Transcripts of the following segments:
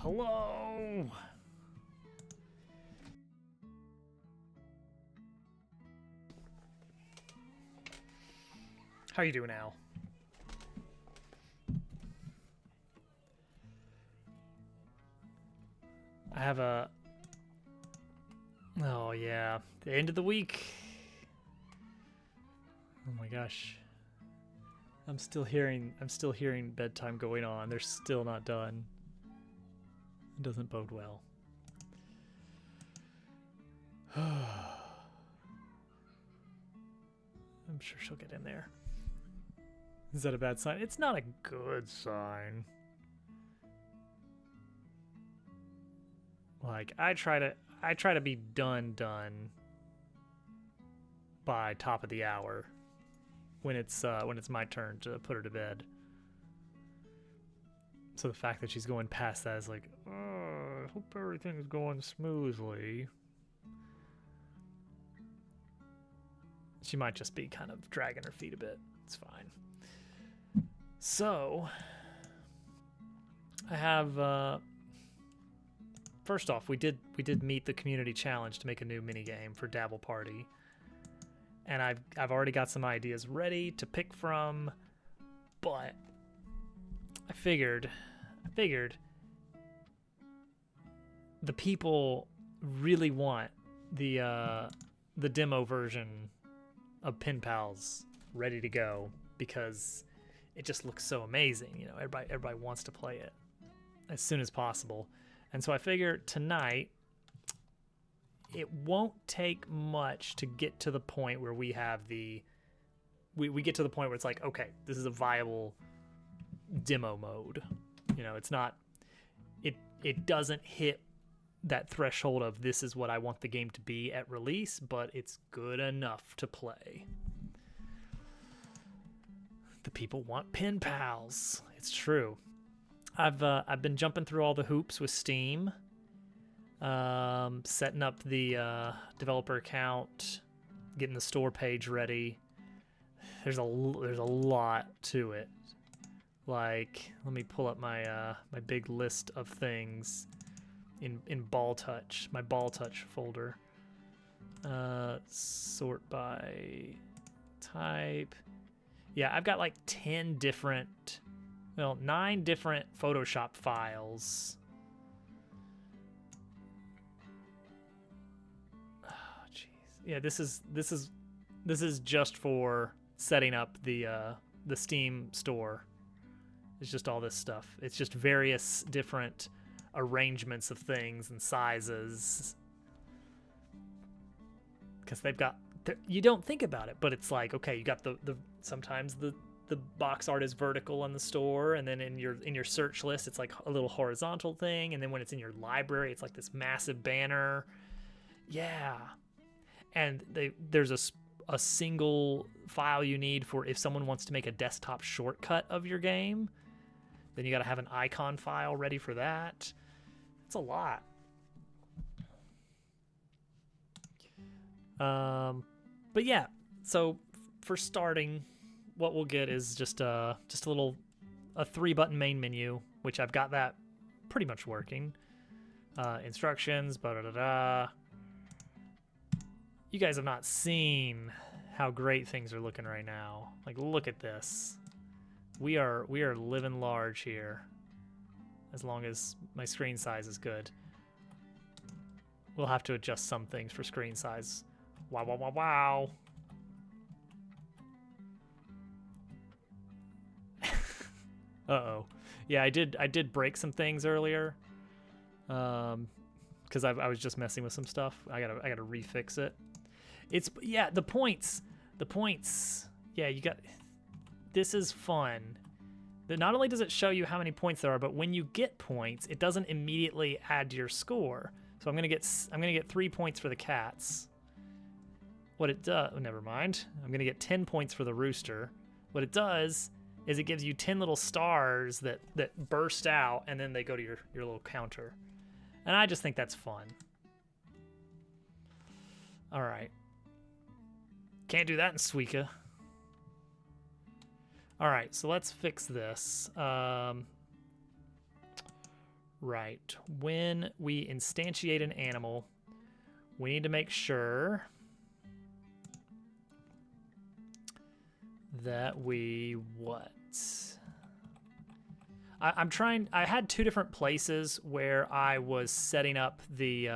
Hello. How you doing, Al? I have a... Oh, yeah. The end of the week. Oh my gosh. I'm still hearing bedtime going on. They're still not done. It doesn't bode well. I'm sure she'll get in there. Is that a bad sign? It's not a good sign. Like, I try to be done by top of the hour when it's my turn to put her to bed. So the fact that she's going past that is like, oh, I hope everything's going smoothly. She might just be kind of dragging her feet a bit. It's fine. So I have first off, we did meet the community challenge to make a new mini game for Dabble Party. And I've already got some ideas ready to pick from, but I figured the people really want the demo version of Pen Pals ready to go because it just looks so amazing. You know, everybody wants to play it as soon as possible. And so I figure tonight it won't take much to get to the point where we have we get to the point where it's like, okay, this is a viable demo mode. You know, it's not, it doesn't hit that threshold of this is what I want the game to be at release, but it's good enough to play. The people want Pen Pals. It's true. I've been jumping through all the hoops with Steam, setting up the developer account, getting the store page ready. There's a lot to it. Like, let me pull up my my big list of things in Ball Touch, my Ball Touch folder. Sort by type. Yeah, I've got like 9 different Photoshop files. Oh, jeez. Yeah, this is just for setting up the Steam store. It's just all this stuff. It's just various different arrangements of things and sizes. Because they've got, you don't think about it, but it's like, okay, you got the sometimes the box art is vertical on the store, and then in your search list it's like a little horizontal thing, and then when it's in your library it's like this massive banner. Yeah. And there's a single file you need for if someone wants to make a desktop shortcut of your game. Then you got to have an icon file ready for that. It's a lot. But yeah, so for starting, what we'll get is just a 3-button main menu, which I've got that pretty much working. Instructions, You guys have not seen how great things are looking right now. Like, look at this. We are living large here. As long as my screen size is good. We'll have to adjust some things for screen size. Wow, wow, wow, wow. Uh-oh. Yeah, I did break some things earlier. Because I was just messing with some stuff. I gotta refix it. Yeah, the points. Yeah, you got. This is fun. Not only does it show you how many points there are, but when you get points, it doesn't immediately add to your score. So I'm gonna get 3 points for the cats. What it does, never mind. I'm gonna get 10 points for the rooster. What it does is it gives you 10 little stars that burst out, and then they go to your little counter. And I just think that's fun. All right. Can't do that in Suika. All right, so let's fix this. Right. When we instantiate an animal, we need to make sure that we what? I'm trying. I had two different places where I was setting up the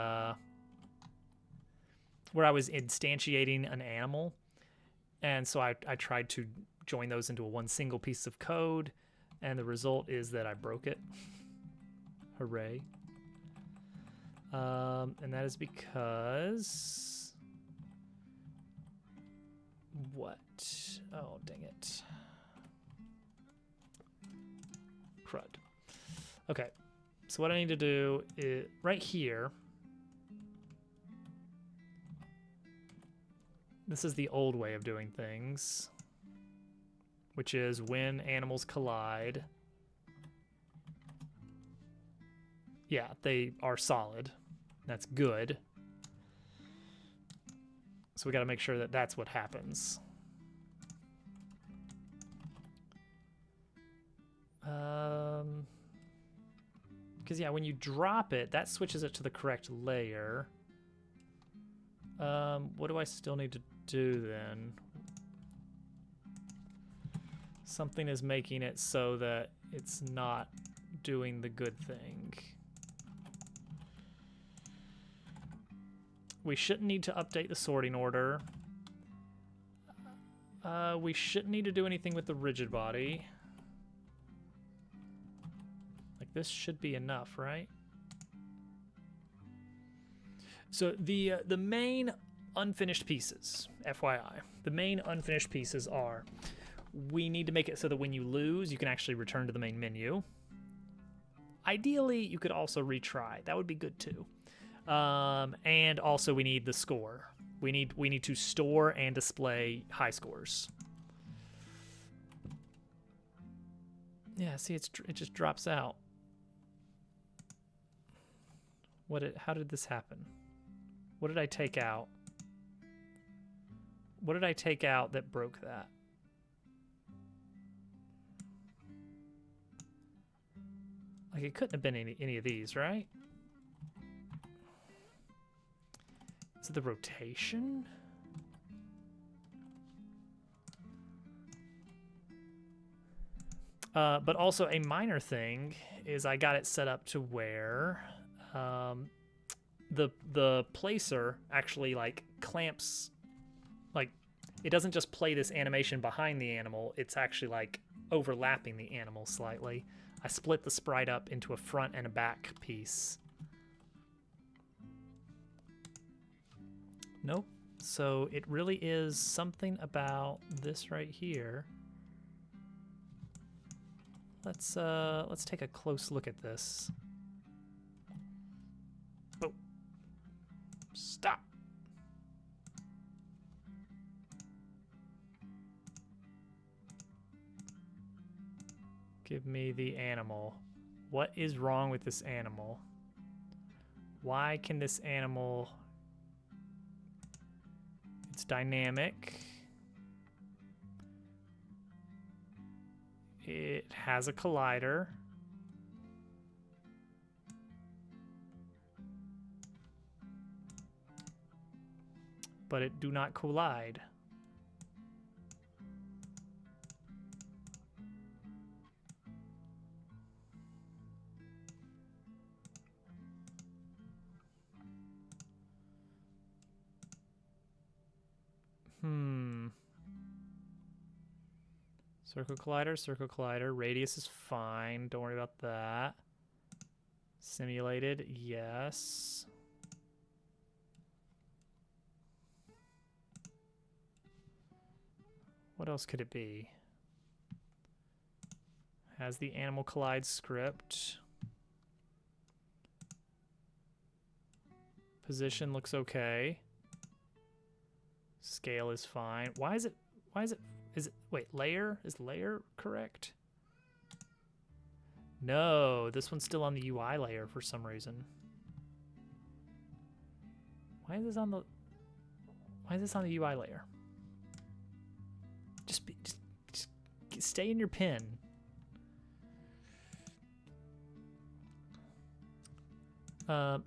where I was instantiating an animal, and so I tried to join those into one single piece of code, and the result is that I broke it. Hooray. And that is because what? Oh, dang it. Crud. Okay, so what I need to do is right here. This is the old way of doing things, which is when animals collide. Yeah, they are solid. That's good. So we got to make sure that that's what happens. Because yeah, when you drop it, that switches it to the correct layer. What do I still need to do then? Something is making it so that it's not doing the good thing. We shouldn't need to update the sorting order. We shouldn't need to do anything with the rigid body. Like this should be enough, right? So the main unfinished pieces, FYI, the main unfinished pieces are, we need to make it so that when you lose, you can actually return to the main menu. Ideally, you could also retry. That would be good too. And also we need the score. We need to store and display high scores. Yeah, see, it just drops out. How did this happen? What did I take out? What did I take out that broke that? Like it couldn't have been any of these, right? Is it the rotation? But also a minor thing is I got it set up to where the placer actually like clamps, like it doesn't just play this animation behind the animal, it's actually like overlapping the animal slightly. I split the sprite up into a front and a back piece. Nope. So it really is something about this right here. Let's take a close look at this. Oh. Stop. Give me the animal. What is wrong with this animal? Why can this animal... It's dynamic. It has a collider. But it do not collide. Circle collider. Radius is fine. Don't worry about that. Simulated, yes. What else could it be? Has the animal collide script. Position looks okay. Scale is fine. Wait, layer? Is layer correct? No, this one's still on the UI layer for some reason. Why is this on the UI layer? Just stay in your pin.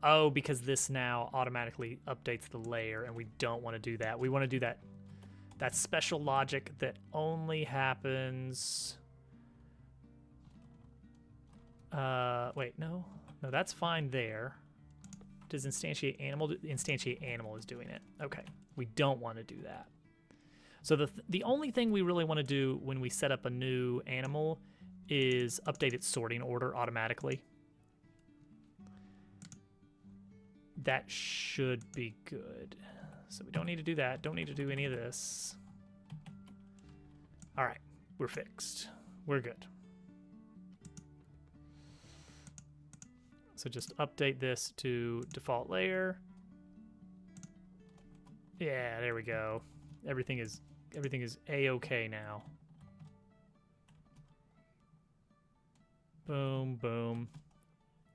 Oh, because this now automatically updates the layer, and we don't want to do that. We want to do that special logic that only happens. Wait, no, that's fine there. Does instantiate animal? Instantiate animal is doing it. Okay, we don't want to do that. So the only thing we really want to do when we set up a new animal is update its sorting order automatically. That should be good. So we don't need to do that. Don't need to do any of this. All right, we're fixed. We're good. So just update this to default layer. Yeah, there we go. Everything is a-okay now. Boom, boom.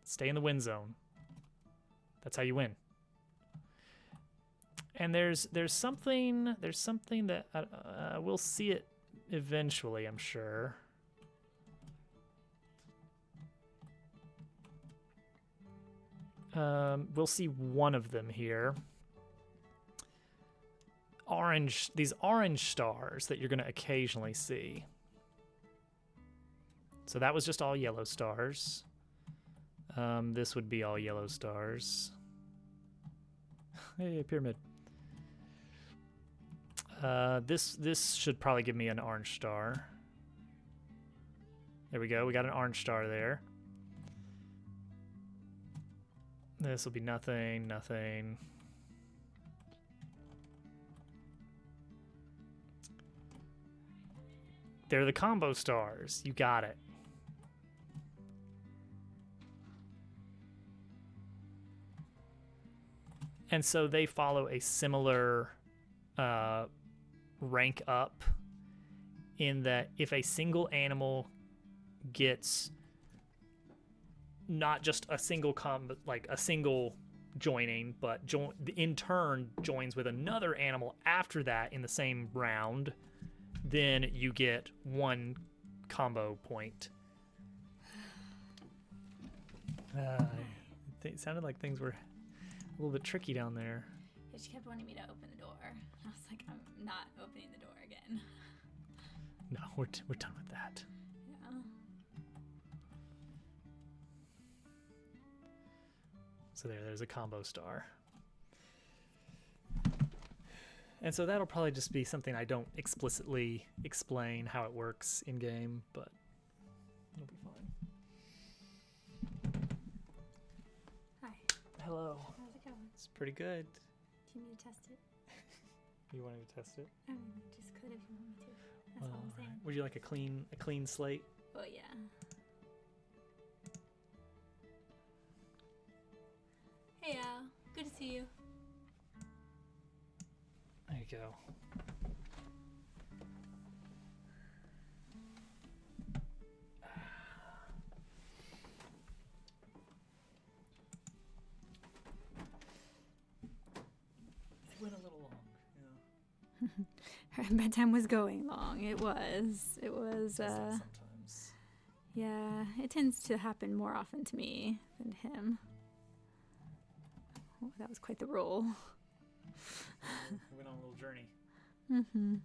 Stay in the win zone. That's how you win. And there's something that we'll see it eventually, I'm sure. We'll see one of them here. These orange stars that you're going to occasionally see. So that was just all yellow stars. This would be all yellow stars. Hey, pyramid. This should probably give me an orange star. There we go. We got an orange star there. This will be nothing, nothing. They're the combo stars. You got it. And so they follow a similar rank up in that if a single animal gets not just a single like a single joining, but in turn joins with another animal after that in the same round, then you get 1 combo point. It sounded like things were a little bit tricky down there. Yeah, she kept wanting me to open the door. I was like, I'm not opening the door again. No, we're done with that. Yeah. So there's a combo star. And so that'll probably just be something I don't explicitly explain how it works in game, but it'll be fine. Hi. Hello. How's it going? It's pretty good. Do you need me to test it? You wanting to test it? I mean, just could if you want me to. That's all I'm saying. Would you like a clean slate? Oh yeah. Hey Al, good to see you. There you go. It went a little long, yeah. Her bedtime was going long. It was. Sometimes. Yeah, it tends to happen more often to me than him. Oh, that was quite the roll. We went on a little journey. Mm-hmm.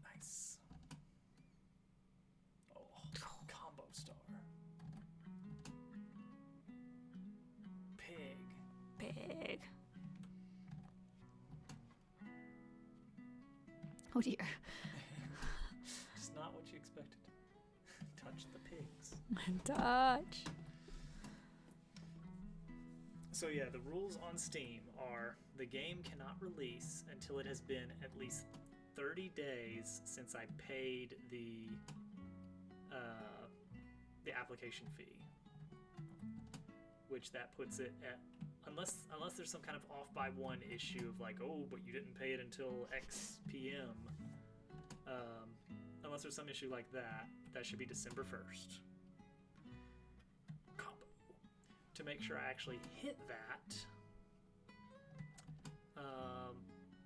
Nice. Oh, combo star. Big. Oh dear. It's not what you expected. Touch the pigs. Touch. So yeah, the rules on Steam are the game cannot release until it has been at least 30 days since I paid the application fee, which that puts it at unless there's some kind of off by one issue of like, oh, but you didn't pay it until X PM. Unless there's some issue like that, that should be December 1st. To make sure I actually hit that,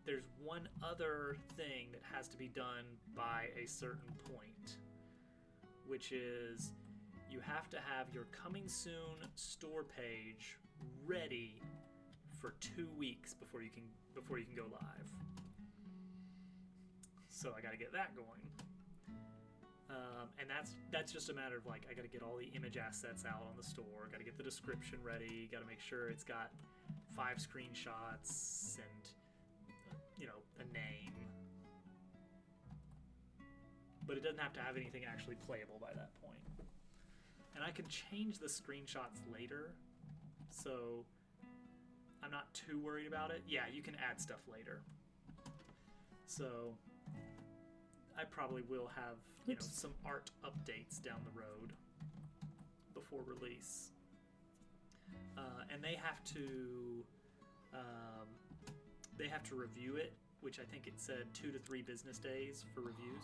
there's one other thing that has to be done by a certain point, which is you have to have your coming soon store page ready for 2 weeks before you can go live. So I got to get that going. And that's just a matter of like I got to get all the image assets out on the store, got to get the description ready, got to make sure it's got 5 screenshots and a name. But it doesn't have to have anything actually playable by that point. And I can change the screenshots later, so I'm not too worried about it. Yeah, you can add stuff later. So I probably will have some art updates down the road before release. And they have to review it, which I think it said 2 to 3 business days for reviews.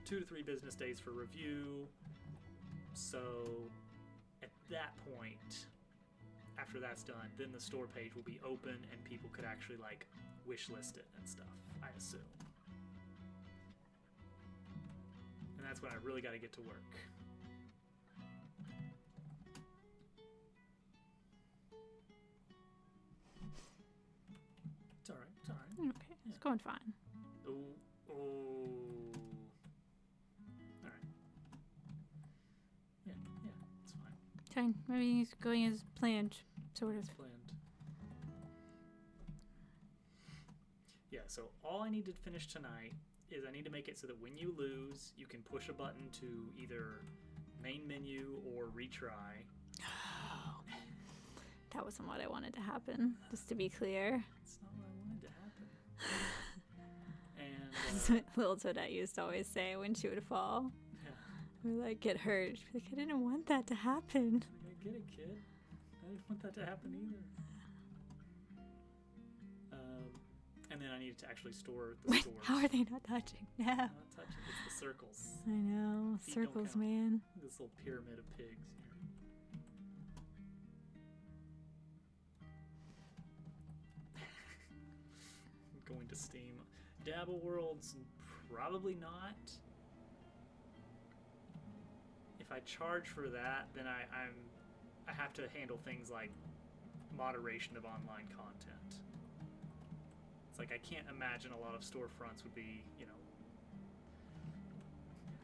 2 to 3 business days for review. So at that point, after that's done, then the store page will be open and people could actually like wish list it and stuff, I assume. And that's when I really got to get to work. It's all right. It's all right. Okay, it's going fine. Oh. All right. Yeah, it's fine. Fine. Everything's going as planned, sort of. It's planned. Yeah, so all I need to finish tonight is I need to make it so that when you lose, you can push a button to either main menu or retry. That wasn't what I wanted to happen, just to be clear. That's not what I wanted to happen. And Little Toadette used to always say when she would fall. yeah, Or like get hurt. She'd be like, I didn't want that to happen. I get it, kid. I didn't want that to happen either. And then I needed to actually store the Wait, stores. how are they not touching? No. Not touching. It's the circles. I know. Feet don't Circles, count. man. This little pyramid of pigs here. Going to Steam. Dabble Worlds, probably not. If I charge for that, then I have to handle things like moderation of online content. It's like I can't imagine a lot of storefronts would be,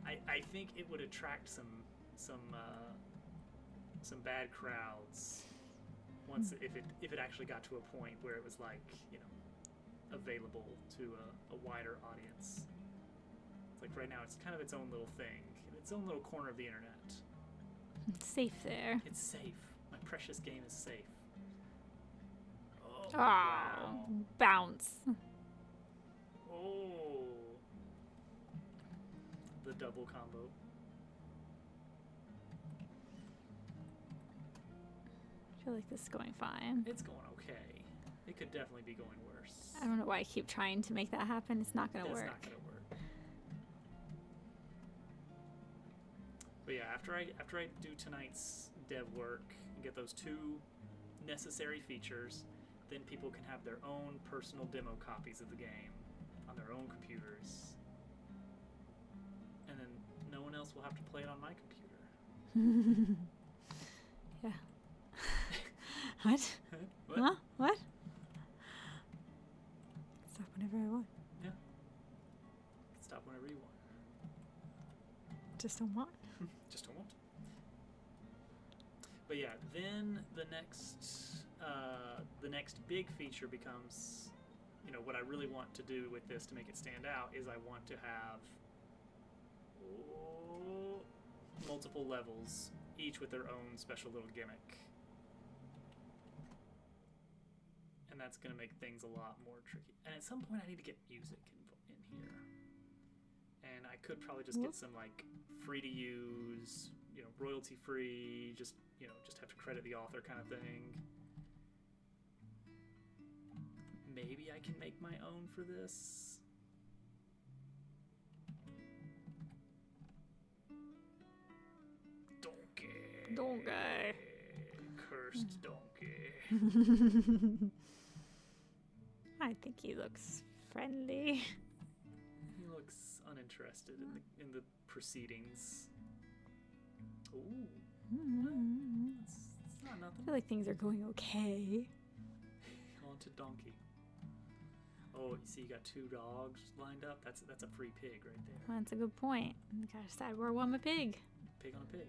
I think it would attract some bad crowds once if it actually got to a point where it was like, available to a wider audience. It's like right now it's kind of its own little thing, its own little corner of the internet. It's safe there. It's safe. My precious game is safe. Oh, Ah, wow. bounce. Oh. The double combo. I feel like this is going fine. It's going okay. It could definitely be going worse. I don't know why I keep trying to make that happen. It's not going to It's work. not going to work. But yeah, after I do tonight's dev work and get those 2 necessary features, then people can have their own personal demo copies of the game on their own computers. And then no one else will have to play it on my computer. Yeah. What? What? Huh? What? Stop whenever I want. Yeah. Stop whenever you want. Just don't want. Just don't want. But yeah, then the next big feature becomes, what I really want to do with this to make it stand out is I want to have multiple levels, each with their own special little gimmick. And that's going to make things a lot more tricky. And at some point I need to get music in here. And I could probably just get some like free to use, royalty free, just have to credit the author kind of thing. Maybe I can make my own for this. Donkey. Donkey. Cursed donkey. I think he looks friendly. uninterested in the proceedings. Ooh, it's not I nothing. feel like things are going okay. On to donkey. Oh, you see, you got 2 dogs lined up. That's a free pig right there. Well, that's a good point. I gotta decide where I want my pig. Pig on a pig.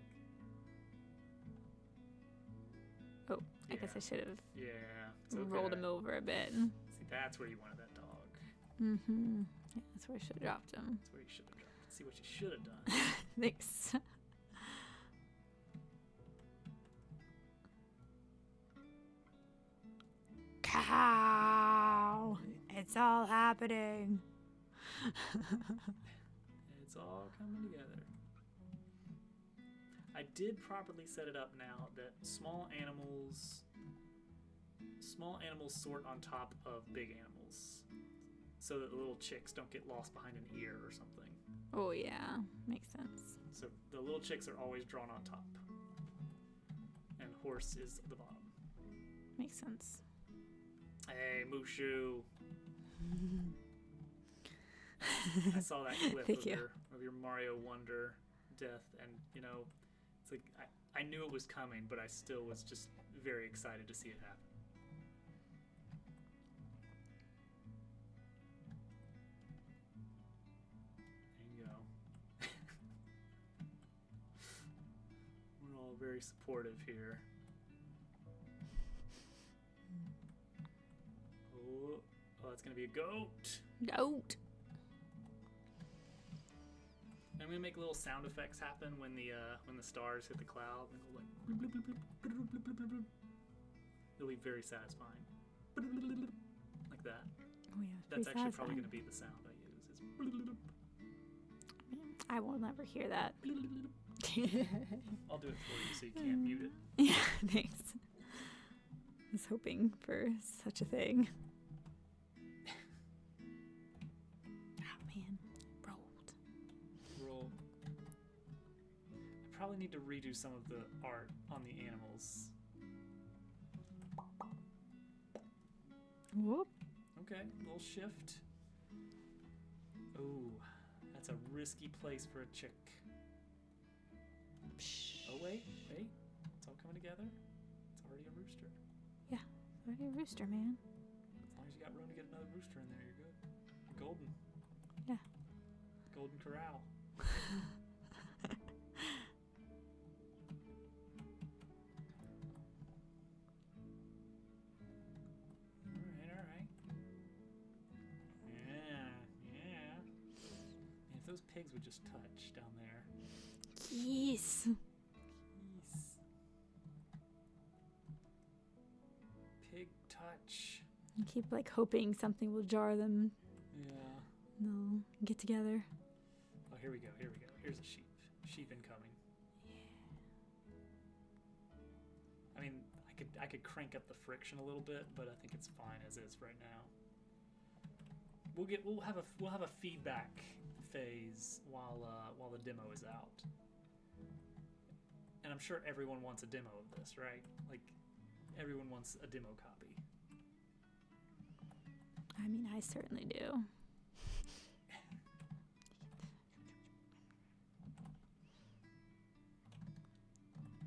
Oh, I guess I should have Yeah. It's okay. rolled him over a bit. See, that's where you wanted that dog. Mm-hmm. Yeah, that's where I should have dropped him. That's where you should have done. See what you should have done. Thanks. Cow! It's all happening. It's all coming together. I did properly set it up now that small animals sort on top of big animals, so that the little chicks don't get lost behind an ear or something. Oh yeah, makes sense. So the little chicks are always drawn on top, and horse is the bottom. Makes sense. Hey, Mushu. I saw that clip Thank you. of your Mario Wonder death, and you know, it's like I knew it was coming, but I still was just very excited to see it happen. There you go. We're all very supportive here. Oh, that's gonna be a goat. Goat. I'm gonna make little sound effects happen when the stars hit the cloud, and it'll like bloop, bloop, bloop, bloop, bloop, bloop, bloop, bloop. It'll be very satisfying, like that. Oh yeah, That's pretty actually probably satisfying. gonna be the sound I use. Is bloop, bloop, I will never hear that. bloop, bloop, bloop. I'll do it for you so you can't mute it. Yeah, thanks. I was hoping for such a thing. Oh man, rolled. Roll. I probably need to redo some of the art on the animals. Whoop. Okay, little shift. Ooh, that's a risky place for a chick. Oh wait, it's all coming together. It's already a rooster. Already a rooster, man. As long as you got room to get another rooster in there, you're good. You're golden. Yeah. Golden corral. All right. Yeah. Man, if those pigs would just touch down there. Yes. Jeez. Pig touch. I keep like hoping something will jar them. Yeah. They'll get together. Oh, here we go. Here's a sheep. Sheep incoming. I mean, I could crank up the friction a little bit, but I think it's fine as is right now. We'll have a feedback phase while the demo is out. And I'm sure everyone wants a demo of this, right? Like everyone wants a demo copy. I mean, I certainly do.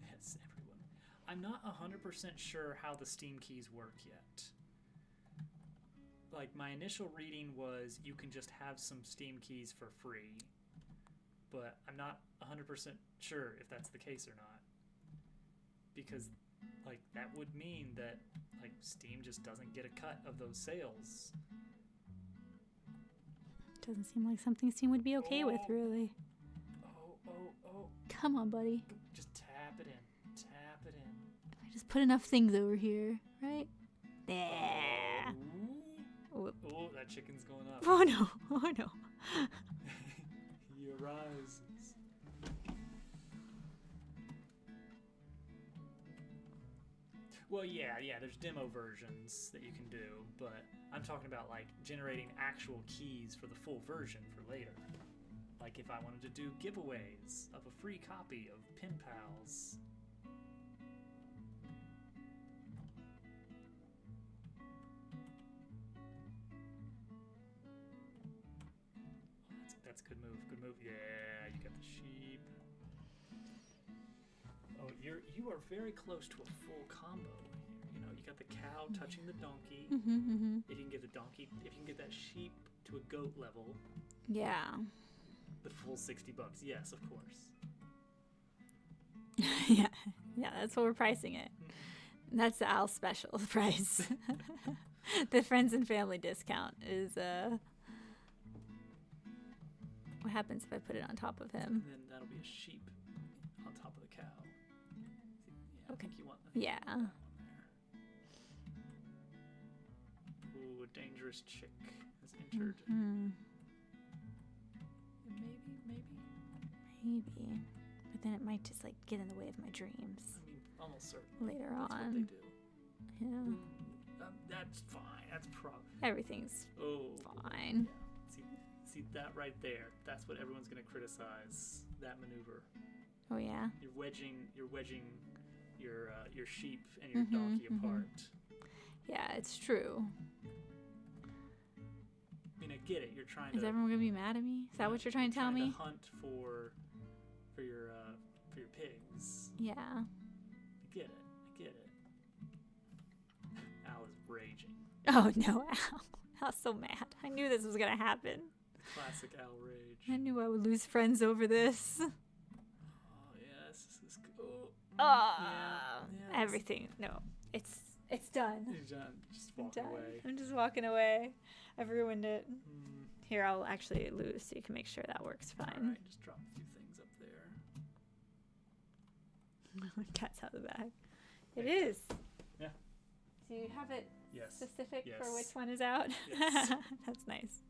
Yes, everyone. I'm not 100% sure how the Steam keys work yet. Like, my initial reading was you can just have some Steam keys for free, but I'm not 100% sure if that's the case or not. Because, like, that would mean that, like, Steam just doesn't get a cut of those sales. Doesn't seem like something Steam would be okay with, really. Oh. Come on, buddy. Just tap it in. Tap it in. I just put enough things over here, right? There. Ooh. Oh, that chicken's going up. Oh no. Oh no. He arises. Well, yeah, there's demo versions that you can do, but I'm talking about like generating actual keys for the full version for later. Like if I wanted to do giveaways of a free copy of Pen Pals. That's Good move. Good move. Yeah, you got the sheep. Oh, you are very close to a full combo here. You know, you got the cow touching the donkey. If you can get the donkey, if you can get that sheep to a goat level, Yeah. the full $60. Yes, of course. Yeah. Yeah, that's what we're pricing it. That's the Al special price. The friends and family discount is what happens if I put it on top of him? And then that'll be a sheep on top of the cow. Yeah, I think you want that. Yeah. That one there. Ooh, a dangerous chick has entered. Maybe. But then it might just like get in the way of my dreams I mean, almost certainly. later That's what they on. do. Yeah. That's fine. That's Everything's fine. Yeah. See that right there. That's what everyone's gonna criticize. That maneuver. Oh yeah. You're wedging your sheep and your donkey apart. Yeah, it's true. I mean, I get it. You're trying Is to. everyone gonna be mad at me? Is that what you're trying to tell me? Hunt for your pigs. Yeah. I get it. Al is raging. Oh no, Al. I was so mad. I knew this was gonna happen. Classic Al rage. I knew I would lose friends over this. Oh yes, this is cool. Yeah, everything. No, it's done. You're done. Just walking away. I'm just walking away. I've ruined it. Here, I'll actually lose so you can make sure that works fine. All right, just drop a few things up there. Cat's out of the bag. It is. Yeah. Do you have it Yes. specific for Yes. which one is out? Yes. That's nice.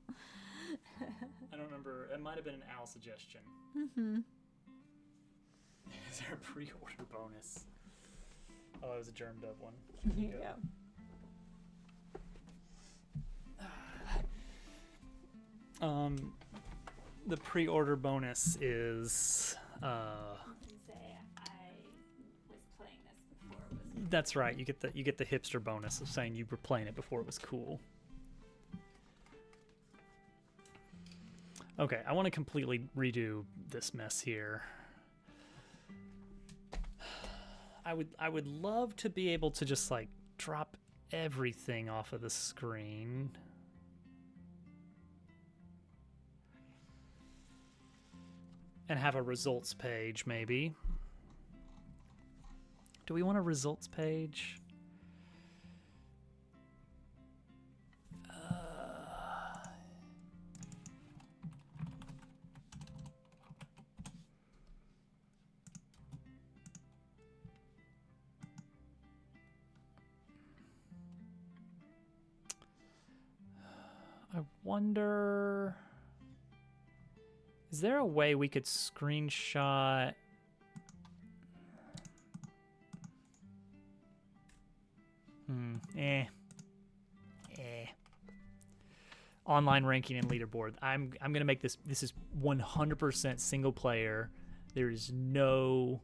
I don't remember. It might have been an Al suggestion. Is there a pre-order bonus? Oh, it was a germ dove one. Here you go. The pre-order bonus is Say I was playing this before it was. that's right. You get the hipster bonus of saying you were playing it before it was cool. Okay, I want to completely redo this mess here. I would love to be able to just like drop everything off of the screen. And have a results page, maybe. Do we want a results page? I wonder... Is there a way we could screenshot... Online ranking and leaderboard. I'm gonna make this is 100% single player. There's no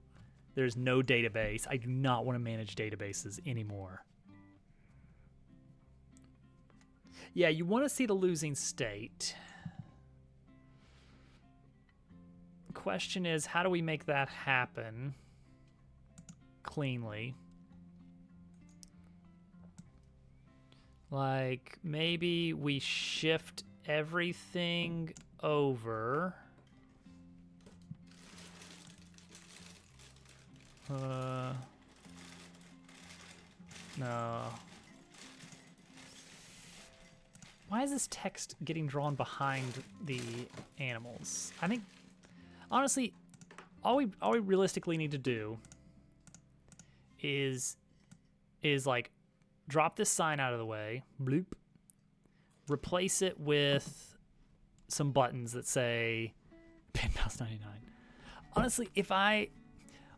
database. I do not want to manage databases anymore. Yeah, you want to see the losing state. Question is, how do we make that happen cleanly? Like, maybe we shift everything over. No. Why is this text getting drawn behind the animals? I think, honestly, all we realistically need to do is like drop this sign out of the way, bloop, replace it with some buttons that say Pinhouse 99. Honestly,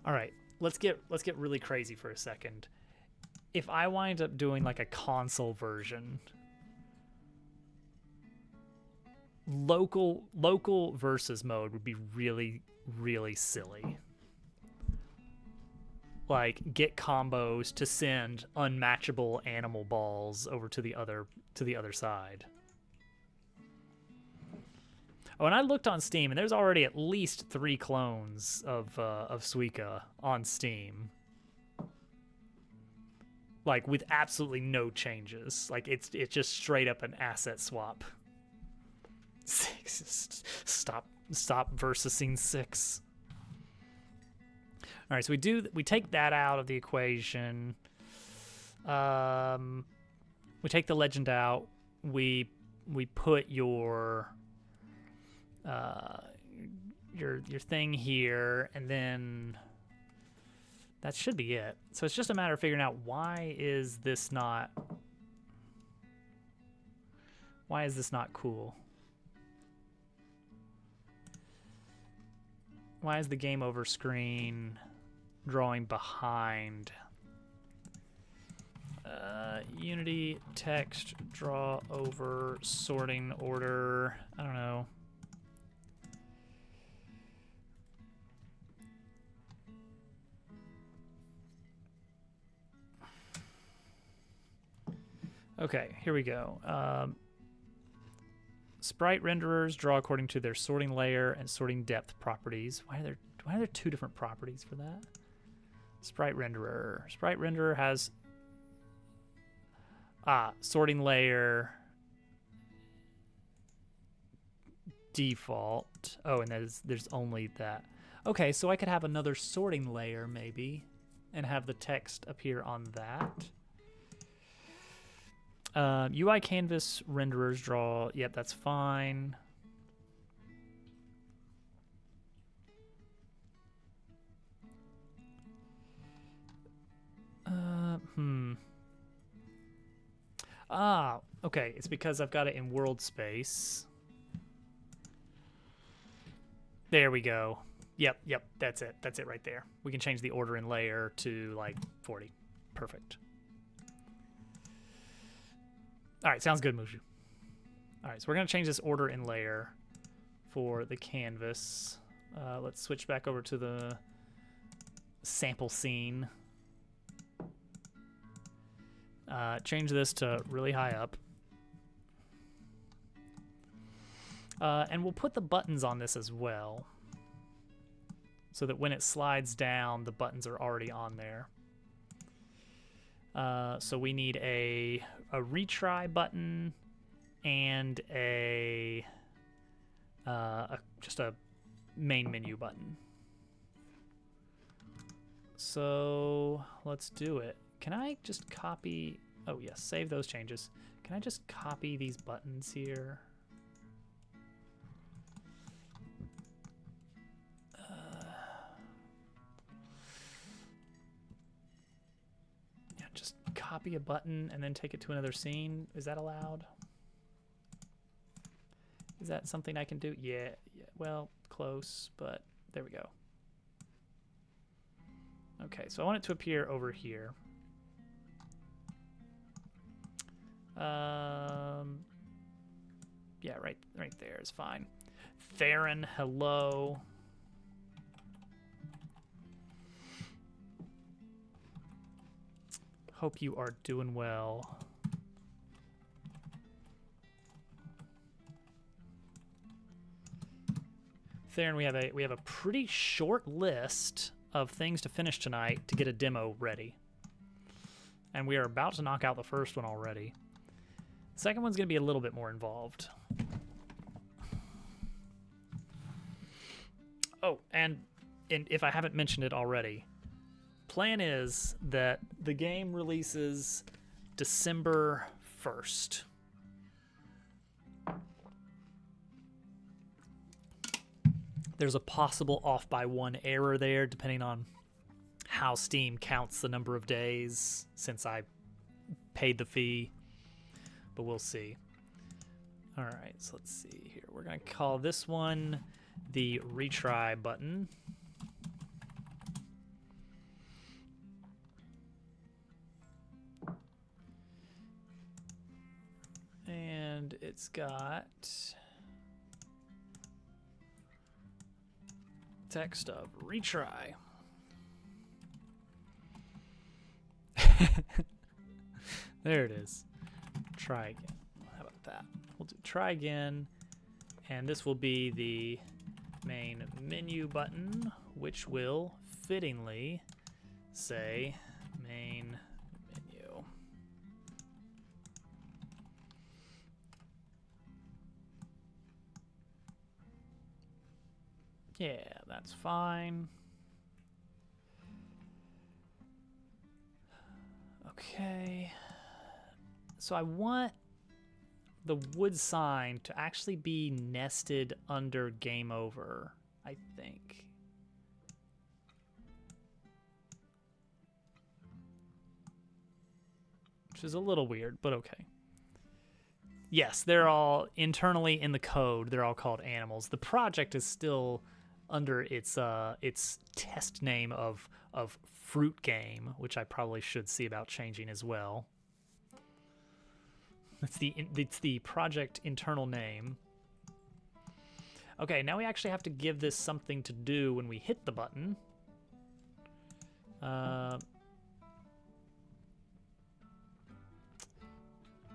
all right, let's get really crazy for a second. If I wind up doing like a console version, local versus mode would be really, really silly. Like, get combos to send unmatchable animal balls over to the other side. Oh, and I looked on Steam, and there's already at least 3 clones of Suika on Steam. Like, with absolutely no changes. Like, it's just straight up an asset swap. 6. Stop versusing 6. All right, so we take that out of the equation. We take the legend out. We put your thing here, and then that should be it. So it's just a matter of figuring out why is this not cool? Why is the game over screen drawing behind? Unity text draw over sorting order. I don't know. Okay, here we go. Sprite renderers draw according to their sorting layer and sorting depth properties. Why are there 2 different properties for that? Sprite renderer. Sprite renderer has sorting layer default. Oh, and there's only that. Okay, so I could have another sorting layer maybe and have the text appear on that. UI canvas renderers draw. Yep, that's fine. Okay. It's because I've got it in world space. There we go. Yep. That's it. That's it right there. We can change the order in layer to like 40. Perfect. All right, sounds good, Mushu. All right, so we're going to change this order in layer for the canvas. Let's switch back over to the sample scene. Change this to really high up. And we'll put the buttons on this as well, so that when it slides down, the buttons are already on there. So we need a retry button and just a main menu button. So let's do it. Can I just copy? Oh yes, save those changes. Can I just copy these buttons here? Just copy a button and then take it to another scene. Is that allowed? Is that something I can do? Yeah. Well, close, but there we go. Okay, so I want it to appear over here. Yeah, right there is fine. Theron, hello. Hope you are doing well. Theron, we have a pretty short list of things to finish tonight to get a demo ready. And we are about to knock out the first one already. The second one's going to be a little bit more involved. Oh, and if I haven't mentioned it already, plan is that the game releases December 1st. There's a possible off by 1 error there, depending on how Steam counts the number of days since I paid the fee, but we'll see. All right, so let's see here. We're going to call this one the retry button. And it's got text of retry. There it is. Try again. How about that? We'll do try again. And this will be the main menu button, which will fittingly say main menu. Yeah, that's fine. Okay. So I want the wood sign to actually be nested under game over, I think. Which is a little weird, but okay. Yes, they're all internally in the code. They're all called animals. The project is still under its test name of Fruit Game, which I probably should see about changing as well. It's the project internal name. Okay, now we actually have to give this something to do when we hit the button.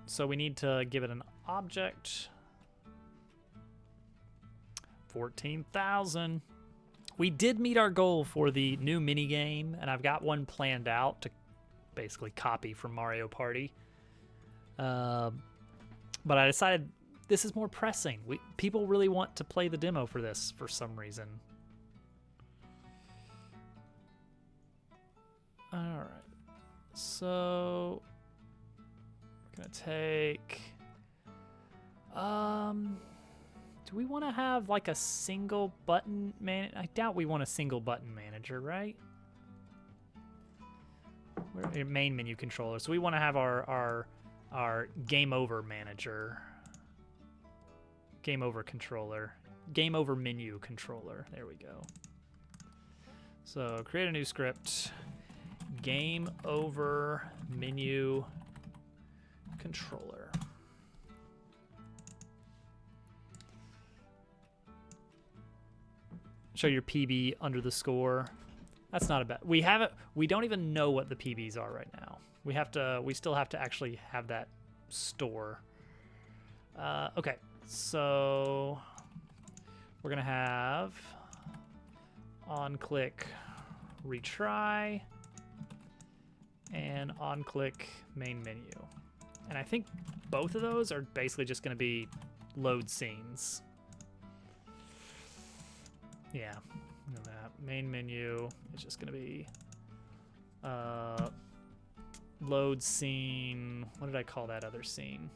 So we need to give it an object. 14,000. We did meet our goal for the new mini game, and I've got one planned out to basically copy from Mario Party. But I decided this is more pressing. People really want to play the demo for this for some reason. All right. So we're gonna take. Do we want to have like a single button man? I doubt we want a single button manager, right? We're main menu controller, so we want to have our game over manager, game over controller, game over menu controller. There we go. So create a new script, game over menu controller. Show your PB under the score. That's not a bad. We have it. We don't even know what the PBs are right now. We still have to actually have that store. Okay, so we're gonna have on click retry and on click main menu. And I think both of those are basically just gonna be load scenes. Yeah, and that main menu is just gonna be load scene. What did I call that other scene?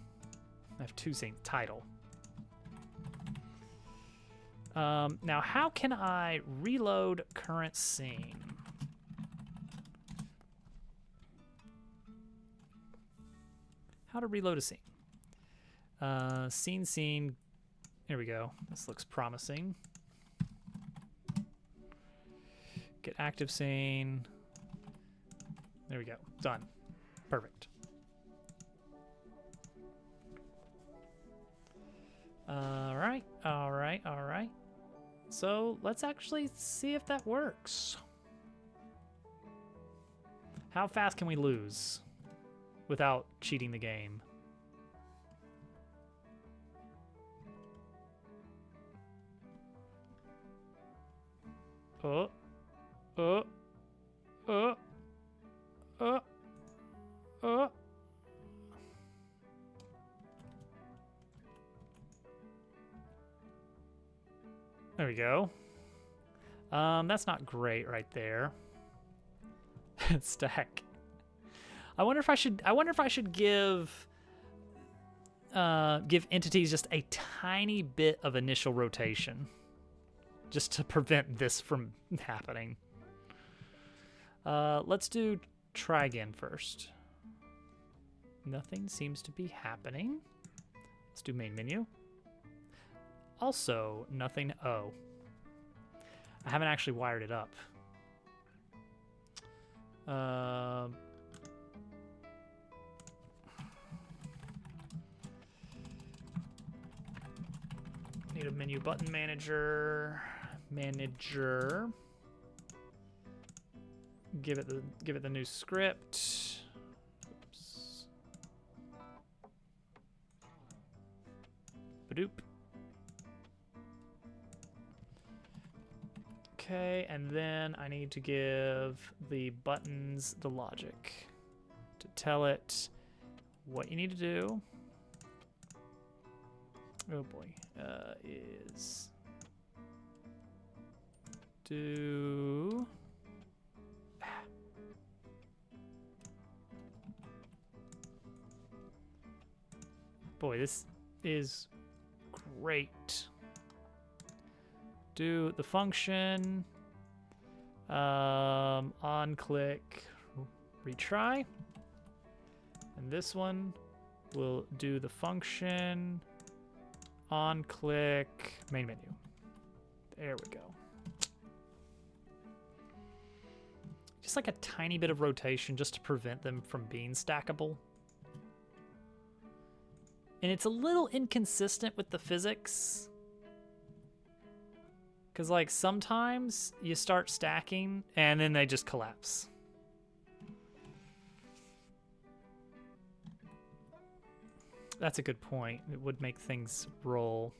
I have two scenes. Title. Now, how can I reload current scene? How to reload a scene? Scene. Here we go. This looks promising. Get active scene. There we go. Done. Perfect. All right. So let's actually see if that works. How fast can we lose without cheating the game? There we go. That's not great right there. Stack. I wonder if I should give entities just a tiny bit of initial rotation, just to prevent this from happening. Let's do try again first. Nothing seems to be happening. Let's do main menu. Also, nothing. Oh. I haven't actually wired it up. Need a menu button manager. Give it the new script. Oops. Badoop. Okay, and then I need to give the buttons the logic to tell it what you need to do. Oh boy, is do boy, this is great. Do the function on click retry, and this one will do the function on click main menu. There we go. Just like a tiny bit of rotation just to prevent them from being stackable. And it's a little inconsistent with the physics. Because, like, sometimes you start stacking and then they just collapse. That's a good point. It would make things roll.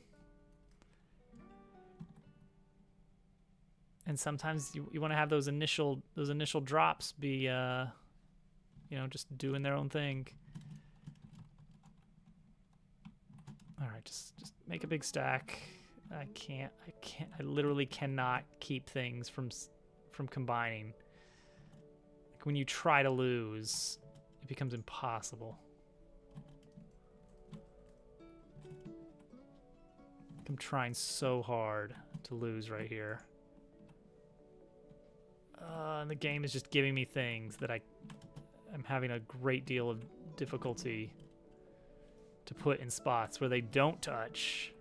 And sometimes you want to have those initial drops be, you know, just doing their own thing. All right, just make a big stack. I literally cannot keep things from combining. Like when you try to lose, it becomes impossible. I'm trying so hard to lose right here. And the game is just giving me things that I'm having a great deal of difficulty to put in spots where they don't touch.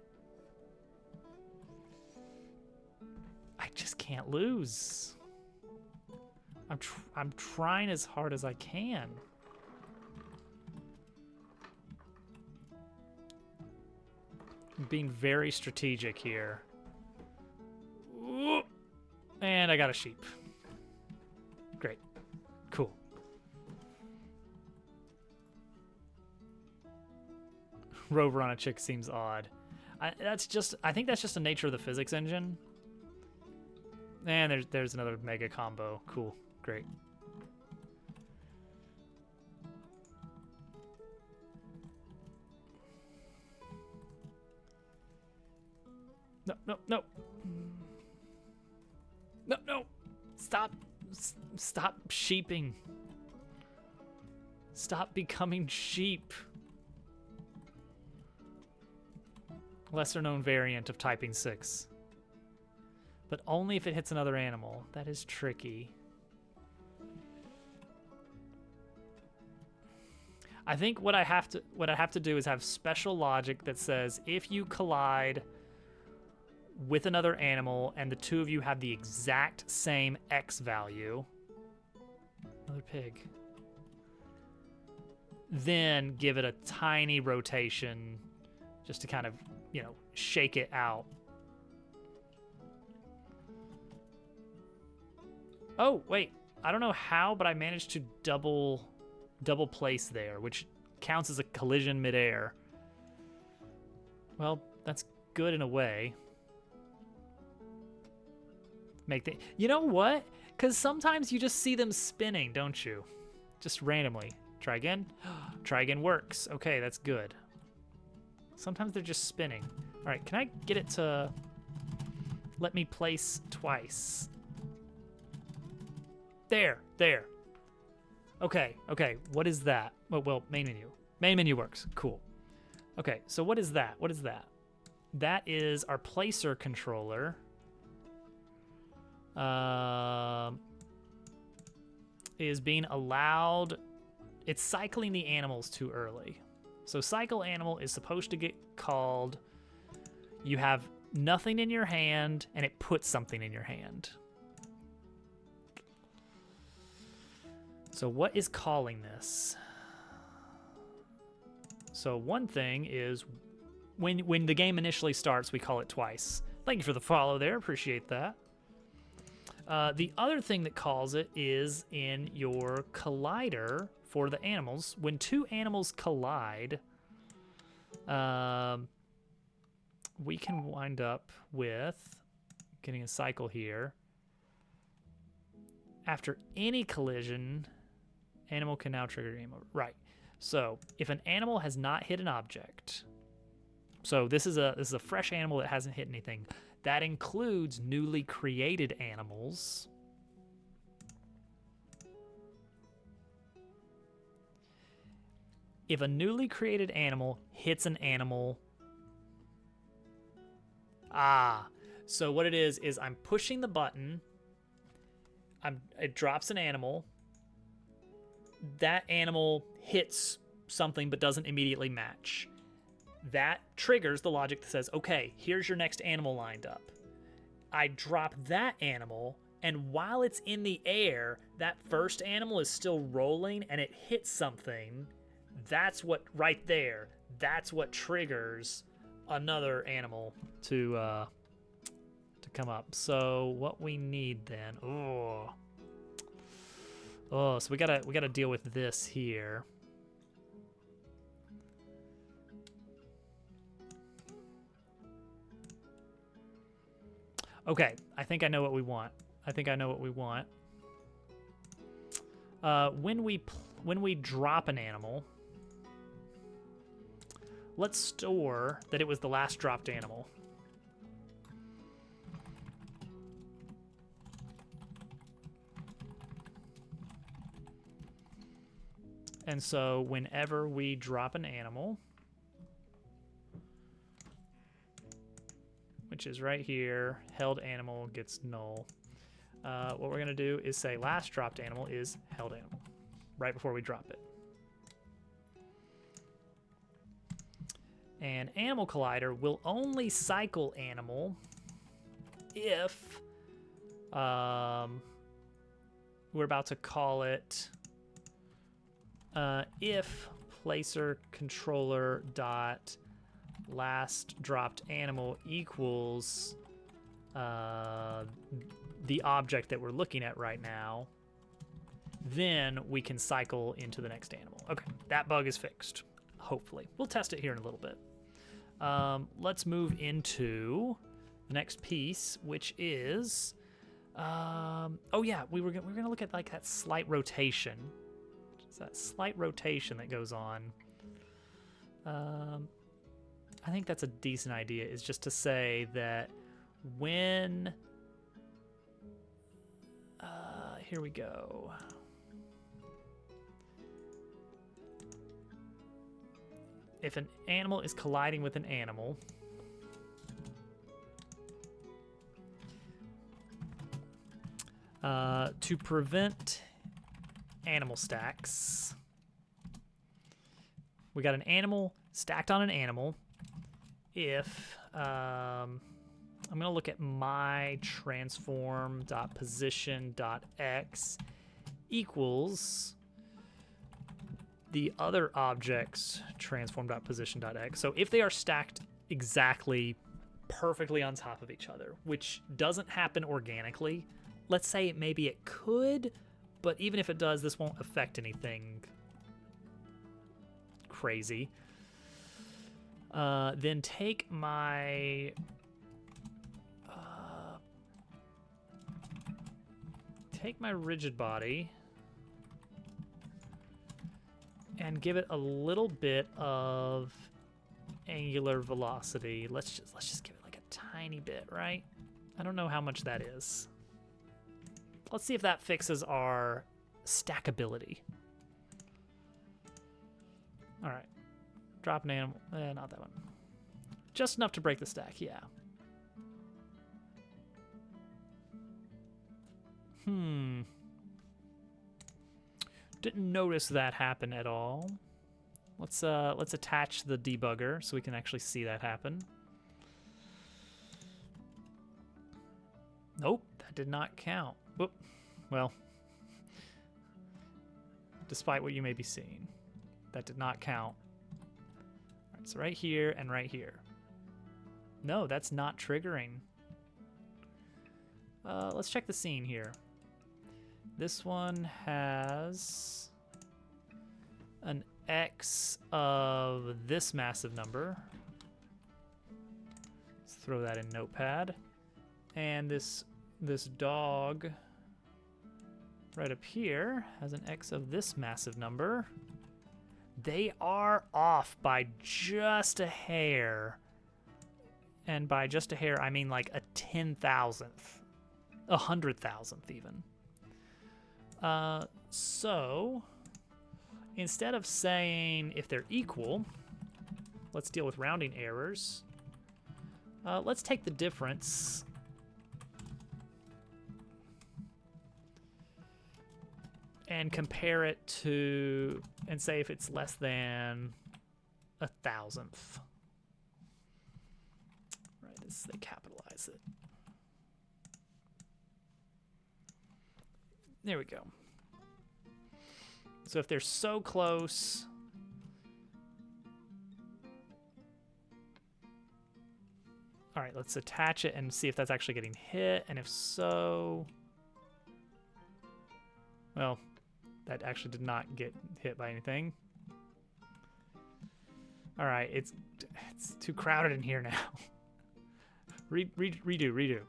I just can't lose. I'm trying as hard as I can. I'm being very strategic here. Ooh. And I got a sheep. Great. Cool. Rover on a chick seems odd. I think that's just the nature of the physics engine. And there's another mega combo. Cool. Great. No, no, no. No, no. Stop sheeping. Stop becoming sheep. Lesser known variant of typing 6. But only if it hits another animal. That is tricky. I think what I have to do is have special logic that says if you collide with another animal and the two of you have the exact same X value, another pig, then give it a tiny rotation just to kind of, you know, shake it out. Oh, wait. I don't know how, but I managed to double place there, which counts as a collision midair. Well, that's good in a way. You know what? Because sometimes you just see them spinning, don't you? Just randomly. Try again. Try again works. Okay, that's good. Sometimes they're just spinning. All right, can I get it to let me place twice? There. Okay, what is that? Well, main menu. Main menu works, cool. Okay, so what is that? What is that? That is our placer controller. Is being allowed, it's cycling the animals too early. So cycle animal is supposed to get called, you have nothing in your hand and it puts something in your hand. So what is calling this? So one thing is when the game initially starts, we call it twice. Thank you for the follow there, appreciate that. The other thing that calls it is in your collider for the animals. When two animals collide, we can wind up with getting a cycle here. After any collision, animal can now trigger game over. Right. So if an animal has not hit an object, so this is a fresh animal that hasn't hit anything. That includes newly created animals. If a newly created animal hits an animal, so what it is I'm pushing the button. It drops an animal. That animal hits something but doesn't immediately match. That triggers the logic that says, okay, here's your next animal lined up. I drop that animal, and while it's in the air, that first animal is still rolling and it hits something. That's what, right there, that's what triggers another animal to come up. So what we need then, so we gotta deal with this here. Okay, I think I know what we want. When we drop an animal, let's store that it was the last dropped animal. And so whenever we drop an animal, which is right here, held animal gets null. What we're gonna do is say last dropped animal is held animal, right before we drop it. And Animal Collider will only cycle animal if we're about to call it if placer controller dot last dropped animal equals the object that we're looking at right now, then we can cycle into the next animal. Okay, that bug is fixed, hopefully. We'll test it here in a little bit. Let's move into the next piece, which is, oh yeah, we were gonna look at like that slight rotation. It's that slight rotation that goes on. I think that's a decent idea, is just to say that when, here we go. If an animal is colliding with an animal, to prevent animal stacks, we got an animal stacked on an animal. If I'm going to look at my transform.position.x equals the other object's transform.position.x. So if they are stacked exactly perfectly on top of each other, which doesn't happen organically, let's say maybe it could, but even if it does, this won't affect anything crazy. Then take my rigid body and give it a little bit of angular velocity. Let's just give it like a tiny bit, right? I don't know how much that is. Let's see if that fixes our stackability. All right. Drop an animal. Not that one. Just enough to break the stack, yeah. Didn't notice that happen at all. Let's attach the debugger so we can actually see that happen. Nope, that did not count. Whoop. Well, despite what you may be seeing, that did not count. All right, so right here and right here. No, that's not triggering. Let's check the scene here. This one has an X of this massive number. Let's throw that in Notepad. And this dog right up here has an x of this massive number. They are off by just a hair. And by just a hair, I mean like a 10,000th, 100,000th even. So instead of saying if they're equal, let's deal with rounding errors. Let's take the difference and compare it to, and say if it's less than 1,000th. Right, they capitalize it. There we go. So if they're so close, all right, let's attach it and see if that's actually getting hit. And if so, well, that actually did not get hit by anything. All right, it's too crowded in here now. Redo.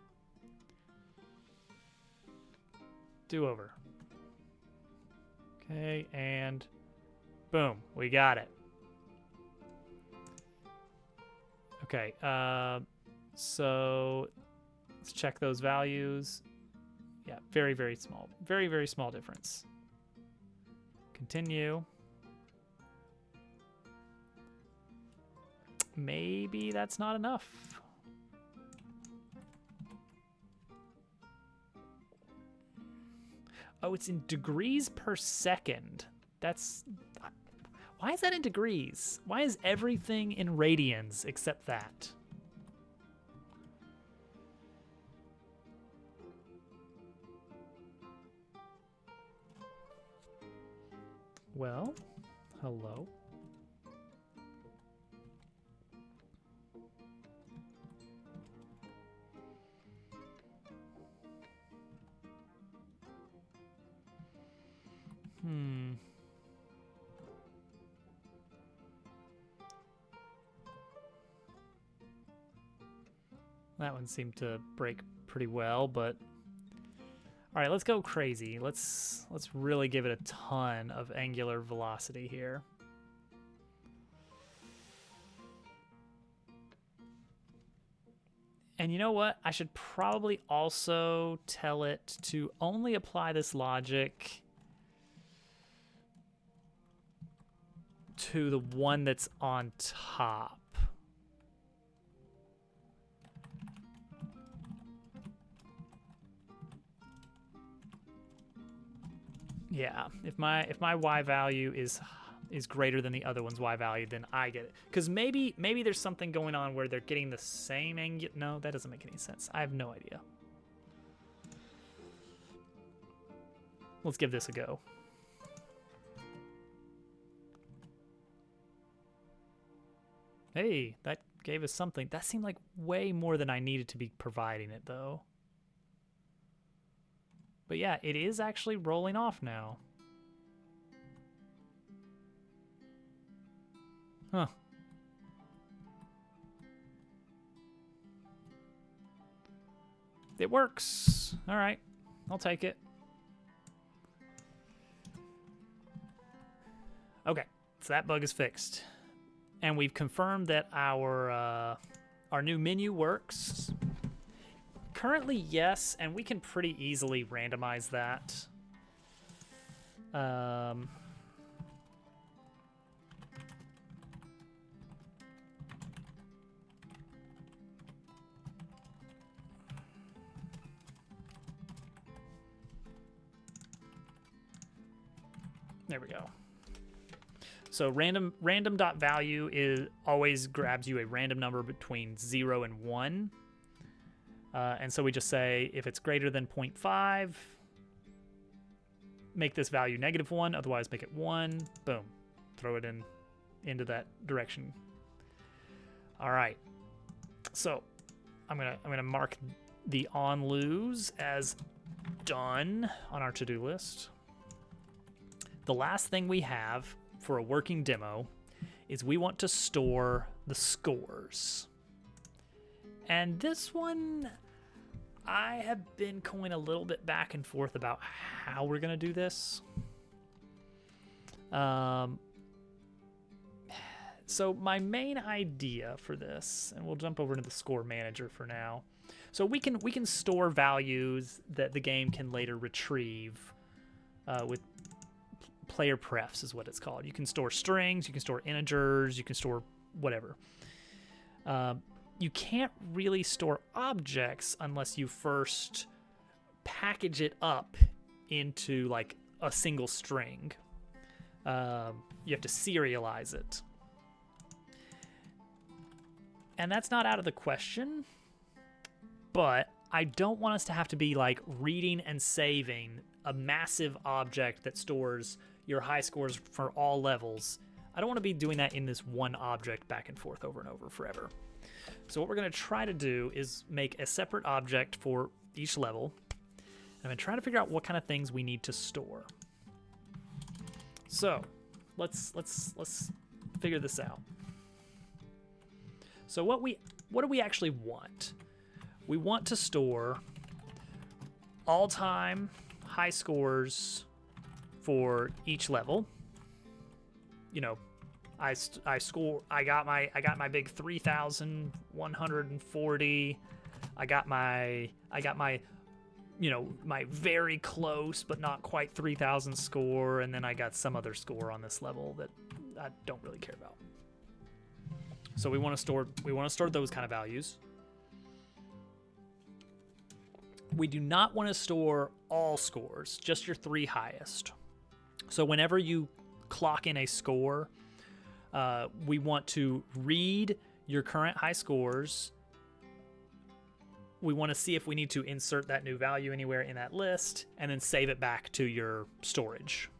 Do over. Okay, and boom, we got it. Okay, so let's check those values. Yeah, very, very small. Very, very small difference. Continue. Maybe that's not enough. Oh, it's in degrees per second. That's... Why is that in degrees? Why is everything in radians except that? Well, hello. That one seemed to break pretty well, but all right, let's go crazy. Let's really give it a ton of angular velocity here. And you know what? I should probably also tell it to only apply this logic to the one that's on top. Yeah, if my y value is greater than the other one's y value, then I get it. Because maybe there's something going on where they're getting the same angle. No, that doesn't make any sense. I have no idea. Let's give this a go. Hey, that gave us something. That seemed like way more than I needed to be providing it, though. But yeah, it is actually rolling off now. Huh. It works. All right, I'll take it. Okay, so that bug is fixed. And we've confirmed that our new menu works. Currently, yes, and we can pretty easily randomize that. There we go. So random.value is always grabs you a random number between 0 and 1. And so we just say if it's greater than 0.5, make this value -1, otherwise make it 1. Boom. Throw it into that direction. All right. So I'm gonna mark the on lose as done on our to-do list. The last thing we have for a working demo is we want to store the scores. And this one, I have been going a little bit back and forth about how we're going to do this. So my main idea for this, and we'll jump over to the score manager for now. So we can store values that the game can later retrieve with player prefs is what it's called. You can store strings, you can store integers, you can store whatever. You can't really store objects unless you first package it up into like a single string. You have to serialize it. And that's not out of the question, but I don't want us to have to be like reading and saving a massive object that stores your high scores for all levels. I don't want to be doing that in this one object back and forth over and over forever. So what we're going to try to do is make a separate object for each level. And I'm going to try to figure out what kind of things we need to store. So let's figure this out. So what do we actually want? We want to store all-time high scores for each level. You know, I got my big 3,140. I got my you know, my very close but not quite 3,000 score, and then I got some other score on this level that I don't really care about. So we want to store those kind of values. We do not want to store all scores, just your 3 highest. So whenever you clock in a score, we want to read your current high scores. We want to see if we need to insert that new value anywhere in that list, and then save it back to your storage.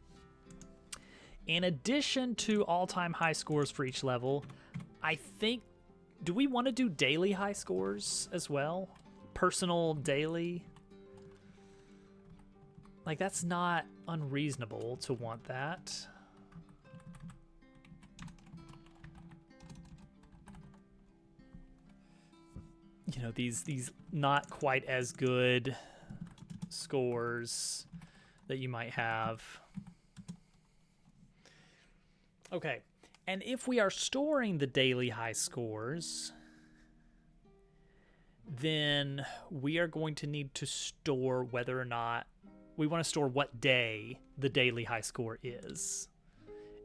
In addition to all-time high scores for each level, I think, do we want to do daily high scores as well? Personal daily? Like, that's not unreasonable to want that. You know, these not quite as good scores that you might have. Okay, and if we are storing the daily high scores, then we are going to need to store whether or not we want to store what day the daily high score is.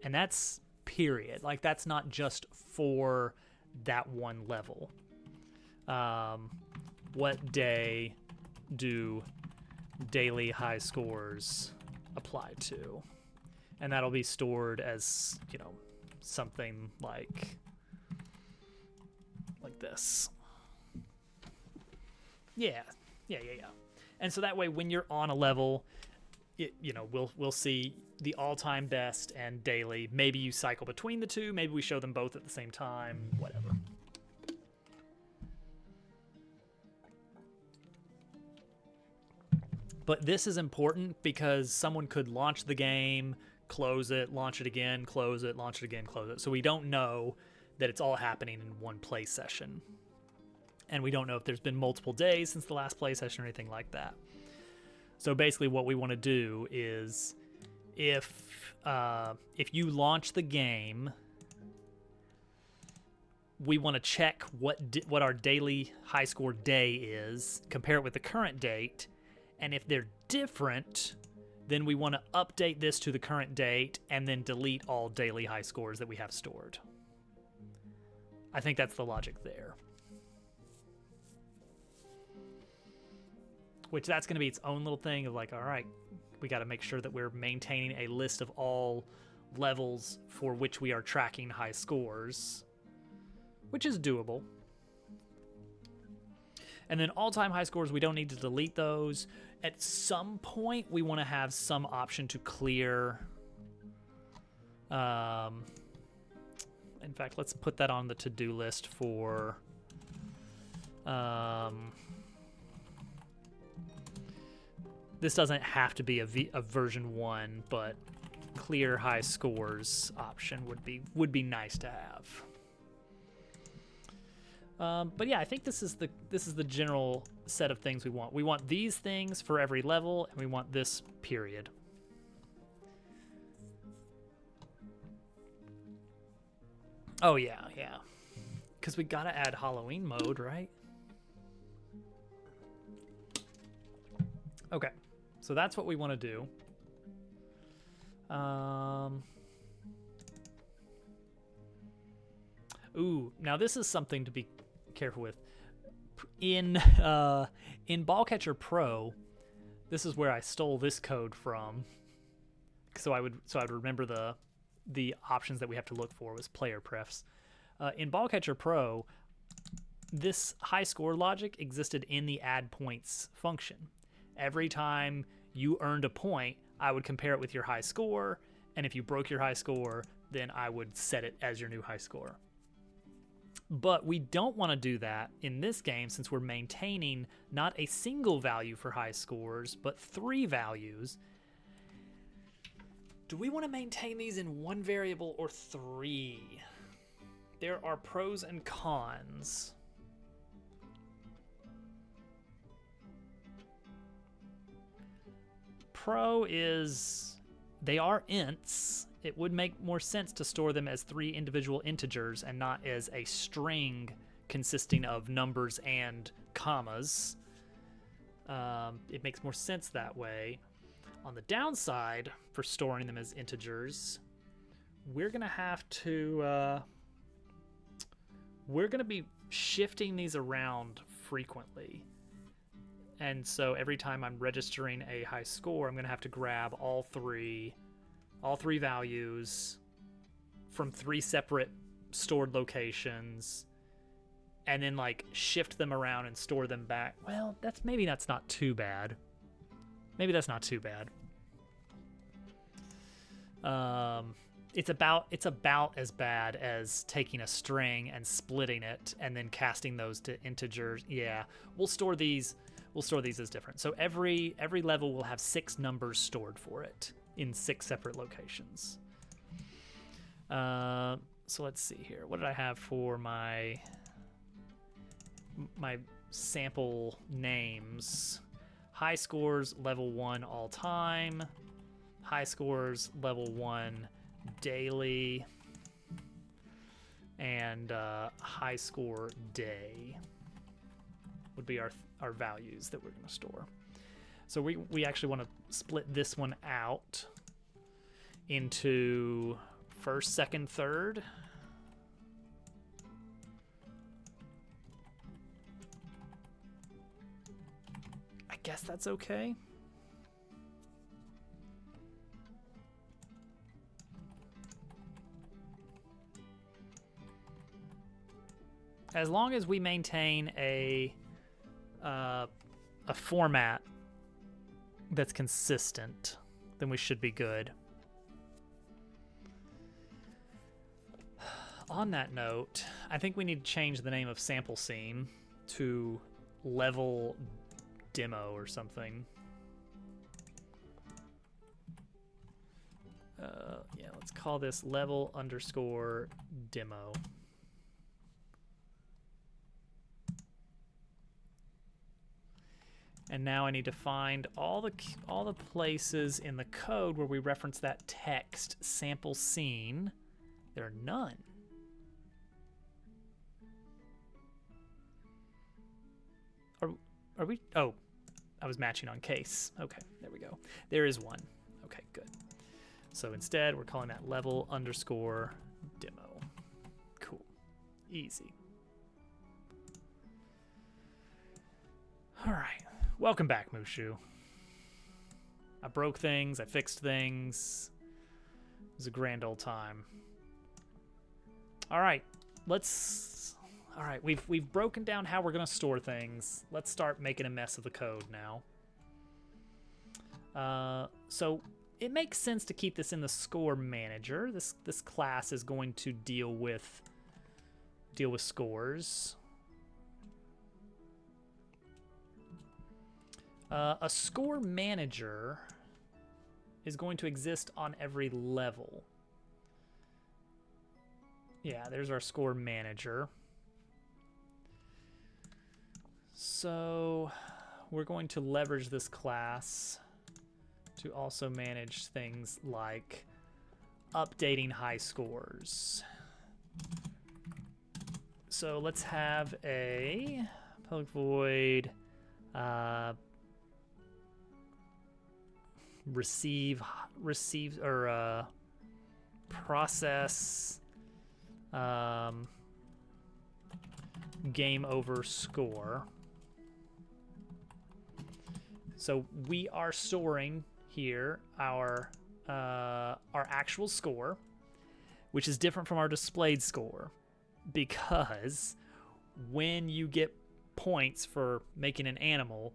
And that's period. Like, that's not just for that one level. What day do daily high scores apply to? And that'll be stored as, you know, something like this. Yeah. And so that way, when you're on a level, you know, we'll see the all-time best and daily. Maybe you cycle between the two. Maybe we show them both at the same time. Whatever. But this is important because someone could launch the game, close it, launch it again, close it, launch it again, close it. So we don't know that it's all happening in one play session. And we don't know if there's been multiple days since the last play session or anything like that. So basically what we want to do is if you launch the game, we want to check what our daily high score day is, compare it with the current date, and if they're different, then we want to update this to the current date and then delete all daily high scores that we have stored. I think that's the logic there. Which that's going to be its own little thing of like, all right, we got to make sure that we're maintaining a list of all levels for which we are tracking high scores, which is doable. And then all-time high scores, we don't need to delete those. At some point, we want to have some option to clear. In fact, let's put that on the to-do list for... this doesn't have to be a version 1, but clear high scores option would be nice to have. But yeah, I think this is the general set of things we want. We want these things for every level, and we want this period. Oh yeah, yeah. Because we gotta add Halloween mode, right? Okay, so that's what we want to do. Ooh, now this is something to be careful with. In Ballcatcher Pro, this is where I stole this code from. So I would remember the options that we have to look for was player prefs. In Ballcatcher Pro, this high score logic existed in the add points function. Every time you earned a point, I would compare it with your high score, and if you broke your high score, then I would set it as your new high score. But we don't want to do that in this game since we're maintaining not a single value for high scores, but 3 values. Do we want to maintain these in 1 variable or 3? There are pros and cons. Pro is they are ints. It would make more sense to store them as 3 individual integers and not as a string consisting of numbers and commas. It makes more sense that way. On the downside, for storing them as integers, we're gonna have to we're gonna be shifting these around frequently. And so every time I'm registering a high score, I'm gonna have to grab all three values from 3 separate stored locations and then like shift them around and store them back. Well, that's not too bad. Maybe that's not too bad. It's about as bad as taking a string and splitting it and then casting those to integers. Yeah, we'll store these as different. So every level will have 6 numbers stored for it in 6 separate locations. So let's see here. What did I have for my sample names? High scores level 1 all time. High scores level 1 daily. And high score day would be our values that we're going to store. So we actually want to split this one out into first, second, third. I guess that's okay. As long as we maintain a format that's consistent, then we should be good. On that note, I think we need to change the name of sample scene to level demo or something. Yeah, let's call this level underscore demo. And now I need to find all the places in the code where we reference that text sample scene. There are none. Are we? Oh, I was matching on case. Okay, there we go. There is one. Okay, good. So instead, we're calling that level underscore demo. Cool. Easy. All right. Welcome back, Mushu. I broke things. I fixed things. It was a grand old time. All right. All right, we've broken down how we're going to store things. Let's start making a mess of the code now. So it makes sense to keep this in the score manager. This class is going to deal with scores. A score manager is going to exist on every level. Yeah, there's our score manager. So we're going to leverage this class to also manage things like updating high scores. So let's have a public void receive or process game over score. So we are storing here our actual score, which is different from our displayed score, because when you get points for making an animal,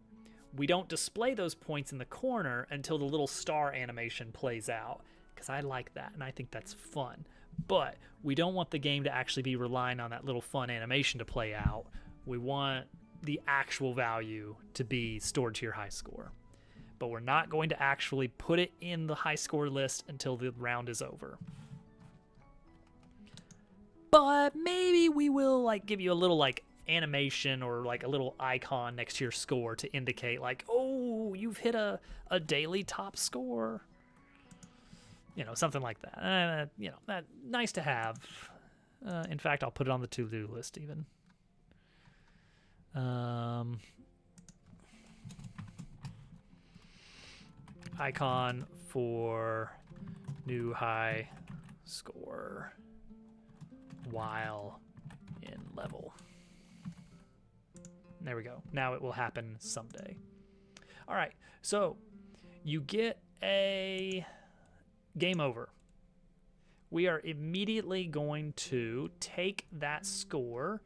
we don't display those points in the corner until the little star animation plays out, because I like that and I think that's fun. But we don't want the game to actually be relying on that little fun animation to play out. We want the actual value to be stored to your high score. But we're not going to actually put it in the high score list until the round is over. But maybe we will like give you a little like animation or like a little icon next to your score to indicate like, oh, you've hit a daily top score. You know, something like that. You know, that nice to have. In fact, I'll put it on the to-do list even. Icon for new high score while in level. There we go. Now it will happen someday. All right, so you get a game over. We are immediately going to take that score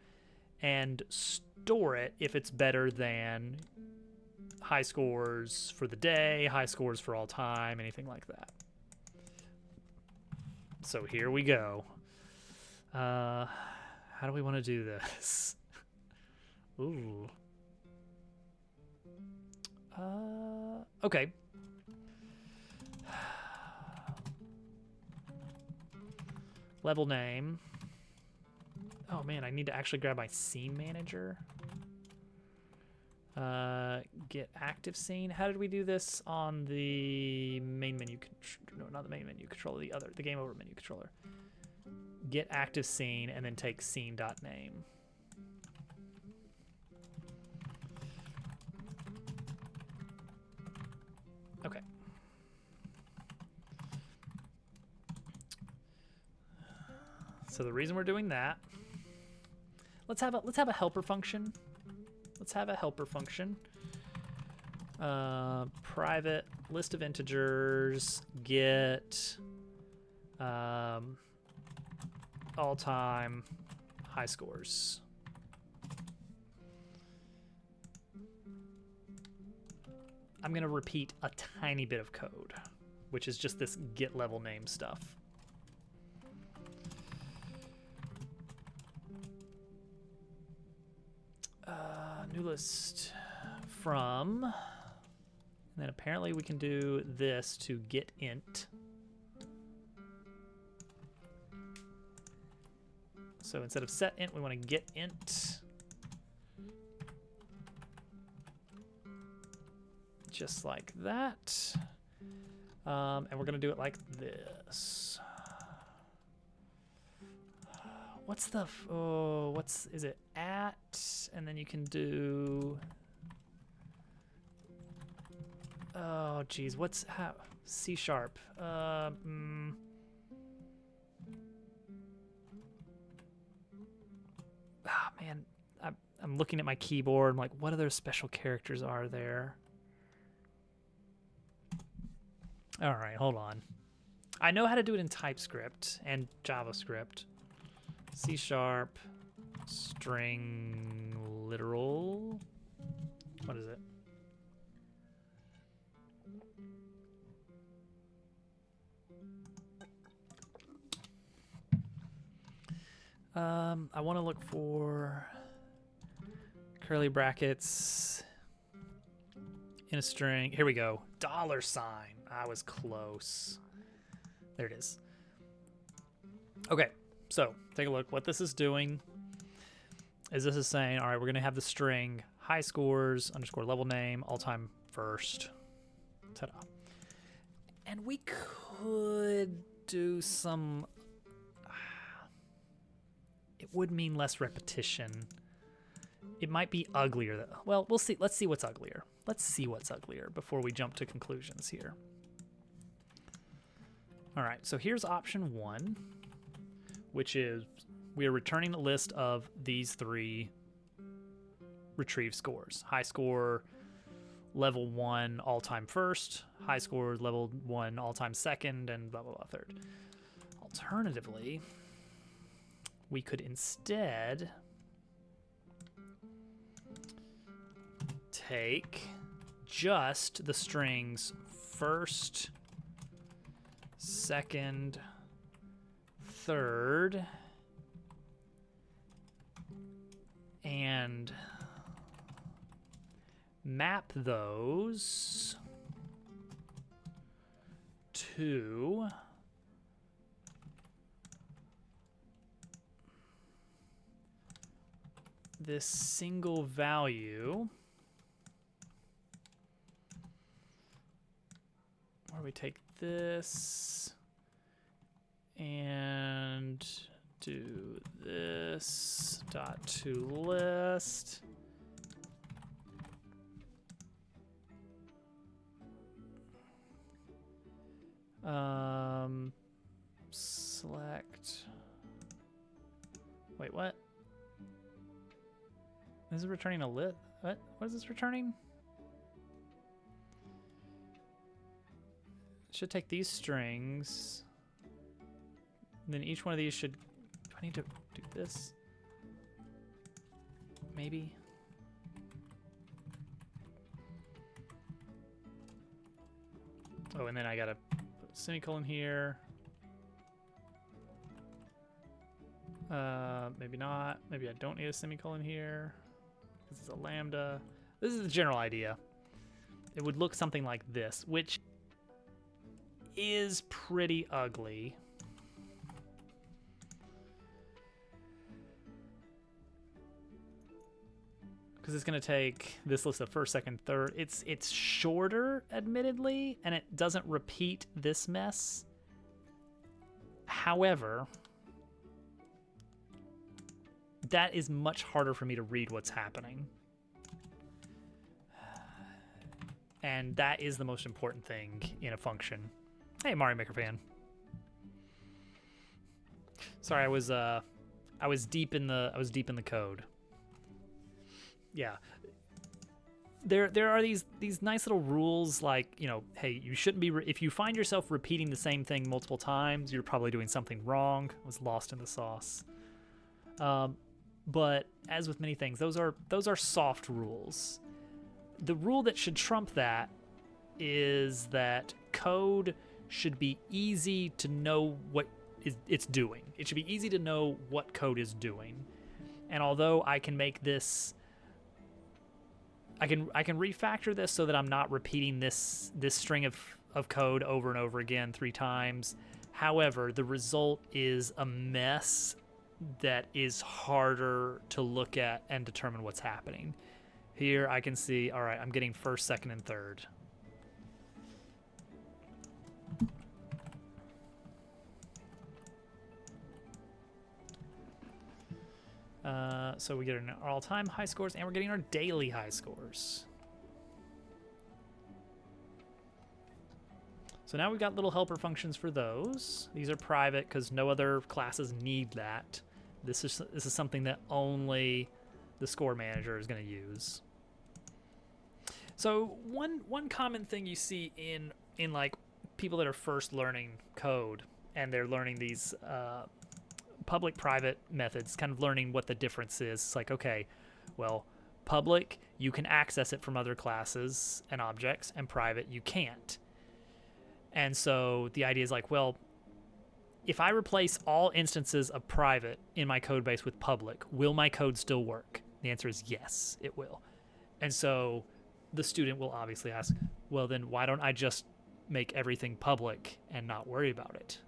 and store it if it's better than high scores for the day, high scores for all time, anything like that. So here we go. How do we want to do this? Ooh. Okay. Level name. Oh man, I need to actually grab my scene manager. Get active scene. How did we do this on the main menu? No, not the main menu controller. The game over menu controller. Get active scene and then take scene.name. Okay. So the reason we're doing that, let's have a helper function. Let's have a helper function. Private list of integers get all-time high scores. I'm gonna repeat a tiny bit of code, which is just this get level name stuff. New list from, and then apparently we can do this to get int. So instead of set int, we want to get int. Just like that. And we're gonna do it like this. What's the, is it at? And then you can do, oh geez, how, C#. Man, I'm looking at my keyboard. I'm like, what other special characters are there? All right, hold on. I know how to do it in TypeScript and JavaScript. C#, string literal. What is it? I want to look for curly brackets in a string. Here we go. $. I was close. There it is. Okay, so take a look. What this is doing is this is saying, all right, we're going to have the string high scores underscore level name, all-time first. Ta-da. And we could do some... It would mean less repetition. It might be uglier, though. Well, we'll see. Let's see what's uglier. Let's see what's uglier before we jump to conclusions here. All right, so here's option 1, which is we are returning a list of these 3 retrieve scores. High score, level 1, all-time first. High score, level 1, all-time second, and blah, blah, blah, third. Alternatively, we could instead take just the strings first, second, third, and map those to this single value, where we take this and do this dot to list. Select. Wait, what? This is returning a lit. What? What is this returning? Should take these strings. And then each one of these should. Do I need to do this? Maybe. Oh, and then I gotta put a semicolon here. Maybe not. Maybe I don't need a semicolon here. This is a lambda. This is the general idea. It would look something like this, which is pretty ugly. Because it's going to take this list of first, second, third. It's shorter, admittedly, and it doesn't repeat this mess. However, that is much harder for me to read what's happening. And that is the most important thing in a function. Hey, Mario Maker fan. Sorry, I was deep in the code. Yeah. There are these nice little rules, like, you know, hey, you shouldn't be if you find yourself repeating the same thing multiple times, you're probably doing something wrong. I was lost in the sauce. But as with many things, those are soft rules. The rule that should trump that is that code should be easy to know what it's doing. It should be easy to know what code is doing. And although I can make this, I can refactor this so that I'm not repeating this string of code over and over again 3 times. However, the result is a mess that is harder to look at and determine what's happening. Here I can see, all right, I'm getting first, second, and third. So we get our all-time high scores, and we're getting our daily high scores. So now we've got little helper functions for those. These are private because no other classes need that. This is something that only the score manager is going to use. So one common thing you see in like people that are first learning code and they're learning these public-private methods, kind of learning what the difference is. It's like, okay, well, public, you can access it from other classes and objects, and private, you can't. And so the idea is like, well, if I replace all instances of private in my code base with public, will my code still work? The answer is yes, it will. And so the student will obviously ask, well, then why don't I just make everything public and not worry about it?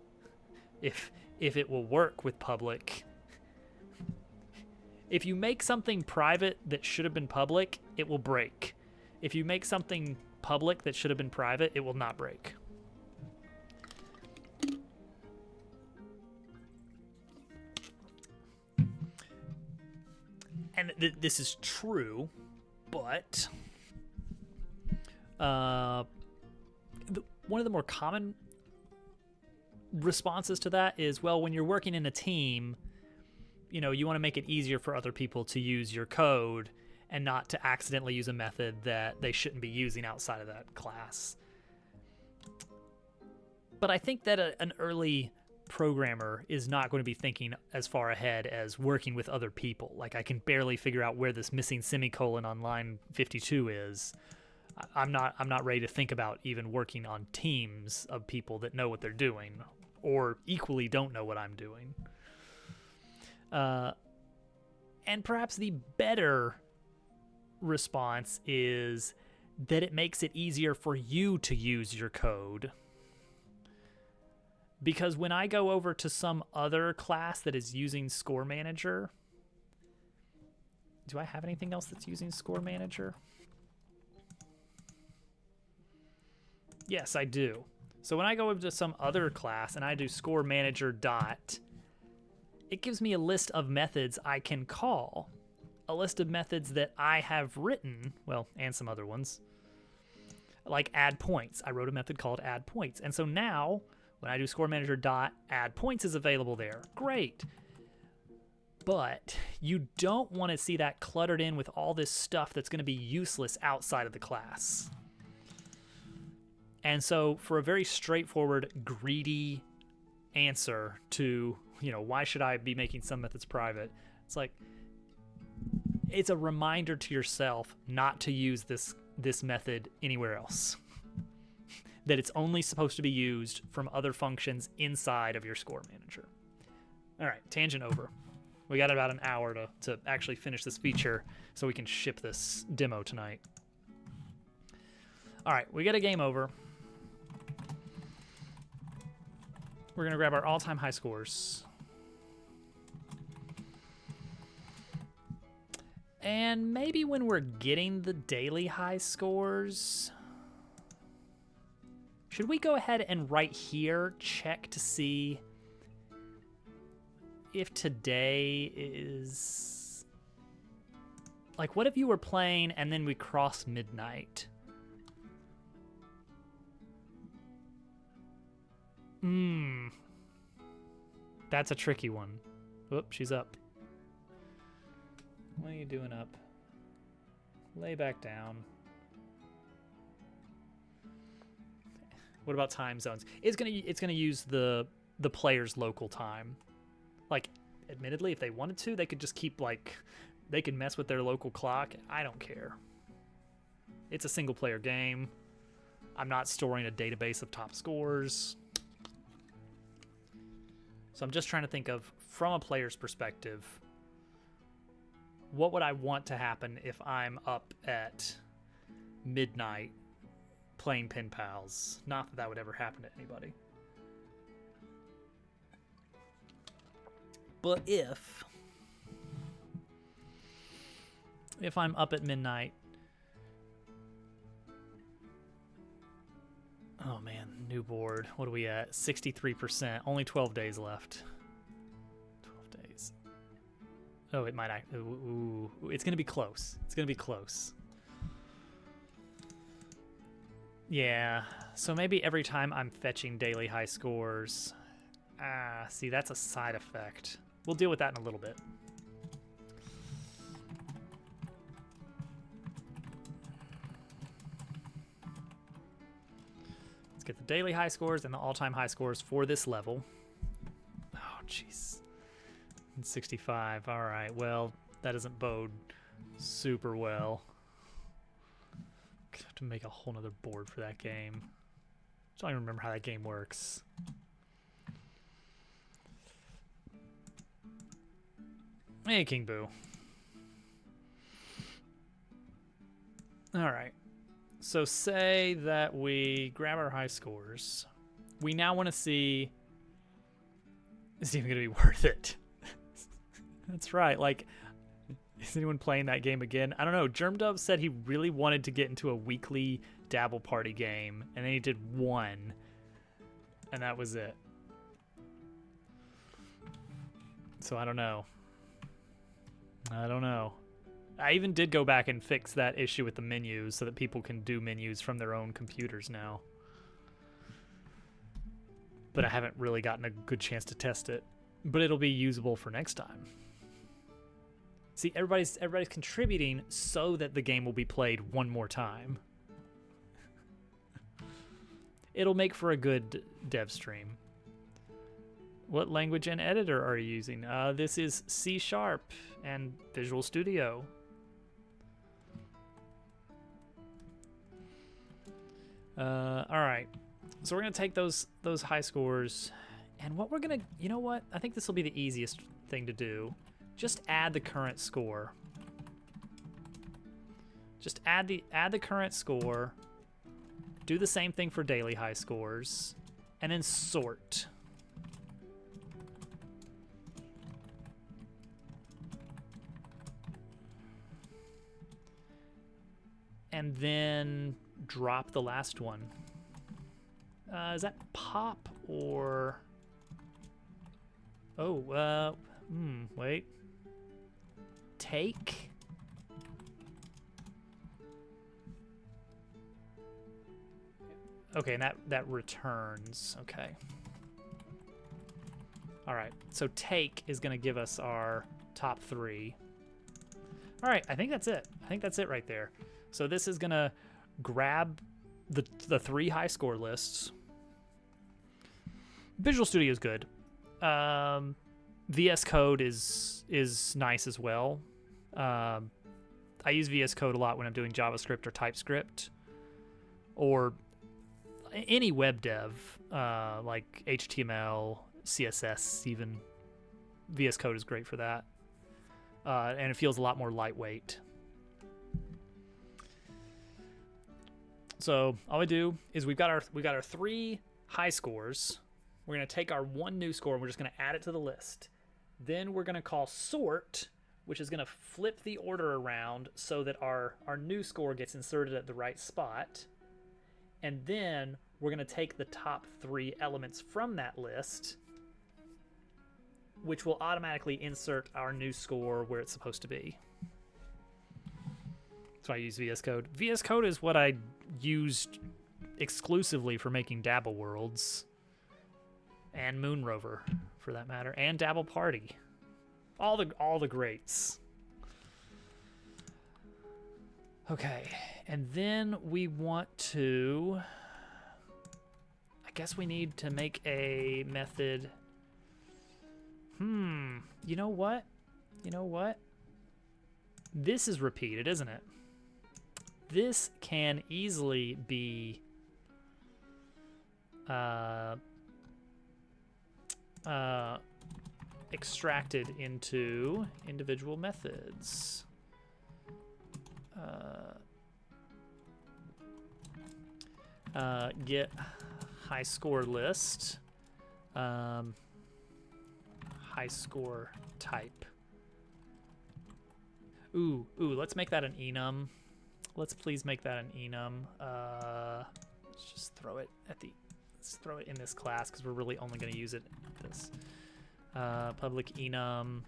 If it will work with public, If you make something private that should have been public, it will break. If you make something public that should have been private, it will not break. And this is true, but one of the more common responses to that is, well, when you're working in a team, you know, you want to make it easier for other people to use your code and not to accidentally use a method that they shouldn't be using outside of that class. But I think that an early programmer is not going to be thinking as far ahead as working with other people. Like, I can barely figure out where this missing semicolon on line 52 is. I'm not ready to think about even working on teams of people that know what they're doing or equally don't know what I'm doing. And perhaps the better response is that it makes it easier for you to use your code. Because when I go over to some other class that is using Score Manager, do I have anything else that's using Score Manager? Yes, I do. So when I go over to some other class and I do Score Manager dot, it gives me a list of methods I can call. A list of methods that I have written, well, and some other ones, like add points. I wrote a method called add points. And so now, when I do Score Manager dot, add points is available there. Great. But you don't want to see that cluttered in with all this stuff that's going to be useless outside of the class. And so for a very straightforward, greedy answer to, you know, why should I be making some methods private? It's like, it's a reminder to yourself not to use this method anywhere else. That it's only supposed to be used from other functions inside of your Score Manager. All right, tangent over. We got about an hour to actually finish this feature so we can ship this demo tonight. All right, we got a game over. We're going to grab our all-time high scores. And maybe when we're getting the daily high scores, should we go ahead and right here check to see if today is... Like, what if you were playing and then we cross midnight? That's a tricky one. Whoop, she's up. What are you doing up? Lay back down. What about time zones? It's gonna use the player's local time. Like, admittedly, if they wanted to, they could just keep, like, they could mess with their local clock. I don't care. It's a single player game. I'm not storing a database of top scores. So I'm just trying to think of, from a player's perspective, what would I want to happen if I'm up at midnight playing Pen Pals? Not that that would ever happen to anybody. But if I'm up at midnight, oh man, new board. What are we at? 63%. Only 12 days left. 12 days. Oh, it might. Ooh, it's gonna be close. It's gonna be close. Yeah. So maybe every time I'm fetching daily high scores. See, that's a side effect. We'll deal with that in a little bit. Let's get the daily high scores and the all-time high scores for this level. Oh, jeez. 65. All right. Well, that doesn't bode super well. Gonna have to make a whole nother board for that game. I don't even remember how that game works. Hey, King Boo. All right. So say that we grab our high scores. We now want to see, is it even going to be worth it? That's right. Like, Is anyone playing that game again? I don't know. Germdove said he really wanted to get into a weekly Dabble Party game, and then he did one, and that was it. So I don't know. I even did go back and fix that issue with the menus so that people can do menus from their own computers now. But I haven't really gotten a good chance to test it. But it'll be usable for next time. See, everybody's contributing so that the game will be played one more time. It'll make for a good dev stream. What language and editor are you using? This is C# and Visual Studio. All right. So we're gonna take those high scores, and what we're gonna, you know what? I think this will be the easiest thing to do. Just add the current score. Just add the current score. Do the same thing for daily high scores, and then sort. And then drop the last one. Is that pop or... Oh, wait. Take? Okay, and that returns. Okay. All right, so take is gonna give us our top 3. All right, I think that's it. I think that's it right there. So this is gonna grab the 3 high score lists. Visual Studio is good. VS Code is nice as well. I use VS Code a lot when I'm doing JavaScript or TypeScript, or any web dev, like HTML, CSS even. VS Code is great for that, and it feels a lot more lightweight. So all we do is we got our 3 high scores. We're gonna take our 1 new score and we're just gonna add it to the list. Then we're gonna call sort, which is gonna flip the order around so that our new score gets inserted at the right spot. And then we're gonna take the top 3 elements from that list, which will automatically insert our new score where it's supposed to be. That's why I use VS Code. VS Code is what I used exclusively for making Dabble Worlds. And Moon Rover, for that matter, and Dabble Party, all the greats. Okay, and then we want to. I guess we need to make a method. You know what? This is repeated, isn't it? This can easily be. Extracted into individual methods. Get high score list, high score type. Ooh, let's make that an enum. Let's please make that an enum. Let's just throw it in this class because we're really only going to use it this. Public enum,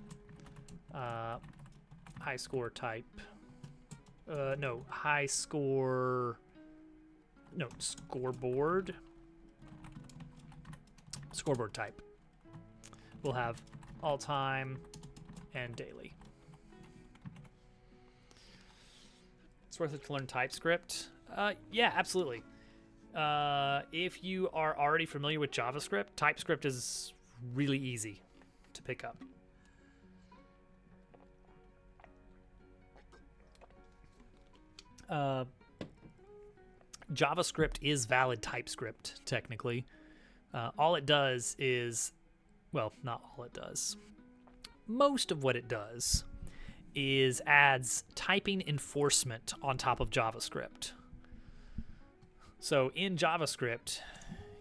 high score type. No, high score. No, scoreboard. Scoreboard type. We'll have all time and daily. It's worth it to learn TypeScript. Yeah, absolutely. If you are already familiar with JavaScript, TypeScript is really easy to pick up. JavaScript is valid TypeScript, technically. All it does is, well, not all it does. Most of what it does is adds typing enforcement on top of JavaScript. So in JavaScript,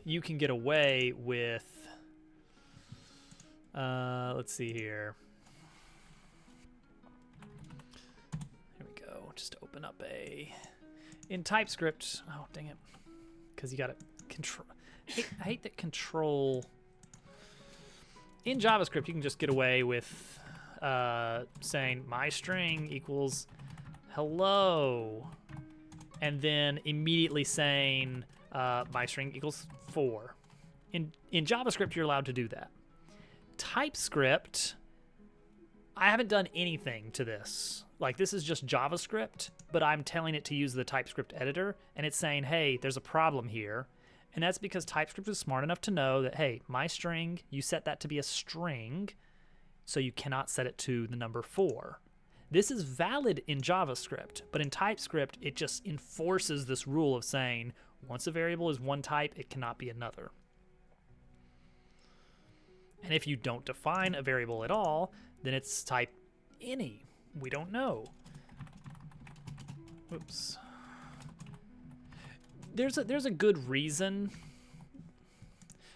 you can get away with, let's see here. just open up in TypeScript. Oh, dang it. Because you got to control. I hate that control. In JavaScript, you can just get away with saying my string equals hello, and then immediately saying my string equals 4. In JavaScript, you're allowed to do that. TypeScript, I haven't done anything to this. Like, this is just JavaScript, but I'm telling it to use the TypeScript editor, and it's saying, hey, there's a problem here. And that's because TypeScript is smart enough to know that, hey, my string, you set that to be a string, so you cannot set it to the number 4. This is valid in JavaScript, but in TypeScript, it just enforces this rule of saying, once a variable is one type, it cannot be another. And if you don't define a variable at all, then it's type any. We don't know. Oops. There's a good reason.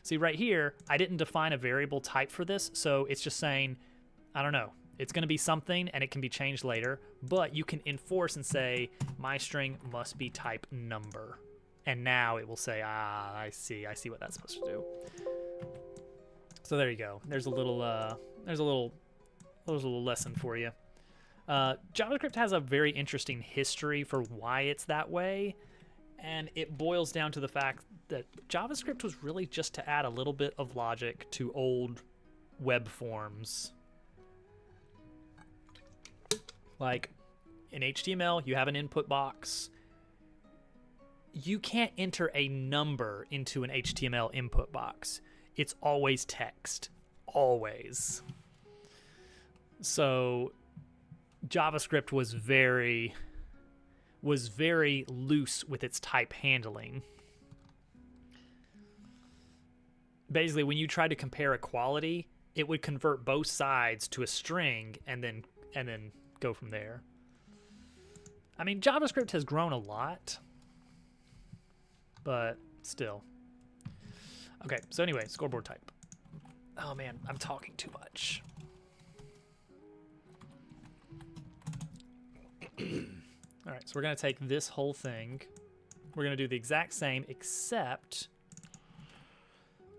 See, right here, I didn't define a variable type for this, so it's just saying, I don't know, it's going to be something and it can be changed later, but you can enforce and say, my string must be type number. And now it will say, I see what that's supposed to do. So there you go. There's a little lesson for you. JavaScript has a very interesting history for why it's that way. And it boils down to the fact that JavaScript was really just to add a little bit of logic to old web forms. Like in HTML, you have an input box. You can't enter a number into an HTML input box. It's always text. Always. So JavaScript was very loose with its type handling. Basically, when you tried to compare equality, it would convert both sides to a string and then go from there. I mean, JavaScript has grown a lot, but still. Okay, so anyway, scoreboard type. Oh man, I'm talking too much. All right, so we're going to take this whole thing. We're going to do the exact same, except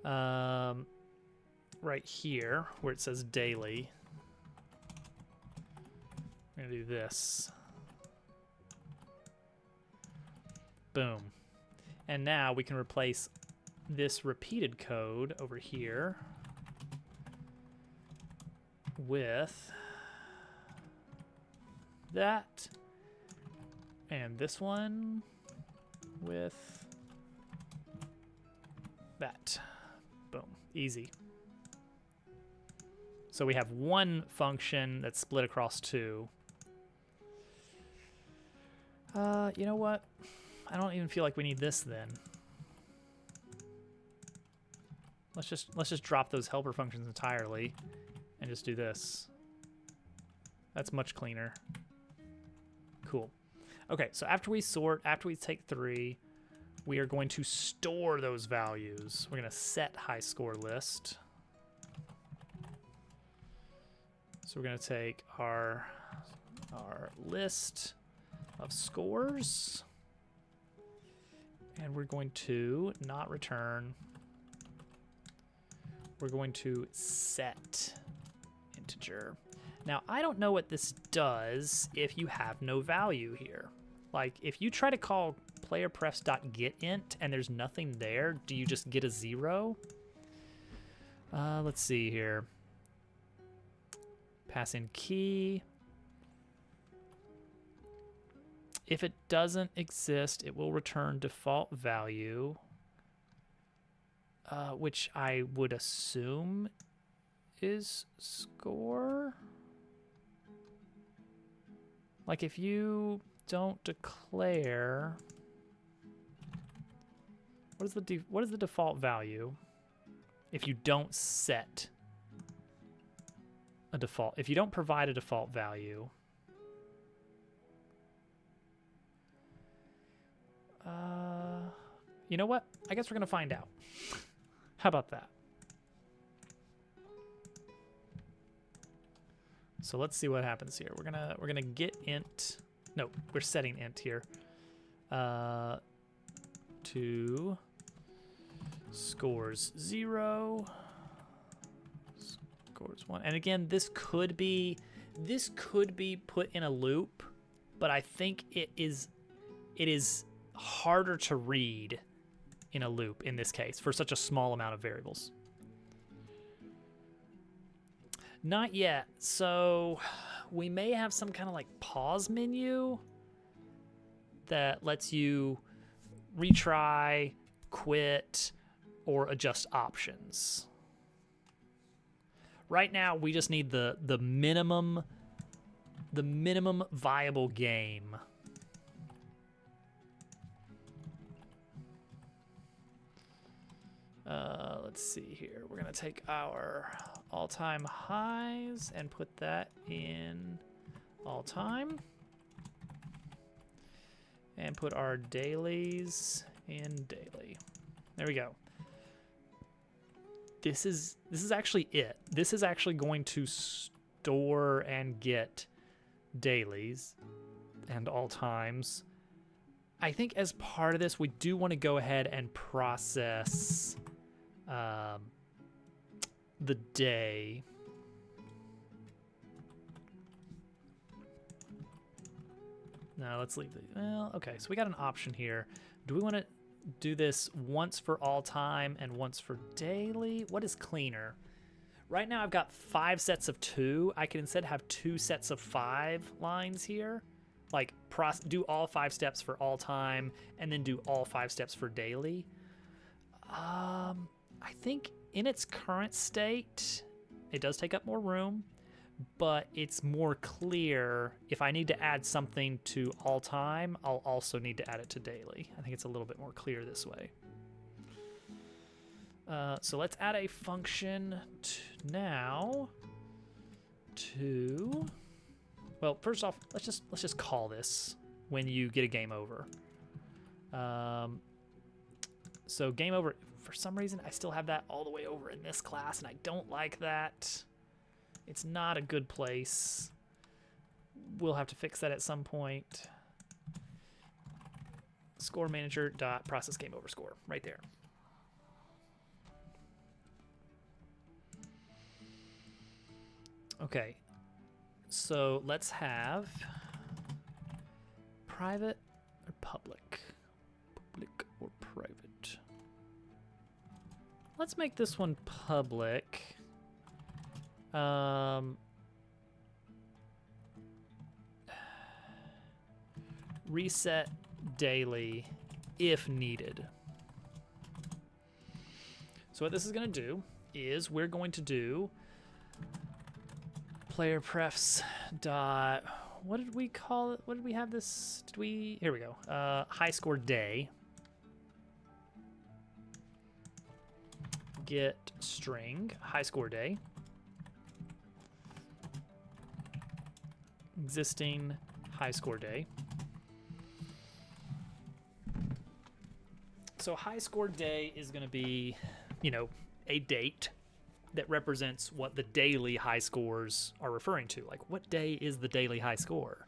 right here where it says daily. We're going to do this. Boom. And now we can replace this repeated code over here with that. And this one with that. Boom. Easy. So we have one function that's split across two. You know what? I don't even feel like we need this then. Let's just drop those helper functions entirely and just do this. That's much cleaner. Cool. Okay, so after we sort, after we take 3, we are going to store those values. We're going to set high score list. So we're going to take our list of scores, and we're going to not return. We're going to set integer. Now, I don't know what this does if you have no value here. Like, if you try to call playerprefs.getInt and there's nothing there, do you just get a 0? Let's see here. Pass in key. If it doesn't exist, it will return default value, which I would assume is score. Like if you don't declare, what is the default value if you don't set a default, if you don't provide a default value? You know what? I guess we're gonna find out. How about that? So let's see what happens here. We're gonna get int No, we're setting int here. 2 scores 0, scores 1. And again, this could be put in a loop, but I think it is harder to read in a loop in this case for such a small amount of variables. Not yet. So we may have some kind of like pause menu that lets you retry, quit, or adjust options. Right now, we just need the minimum viable game. Let's see here. We're gonna take our all-time highs and put that in all-time, and put our dailies in daily. There we go. This is actually it. This is actually going to store and get dailies and all times. I think as part of this, we do want to go ahead and process the day. No, let's leave it. Well, okay, so we got an option here. Do we want to do this once for all time and once for daily? What is cleaner? Right now I've got 5 sets of 2. I can instead have 2 sets of 5 lines here. Like do all 5 steps for all time and then do all 5 steps for daily. I think in its current state, it does take up more room, but it's more clear. If I need to add something to all time, I'll also need to add it to daily. I think it's a little bit more clear this way. So let's add a function now to, well, first off, let's just call this when you get a game over. So game over, for some reason, I still have that all the way over in this class, and I don't like that. It's not a good place. We'll have to fix that at some point. Score manager dot process game over score right there. Okay, so let's have private or public. Public or private. Let's make this one public. Reset daily if needed. So what this is going to do is we're going to do player prefs dot, what did we call it? What did we have this? Here we go. High score day. Get string high score day. Existing high score day. So high score day is going to be, a date that represents what the daily high scores are referring to. Like, what day is the daily high score?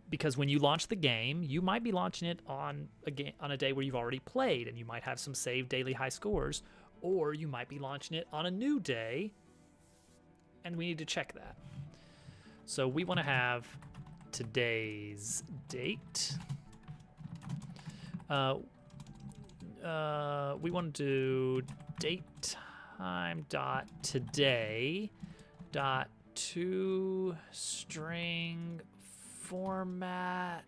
Because when you launch the game, you might be launching it on a day where you've already played, and you might have some saved daily high scores, or you might be launching it on a new day, and we need to check that. So we want to have today's date. We want to do date time dot today dot to string format.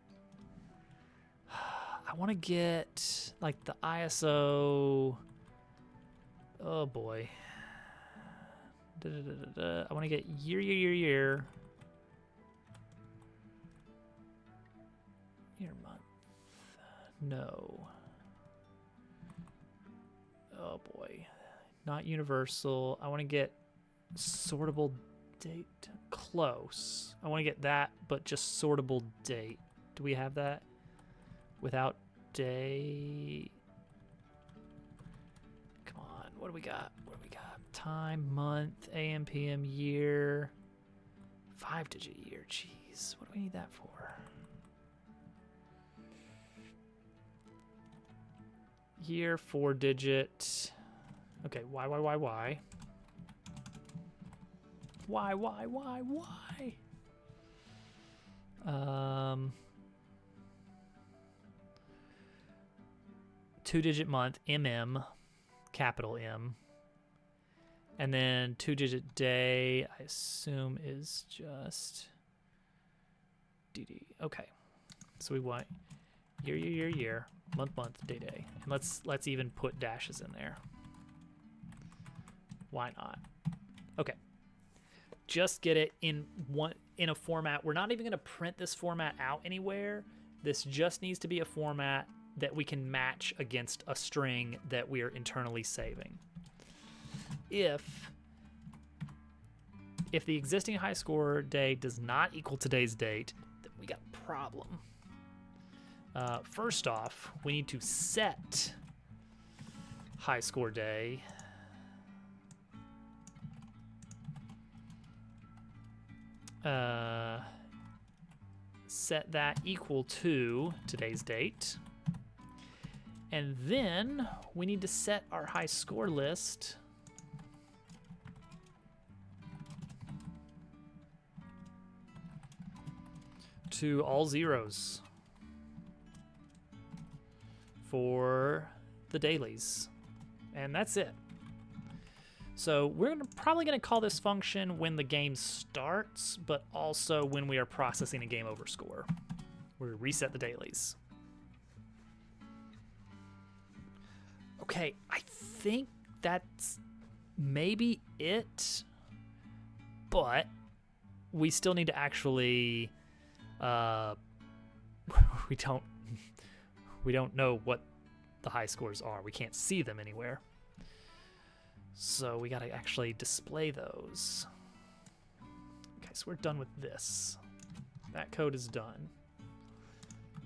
I want to get like the ISO. Oh boy. I want to get year. Year, month. No. Oh boy. Not universal. I want to get sortable date. Close. I want to get that, but just sortable date. Do we have that? Without day. Come on. What do we got? Time, month, AM, PM, year. 5-digit year. Jeez, what do we need that for? Year, 4-digit. Okay, why? Why? 2-digit month, capital M. And then 2-digit day, I assume is just DD. Okay. So we want year, month, day. And let's even put dashes in there. Why not? Okay. Just get it in a format. We're not even going to print this format out anywhere. This just needs to be a format that we can match against a string that we are internally saving. If the existing high score day does not equal today's date, then we got a problem. First off, we need to set high score day set that equal to today's date. And then we need to set our high score list to all zeros for the dailies. And that's it. So we're probably going to call this function when the game starts, but also when we are processing a game over score. We reset the dailies. Okay, I think that's maybe it, but we still need to actually we don't know what the high scores are. We can't see them anywhere. So we got to actually display those. Okay, so we're done with this. That code is done.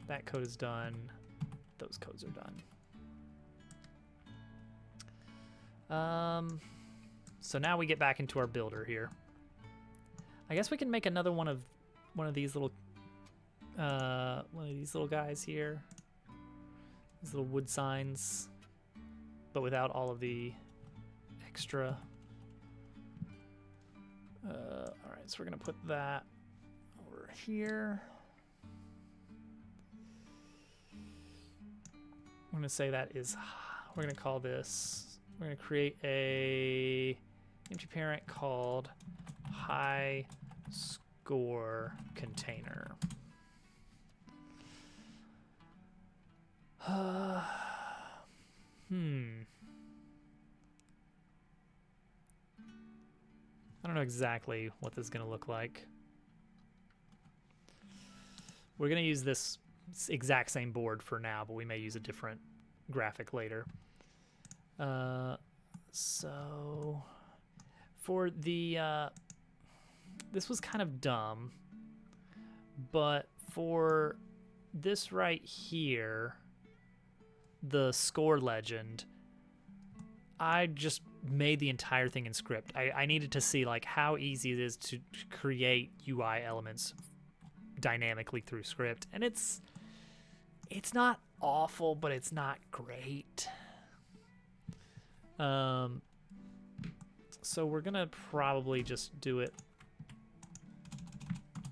That code is done. Those codes are done. So now we get back into our builder here. I guess we can make another one of these little guys here. These little wood signs, but without all of the extra. All right, so we're gonna put that over here. I'm gonna say that is. We're gonna call this. We're gonna create a empty parent called high score container. I don't know exactly what this is going to look like. We're going to use this exact same board for now, but we may use a different graphic later. So for the this was kind of dumb, but for this right here, the score legend, I just made the entire thing in script. I needed to see like how easy it is to create UI elements dynamically through script, and it's not awful, but it's not great. So we're gonna probably just do it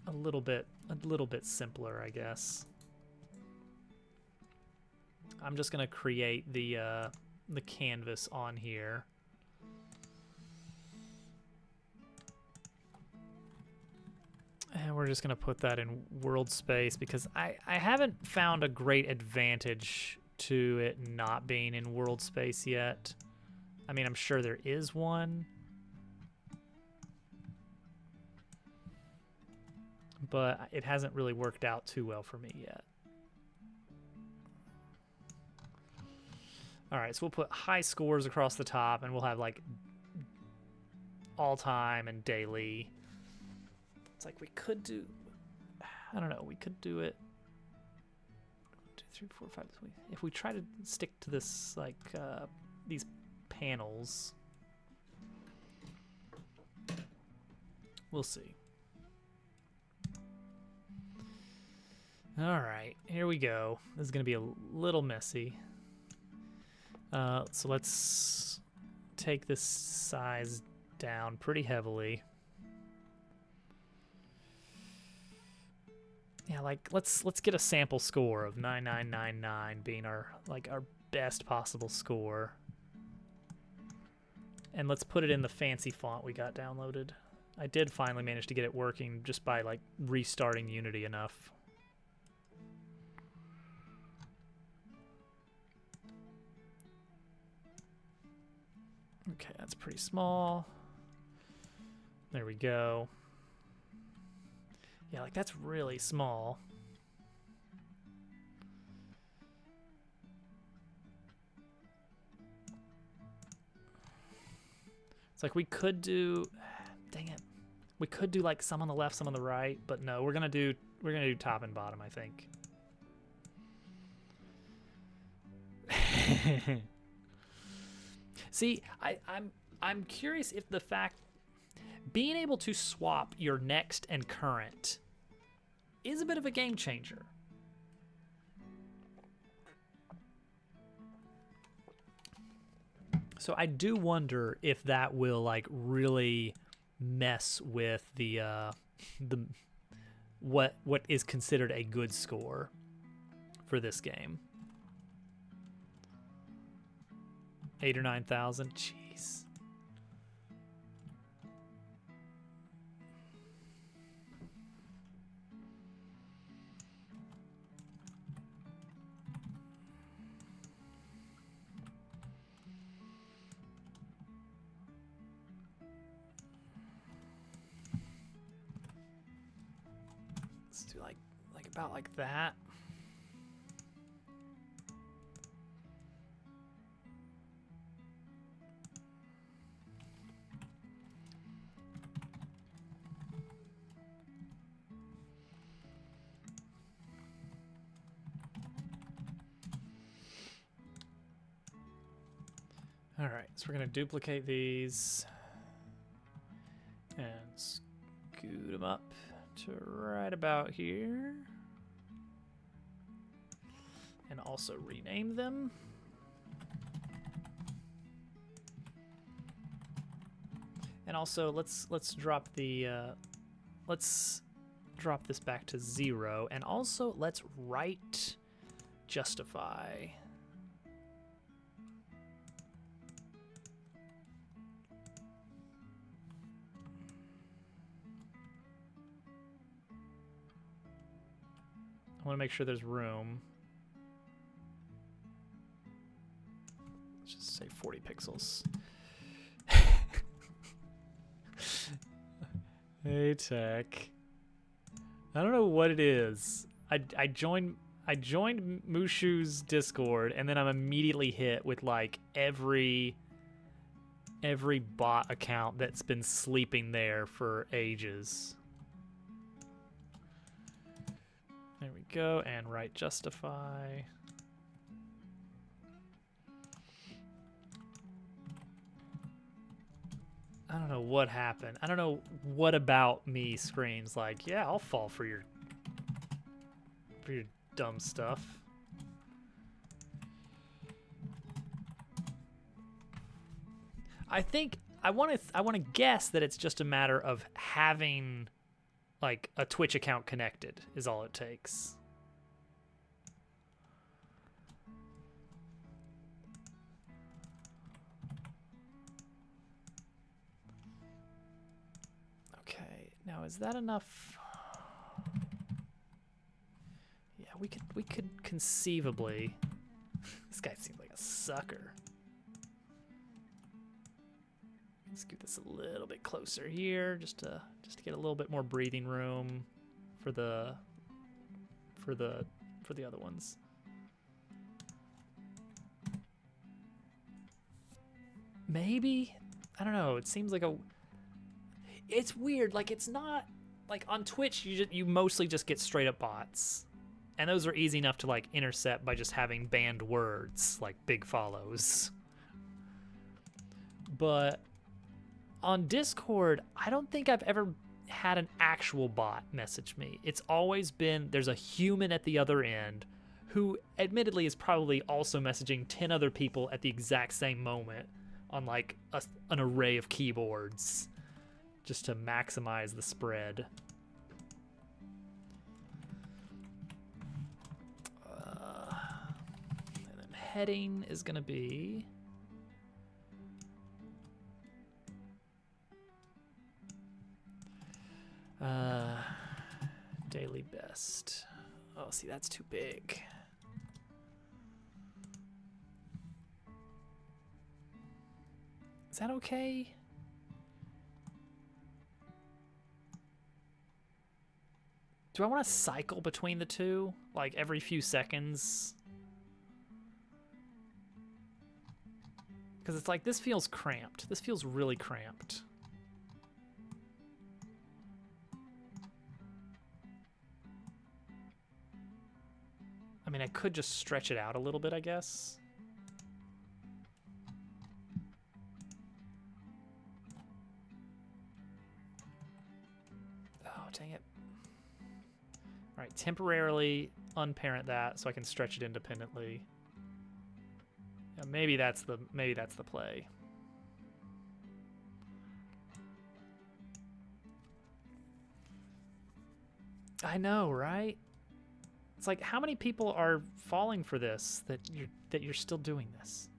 a little bit simpler, I guess. I'm just gonna create the canvas on here. And we're just gonna put that in world space because I haven't found a great advantage to it not being in world space yet. I mean, I'm sure there is one, but it hasn't really worked out too well for me yet. All right, so we'll put high scores across the top, and we'll have like all time and daily. It's like we could do, I don't know, we could do it 2, 3, 4, 5. If we try to stick to this, like these panels, we'll see. All right, here we go. This is gonna be a little messy. So let's take this size down pretty heavily. Yeah, like let's get a sample score of 9999 being our best possible score. And let's put it in the fancy font we got downloaded. I did finally manage to get it working just by like restarting Unity enough. Okay, that's pretty small. There we go. Yeah, like that's really small. It's like we could do, dang it. We could do like some on the left, some on the right, but no, we're gonna do top and bottom, I think. See, I'm curious if the fact being able to swap your next and current is a bit of a game changer. So I do wonder if that will like really mess with the what is considered a good score for this game. 8,000 or 9,000. Jeez. Let's do like about like that. All right, so we're gonna duplicate these and scoot them up to right about here. And also rename them. And also let's drop the let's drop this back to 0, and also let's right justify. I want to make sure there's room. Let's just say 40 pixels. Hey, tech. I don't know what it is. I joined Mushu's Discord, and then I'm immediately hit with like every bot account that's been sleeping there for ages. There we go, and right justify. I don't know what happened. I don't know what about me screams like, yeah, I'll fall for your dumb stuff. I think I want to guess that it's just a matter of having like a Twitch account connected is all it takes. Okay, now is that enough? Yeah, we could conceivably. This guy seems like a sucker. Scoot this a little bit closer here, just to get a little bit more breathing room for the other ones. Maybe, I don't know. It seems like it's weird. Like it's not like on Twitch. You mostly just get straight up bots, and those are easy enough to like intercept by just having banned words like big follows. But on Discord, I don't think I've ever had an actual bot message me. It's always been there's a human at the other end who admittedly is probably also messaging 10 other people at the exact same moment on like an array of keyboards just to maximize the spread. And then heading is going to be daily best. Oh, see, that's too big. Is that okay? Do I want to cycle between the two? Like every few seconds? Because it's like, this feels cramped. This feels really cramped. I mean, I could just stretch it out a little bit, I guess. Oh, dang it. All right, temporarily unparent that so I can stretch it independently. Yeah, maybe that's the play. I know, right? It's like, how many people are falling for this that you're still doing this?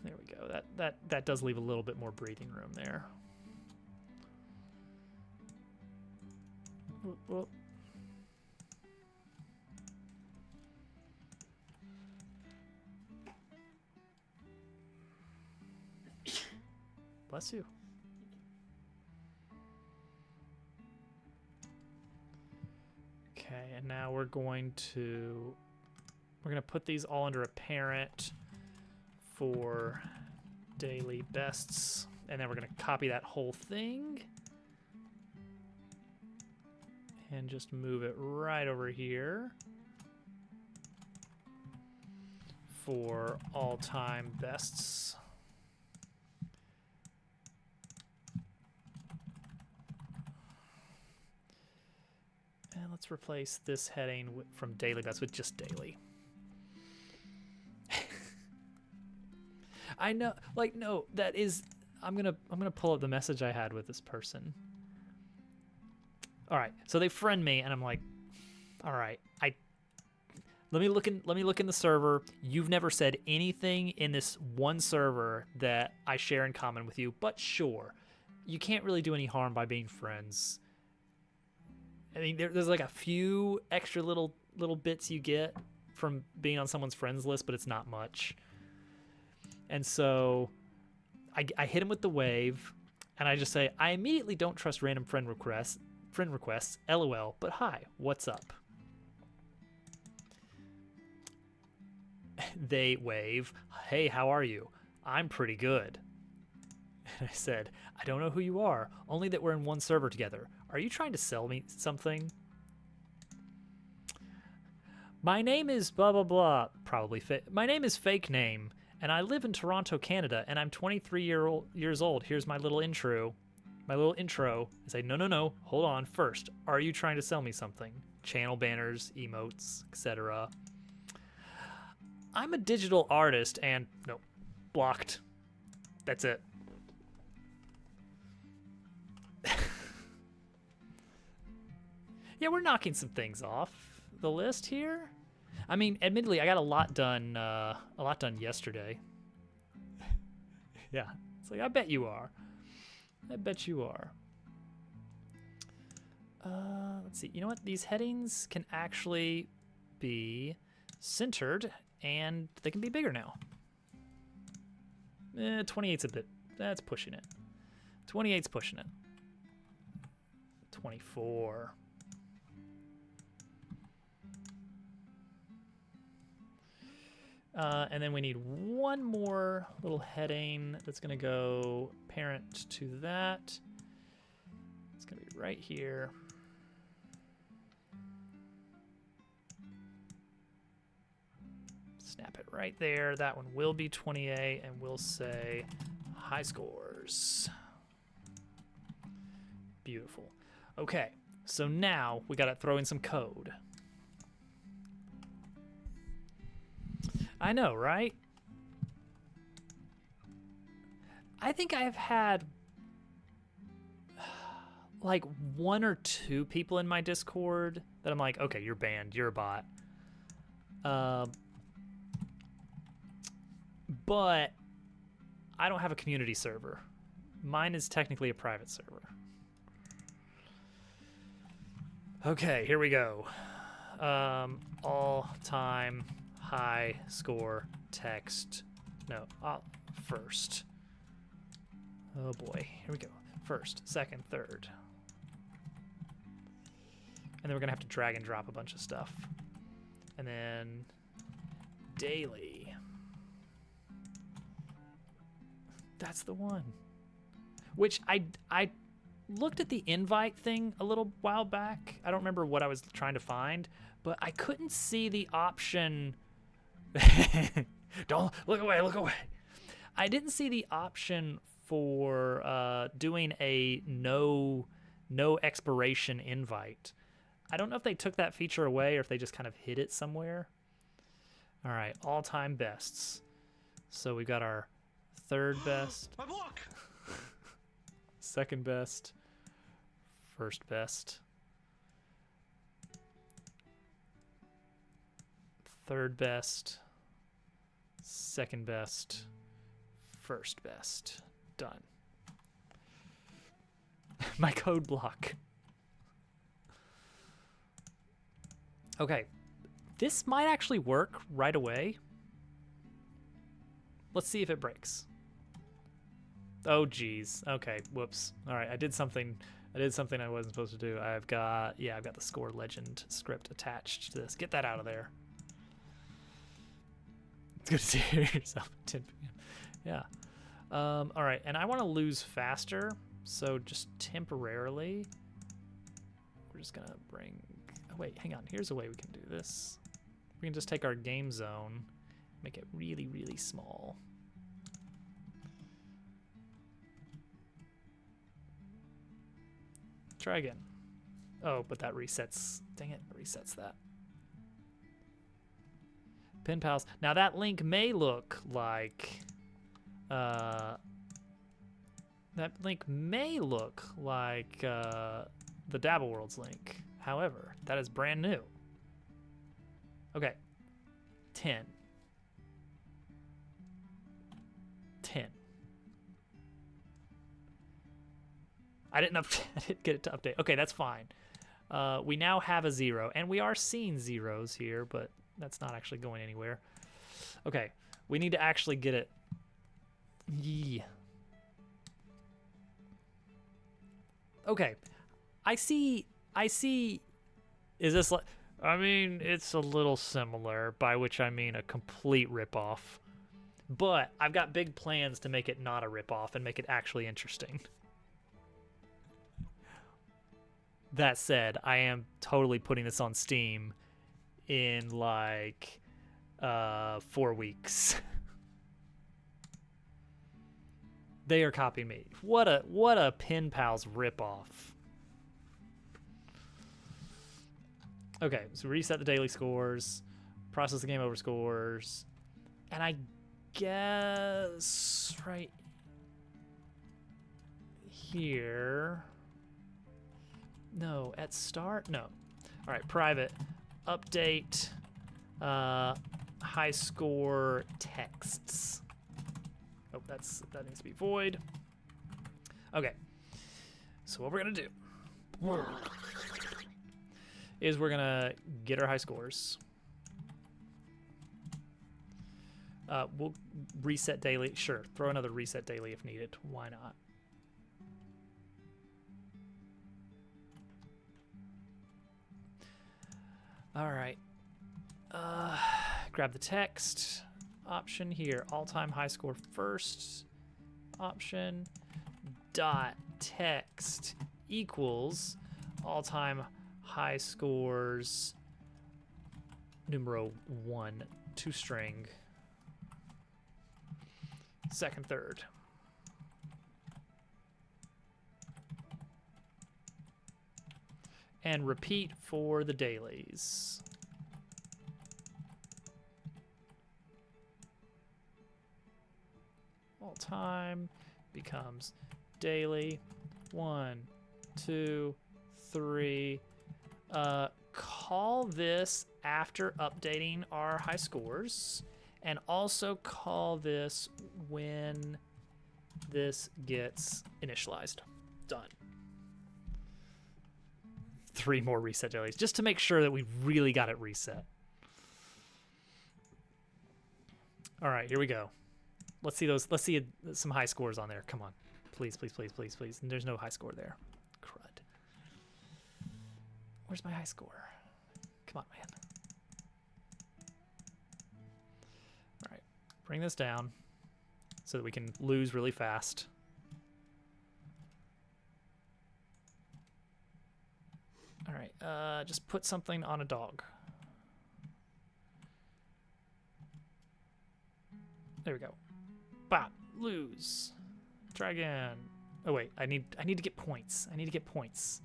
There we go. That does leave a little bit more breathing room there. Well, bless you. Okay, and now we're going to put these all under a parent for daily bests, and then we're going to copy that whole thing and just move it right over here for all-time bests. And let's replace this heading from daily best with just daily. I know, like, no, that is, I'm gonna pull up the message I had with this person. All right, so they friend me, and I'm like, all right, let me look in the server. You've never said anything in this one server that I share in common with you, but sure, you can't really do any harm by being friends. I mean, there's like a few extra little bits you get from being on someone's friends list, but it's not much. And so I hit him with the wave, and I just say, I immediately don't trust random friend requests, LOL, but hi, what's up? They wave, hey, how are you? I'm pretty good. And I said, I don't know who you are, only that we're in one server together. Are you trying to sell me something? My name is blah, blah, blah. Probably my name is fake name, and I live in Toronto, Canada, and I'm 23 years old. Here's my little intro. I say, no, hold on. First, are you trying to sell me something? Channel banners, emotes, etc. I'm a digital artist, and no, blocked. That's it. Yeah, we're knocking some things off the list here. I mean, admittedly, I got a lot done yesterday. Yeah, it's like, I bet you are. Let's see. You know what? These headings can actually be centered, and they can be bigger now. 28's a bit. That's pushing it. 28's pushing it. 24. And then we need one more little heading that's going to go parent to that. It's going to be right here. Snap it right there. That one will be 28, and we'll say high scores. Beautiful. Okay, so now we gotta throw in some code. I know, right? I think I've had like 1 or 2 people in my Discord that I'm like, okay, you're banned, you're a bot. But I don't have a community server. Mine is technically a private server. Okay, here we go. All-time high score text. No, first. Oh boy, here we go. First, second, third. And then we're gonna have to drag and drop a bunch of stuff. And then daily. That's the one. Which I looked at the invite thing a little while back. I don't remember what I was trying to find, but I couldn't see the option. Don't look away, look away. I didn't see the option for doing a no expiration invite. I don't know if they took that feature away or if they just kind of hid it somewhere. All right, all-time bests. So we've got our third best, My block! second best, first best, third best, second best, first best. Done. My code block. Okay, this might actually work right away. Let's see if it breaks. Oh geez. Okay, whoops. All right, I did something I wasn't supposed to do. I've got the Score Legend script attached to this. Get that out of there. It's good to see yourself at 10 p.m. Yeah. All right, and I want to lose faster, so just temporarily, we're just gonna bring. Oh, wait, hang on. Here's a way we can do this. We can just take our game zone, make it really, really small. Try again. Oh, but that resets. Dang it, it resets that. Pen pals. Now that link may look like. That link may look like the Dabble Worlds link. However, that is brand new. Okay. 10. 10. I didn't get it to update. Okay, that's fine. We now have a 0, and we are seeing zeros here, but that's not actually going anywhere. Okay, we need to actually get it. Yeah. Okay, I see. Is this like? I mean, it's a little similar, by which I mean a complete ripoff. But I've got big plans to make it not a ripoff and make it actually interesting. That said, I am totally putting this on Steam in like 4 weeks. They are copying me. What a Pen Pals ripoff. Okay, so reset the daily scores, process the game over scores, and I guess right here. No, at start? No. All right, private. Update high score texts. Oh, that needs to be void. Okay. So what we're going to do is we're going to get our high scores. We'll reset daily. Sure, throw another reset daily if needed. Why not? All right. Grab the text option here. All-time high score first option. Dot text equals all-time high scores numero 1 toString, second, third. And repeat for the dailies. All time becomes daily. 1, 2, 3. Call this after updating our high scores, and also call this when this gets initialized. Done. 3 more reset dailies, just to make sure that we really got it reset. All right, here we go. Let's see those. Let's see some high scores on there. Come on, please, please, please, please, please. And there's no high score there. Crud. Where's my high score? Come on, man. All right, bring this down so that we can lose really fast. All right, just put something on a dog. There we go. Bop, lose. Try again. Oh wait, I need to get points. I need to get points.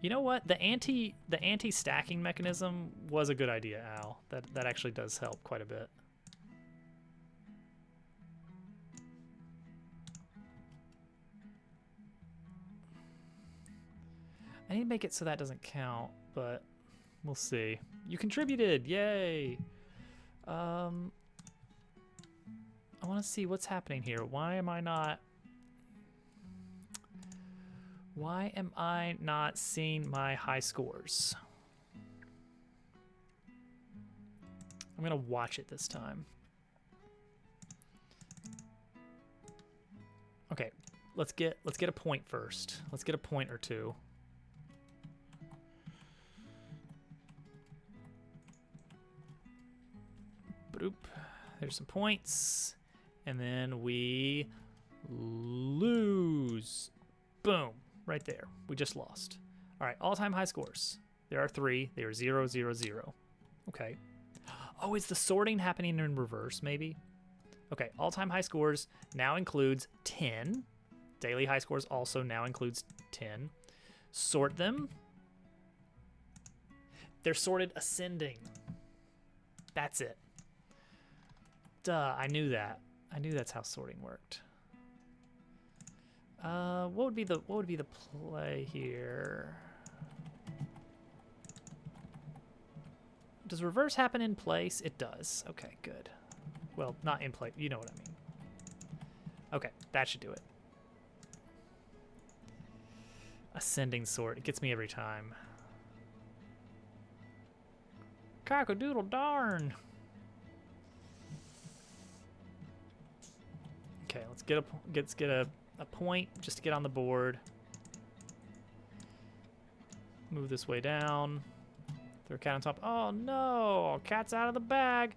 You know what? The anti-stacking mechanism was a good idea, Al. That actually does help quite a bit. I need to make it so that doesn't count, but we'll see. You contributed, yay! I want to see what's happening here. Why am I not seeing my high scores? I'm gonna watch it this time. Okay, let's get a point first. Let's get a point or two. Boop. There's some points. And then we lose. Boom. Right there. We just lost. All right. All-time high scores. There are 3. They are 0, 0, 0. Okay. Oh, is the sorting happening in reverse, maybe? Okay. All-time high scores now includes 10. Daily high scores also now includes 10. Sort them. They're sorted ascending. That's it. Duh, I knew that. I knew that's how sorting worked. What would be the play here? Does reverse happen in place? It does. Okay, good. Well, not in place. You know what I mean. Okay, that should do it. Ascending sort. It gets me every time. Cock-a-doodle darn. Okay, let's get a point just to get on the board. Move this way down. Throw a cat on top. Oh no! Cat's out of the bag.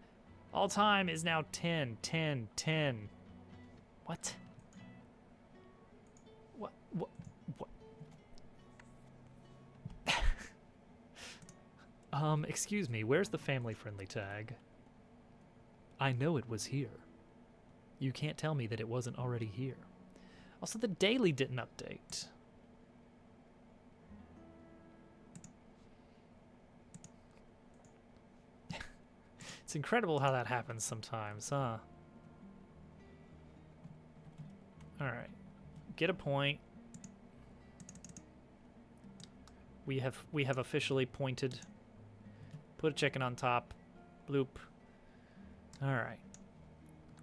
All time is now 10, 10, 10. What? What? Excuse me, where's the family-friendly tag? I know it was here. You can't tell me that it wasn't already here. Also, the daily didn't update. It's incredible how that happens sometimes, huh? Alright. Get a point. We have officially pointed. Put a chicken on top. Bloop. Alright.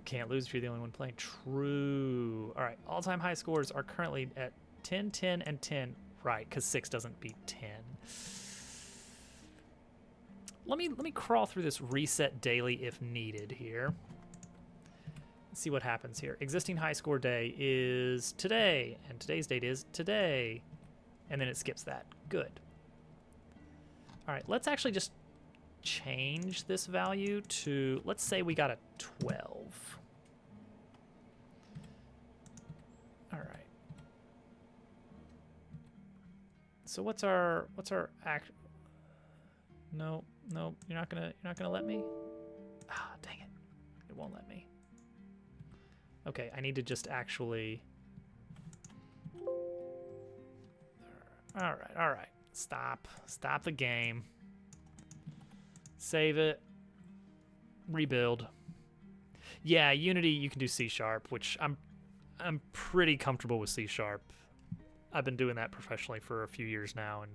Can't lose if you're the only one playing. True. All right. All-time high scores are currently at 10, 10, and 10. Right, because 6 doesn't beat 10. Let me crawl through this reset daily if needed here. Let's see what happens here. Existing high score day is today, and today's date is today. And then it skips that. Good. All right, let's actually just change this value to, let's say we got a 12. All right. So what's our act? No, No, you're not gonna let me? Ah, dang it. It won't let me. Okay, I need to just actually... Alright, alright. Stop. Stop the game. Save it. Rebuild. Yeah, Unity, you can do C#, which I'm pretty comfortable with C#. I've been doing that professionally for a few years now, and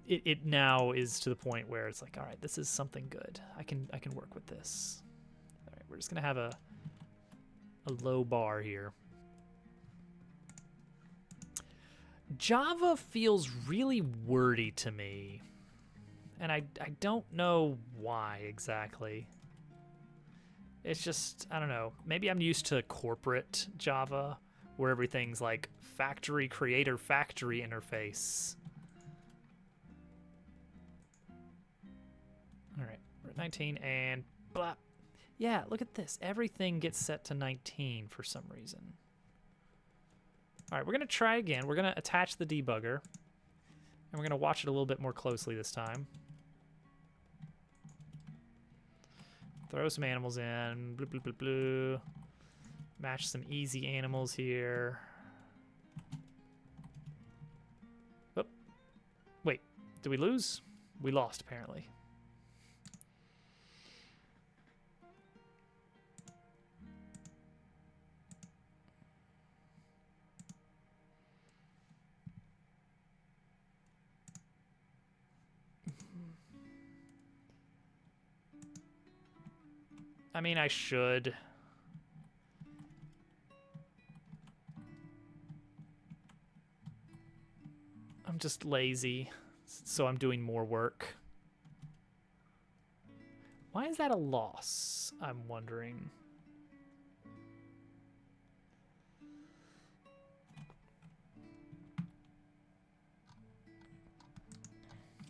it now is to the point where it's like, all right, this is something good. I can work with this. All right, we're just gonna have a low bar here. Java feels really wordy to me, and I don't know why exactly. It's just, I don't know, maybe I'm used to corporate Java where everything's like factory creator factory interface. All right, we're at 19 and blah. Yeah, look at this. Everything gets set to 19 for some reason. All right, we're gonna try again. We're gonna attach the debugger, and we're gonna watch it a little bit more closely this time. Throw some animals in. Blue, blue, blue, blue. Match some easy animals here. Oh, wait, did we lose? We lost, apparently. I mean, I should. I'm just lazy, so I'm doing more work. Why is that a loss? I'm wondering.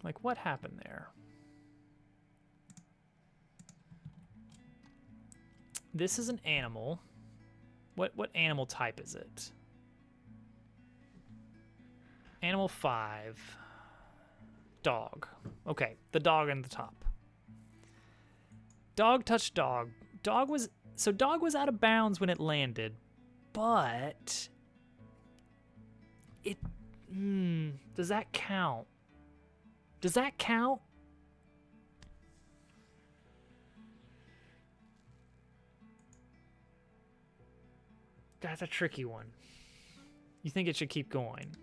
Like, what happened there? This is an animal. What animal type is it? Animal 5. Dog. Okay, the dog on the top. Dog touched dog. Dog was out of bounds when it landed, but it does that count? Does that count? That's a tricky one. You think it should keep going?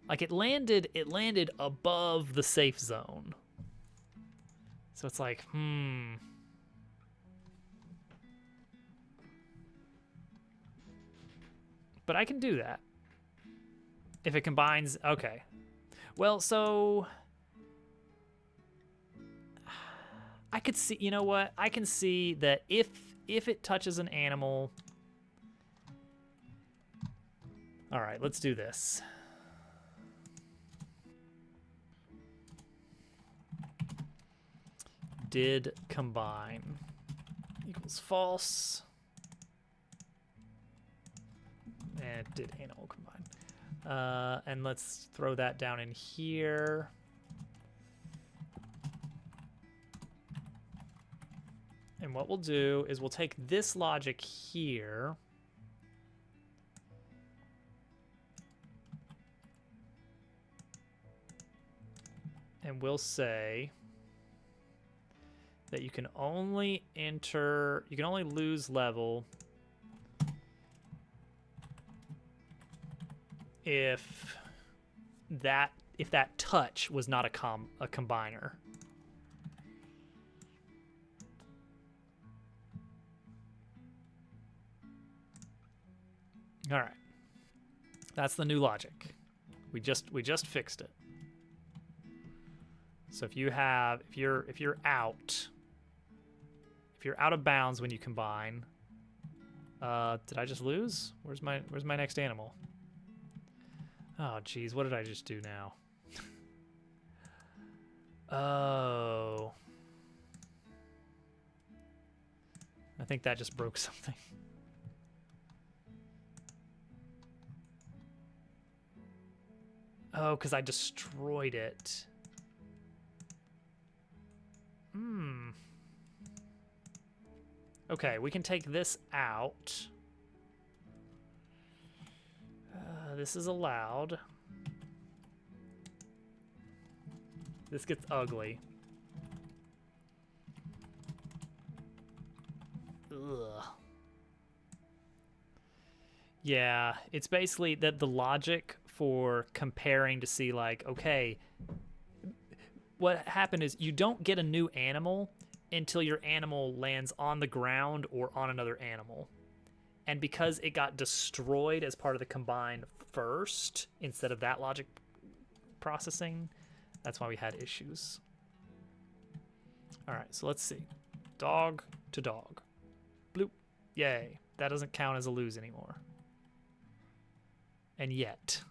Like it landed above the safe zone. So it's like, But I can do that. If it combines, okay. Well, so I could see, you know what? I can see that if it touches an animal. All right, let's do this. Did combine equals false. And did animal combine. And let's throw that down in here. And what we'll do is we'll take this logic here. And we'll say that you can only lose level if that touch was not a combiner. All right. That's the new logic. We just fixed it. So if you're out of bounds when you combine, did I just lose? Where's my next animal? Oh geez, what did I just do now? Oh, I think that just broke something. Oh, because I destroyed it. Okay, we can take this out. This is allowed. This gets ugly. Ugh. Yeah, it's basically that the logic for comparing to see like, okay, what happened is you don't get a new animal until your animal lands on the ground or on another animal. And because it got destroyed as part of the combine first, instead of that logic processing, that's why we had issues. All right, so let's see. Dog to dog. Bloop. Yay. That doesn't count as a lose anymore. And yet.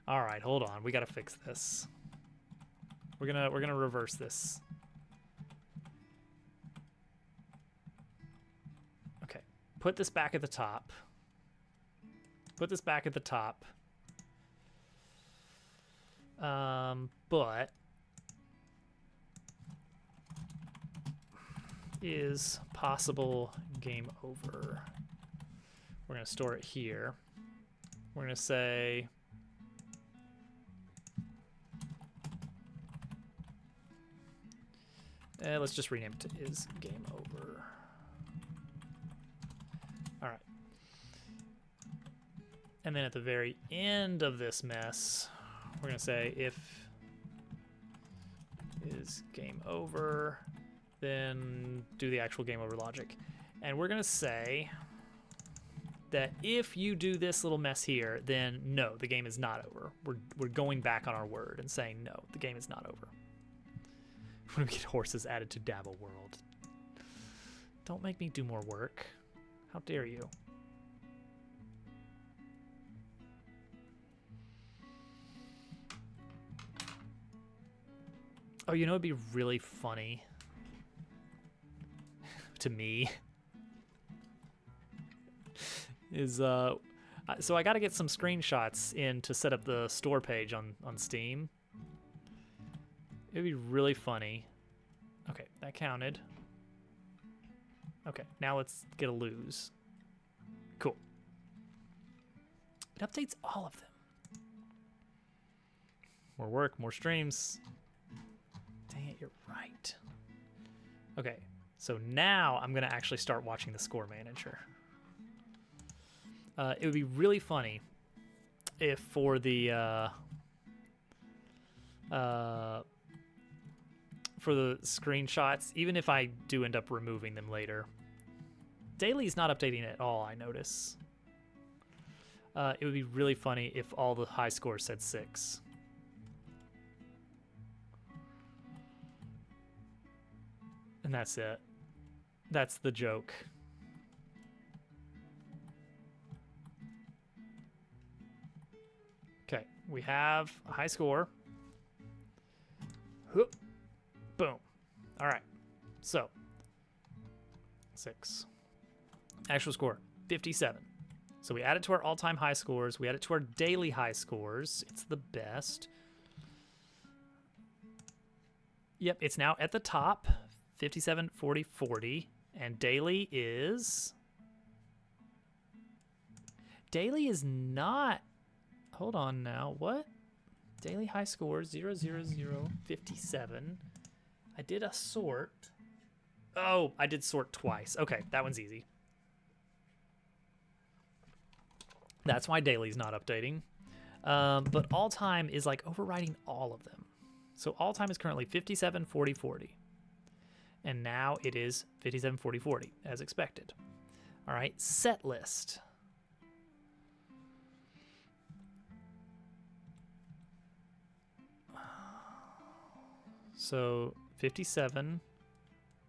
All right, hold on. We got to fix this. We're gonna reverse this. Okay. Put this back at the top. Put this back at the top. But is possible game over. We're gonna store it here. We're gonna say let's just rename it to is game over. All right. And then at the very end of this mess, we're gonna say if is game over, then do the actual game over logic. And we're gonna say that if you do this little mess here, then no, the game is not over. We're going back on our word and saying no, the game is not over. When we get horses added to Dabble World. Don't make me do more work. How dare you? Oh, you know it'd be really funny to me is so I got to get some screenshots in to set up the store page on Steam. It'd be really funny. Okay, that counted. Okay, now let's get a lose. Cool. It updates all of them. More work, more streams. Dang it, you're right. Okay, so now I'm gonna actually start watching the score manager. It would be really funny if for the screenshots, even if I do end up removing them later. Daily's not updating at all, I notice. It would be really funny if all the high scores said 6. And that's it. That's the joke. Okay, we have a high score. Whoop. Boom. All right. So, 6. Actual score, 57. So we add it to our all-time high scores. We add it to our daily high scores. It's the best. Yep, it's now at the top. 57, 40, 40. And daily is... Daily is not... Hold on now. What? Daily high scores, 0, 0, 0, 57. I did a sort. Oh, I did sort twice. Okay, that one's easy. That's why daily's not updating. But all time is like overriding all of them. So all time is currently 57, 40, 40. And now it is 57, 40, 40, as expected. All right, set list. So 57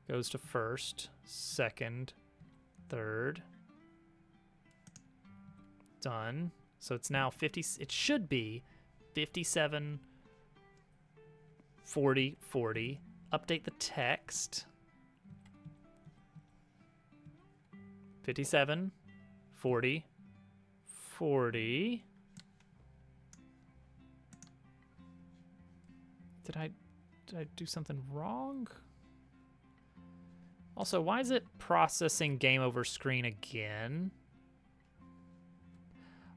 goes to first, second, third. Done. So it's now 50. It should be 57, 40, 40. Update the text. 57, 40, 40. Did I do something wrong? Also, why is it processing game over screen again?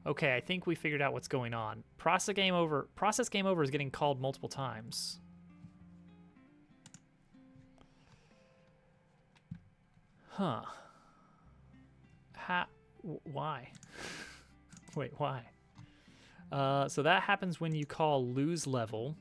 Okay, I think we figured out what's going on. Process game over is getting called multiple times. Huh. Why? Wait, why? So that happens when you call lose level.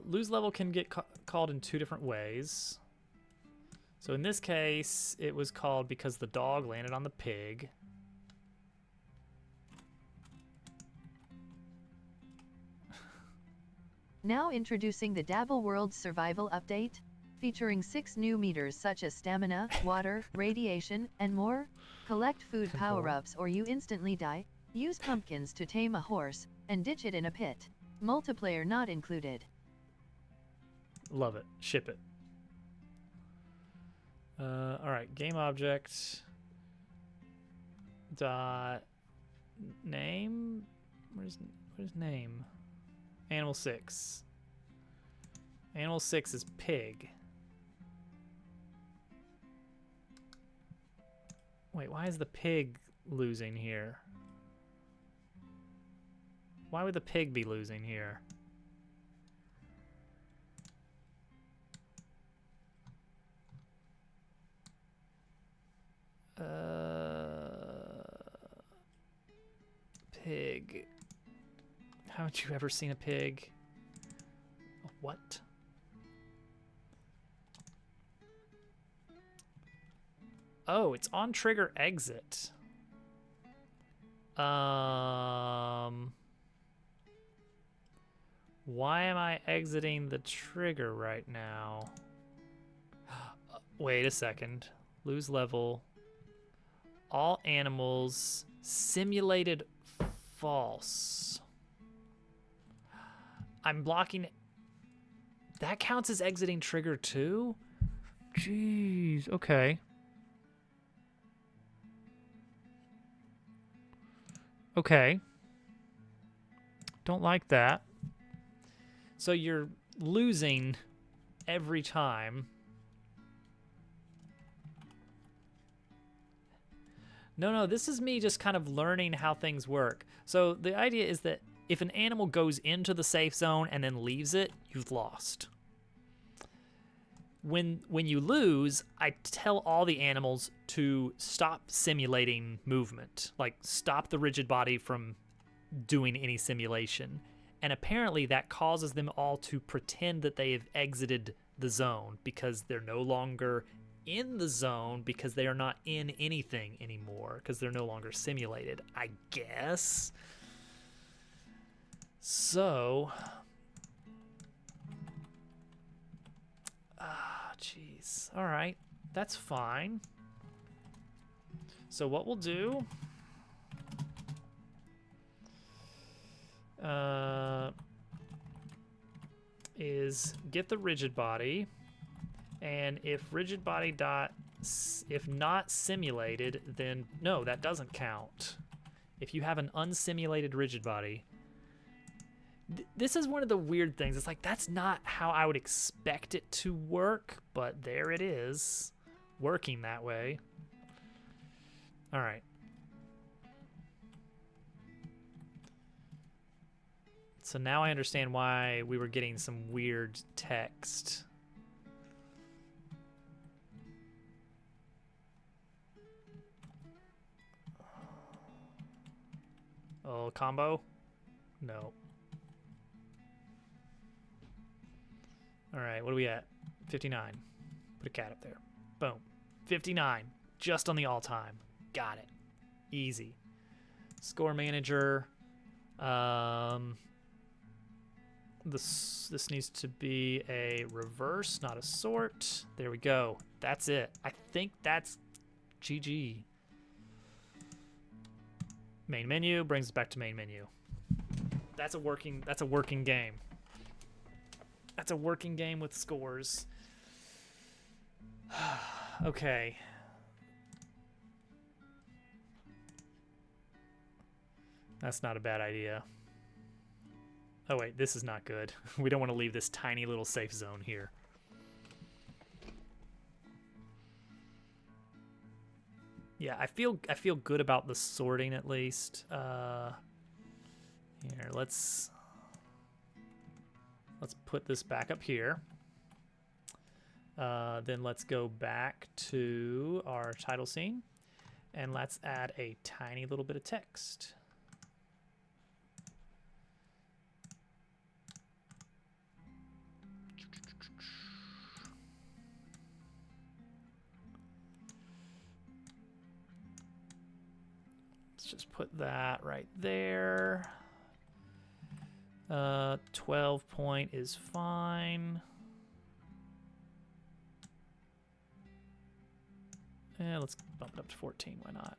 Lose level can get called in two different ways. So in this case, it was called because the dog landed on the pig. Now introducing the Dabble World Survival Update, featuring 6 new meters such as stamina, water, radiation, and more. Collect food power-ups or you instantly die. Use pumpkins to tame a horse, and ditch it in a pit. Multiplayer not included. Love it. Ship it. All right. Game object. Dot name. Where's name? Animal 6. Animal 6 is pig. Wait, why is the pig losing here? Why would the pig be losing here? Pig. Haven't you ever seen a pig? What? Oh, it's on trigger exit. Why am I exiting the trigger right now? Wait a second. Lose level. All animals simulated false. I'm blocking. That counts as exiting trigger too? Jeez, okay. Okay. Don't like that. So you're losing every time. No, this is me just kind of learning how things work. So the idea is that if an animal goes into the safe zone and then leaves it, you've lost. When you lose, I tell all the animals to stop simulating movement. Like, stop the rigid body from doing any simulation. And apparently that causes them all to pretend that they have exited the zone because they're no longer in the zone because they are not in anything anymore because they're no longer simulated, I guess. So, jeez. All right, that's fine. So what we'll do is get the rigid body, and if rigid body if not simulated, then no, that doesn't count. If you have an unsimulated rigid body, this is one of the weird things. It's like, that's not how I would expect it to work, but there it is, working that way. All right. So now I understand why we were getting some weird text. Oh, combo? No. All right, what are we at? 59. Put a cat up there. Boom. 59. Just on the all-time. Got it. Easy. Score manager. This needs to be a reverse, not a sort. There we go. That's it. I think that's GG. Main menu brings us back to main menu. That's a working game. That's a working game with scores. Okay. That's not a bad idea. Oh wait, this is not good. We don't want to leave this tiny little safe zone here. Yeah, I feel good about the sorting at least. Here, let's put this back up here. Then let's go back to our title scene, and let's add a tiny little bit of text. Just put that right there. 12 point is fine. Yeah, let's bump it up to 14. Why not?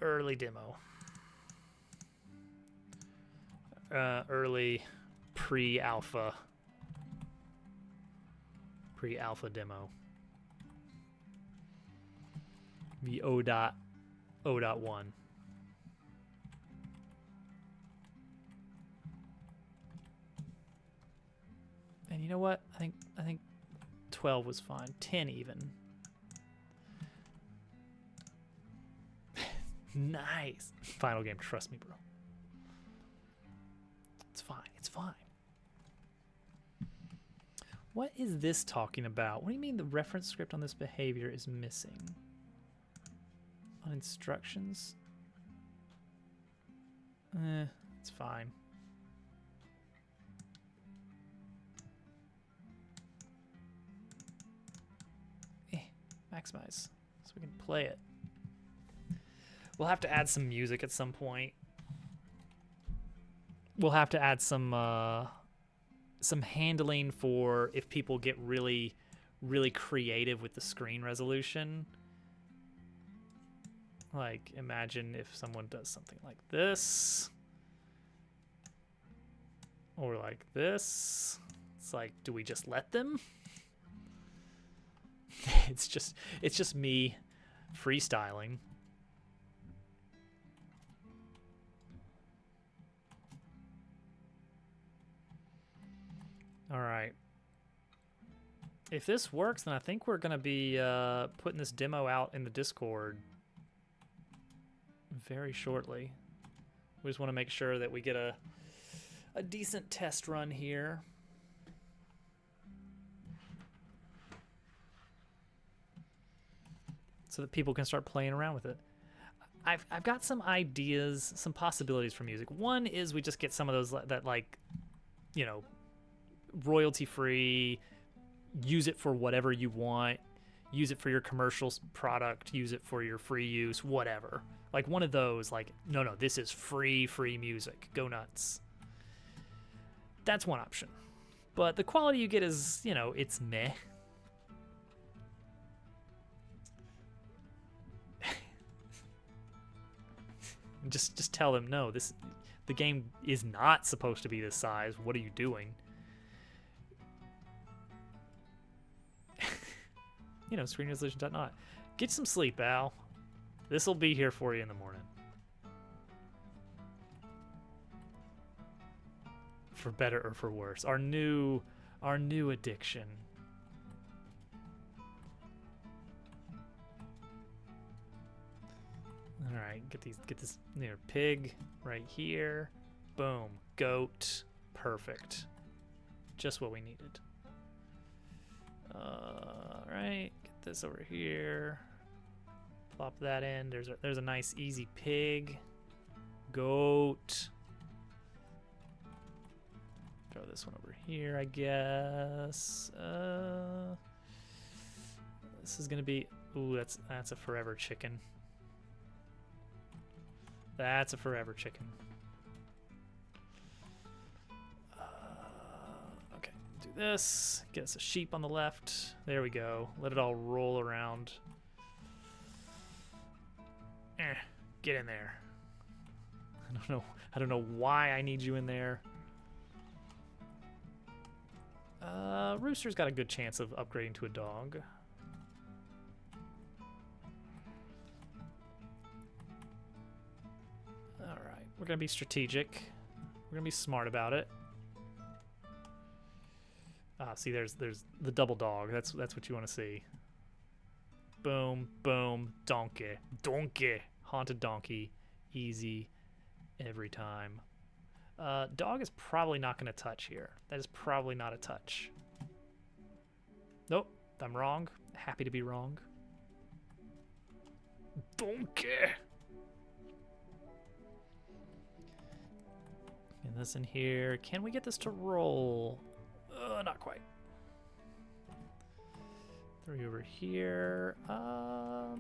Early demo. Early pre-alpha demo. The O.1. And you know what? I think 12 was fine. 10 even. Nice. Final game, trust me, bro. It's fine. It's fine. What is this talking about? What do you mean the reference script on this behavior is missing? On instructions? It's fine. Maximize so we can play it. We'll have to add some music at some point. We'll have to add some handling for if people get really, really creative with the screen resolution. Like, imagine if someone does something like this. Or like this. It's like, do we just let them? It's just me freestyling. All right. If this works, then I think we're going to be putting this demo out in the Discord very shortly. We just want to make sure that we get a decent test run here. So that people can start playing around with it. I've got some ideas, some possibilities for music. One is we just get some of those that like, you know, royalty free, use it for whatever you want, use it for your commercial product, use it for your free use, whatever. Like one of those, like, no, this is free music, go nuts. That's one option. But the quality you get is, you know, it's meh. Just tell them, no, the game is not supposed to be this size. What are you doing? You know, screen resolution.not. Get some sleep, Al. This will be here for you in the morning. For better or for worse. Our new addiction. All right, get this near pig right here. Boom, goat, perfect. Just what we needed. All right, get this over here. Plop that in. There's a nice easy pig, goat. Throw this one over here, I guess. This is gonna be. Ooh, that's a forever chicken. That's a forever chicken. Okay, do this. Get us a sheep on the left. There we go. Let it all roll around. Get in there. I don't know why I need you in there. rooster's got a good chance of upgrading to a dog. All right, we're gonna be strategic. We're gonna be smart about it. Ah, see, there's the double dog. That's what you want to see. Boom, boom, donkey, donkey, haunted donkey, easy, every time. Dog is probably not gonna touch here. That is probably not a touch. Nope, I'm wrong. Happy to be wrong. Donkey. Get this in here. Can we get this to roll? Not quite. 3 over here. I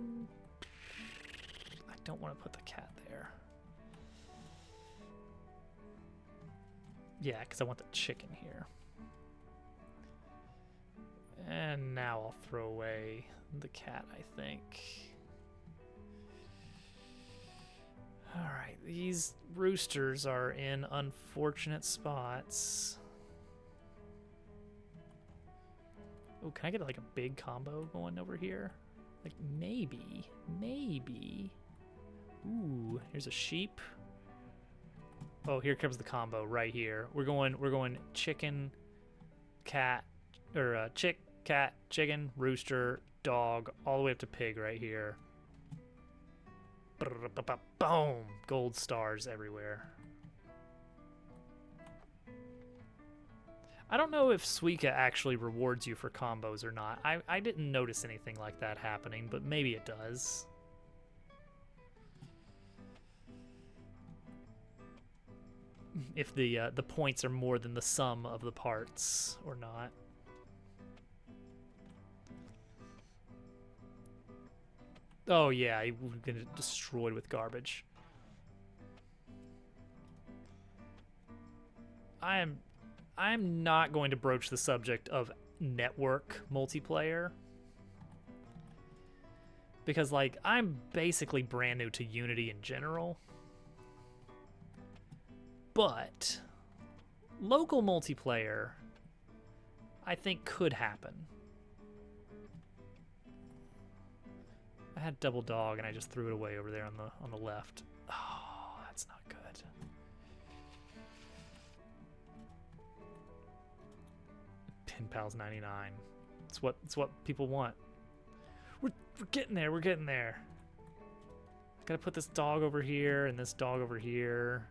don't want to put the cat there. Yeah, because I want the chicken here. And now I'll throw away the cat, I think. Alright, these roosters are in unfortunate spots. Oh, can I get like a big combo going over here? Like maybe. Ooh, here's a sheep. Oh, here comes the combo right here. We're going chicken, cat, or cat, chicken, rooster, dog, all the way up to pig right here. Boom! Gold stars everywhere. I don't know if Suika actually rewards you for combos or not. I didn't notice anything like that happening, but maybe it does. If the points are more than the sum of the parts or not. Oh yeah, we're gonna get destroyed with garbage. I'm not going to broach the subject of network multiplayer because, like, I'm basically brand new to Unity in general. But local multiplayer, I think, could happen. I had double dog and I just threw it away over there on the left. Oh, that's not good. Pin Pals 99. It's what people want. We're getting there. We're getting there. Gotta put this dog over here and this dog over here.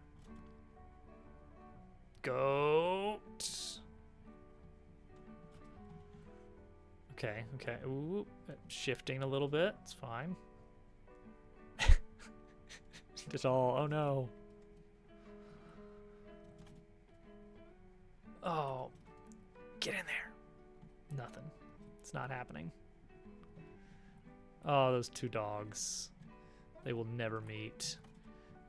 Goat. Okay. Ooh, shifting a little bit. It's fine. Just all. Oh no. Oh. Get in there. Nothing. It's not happening. Oh, those two dogs. They will never meet.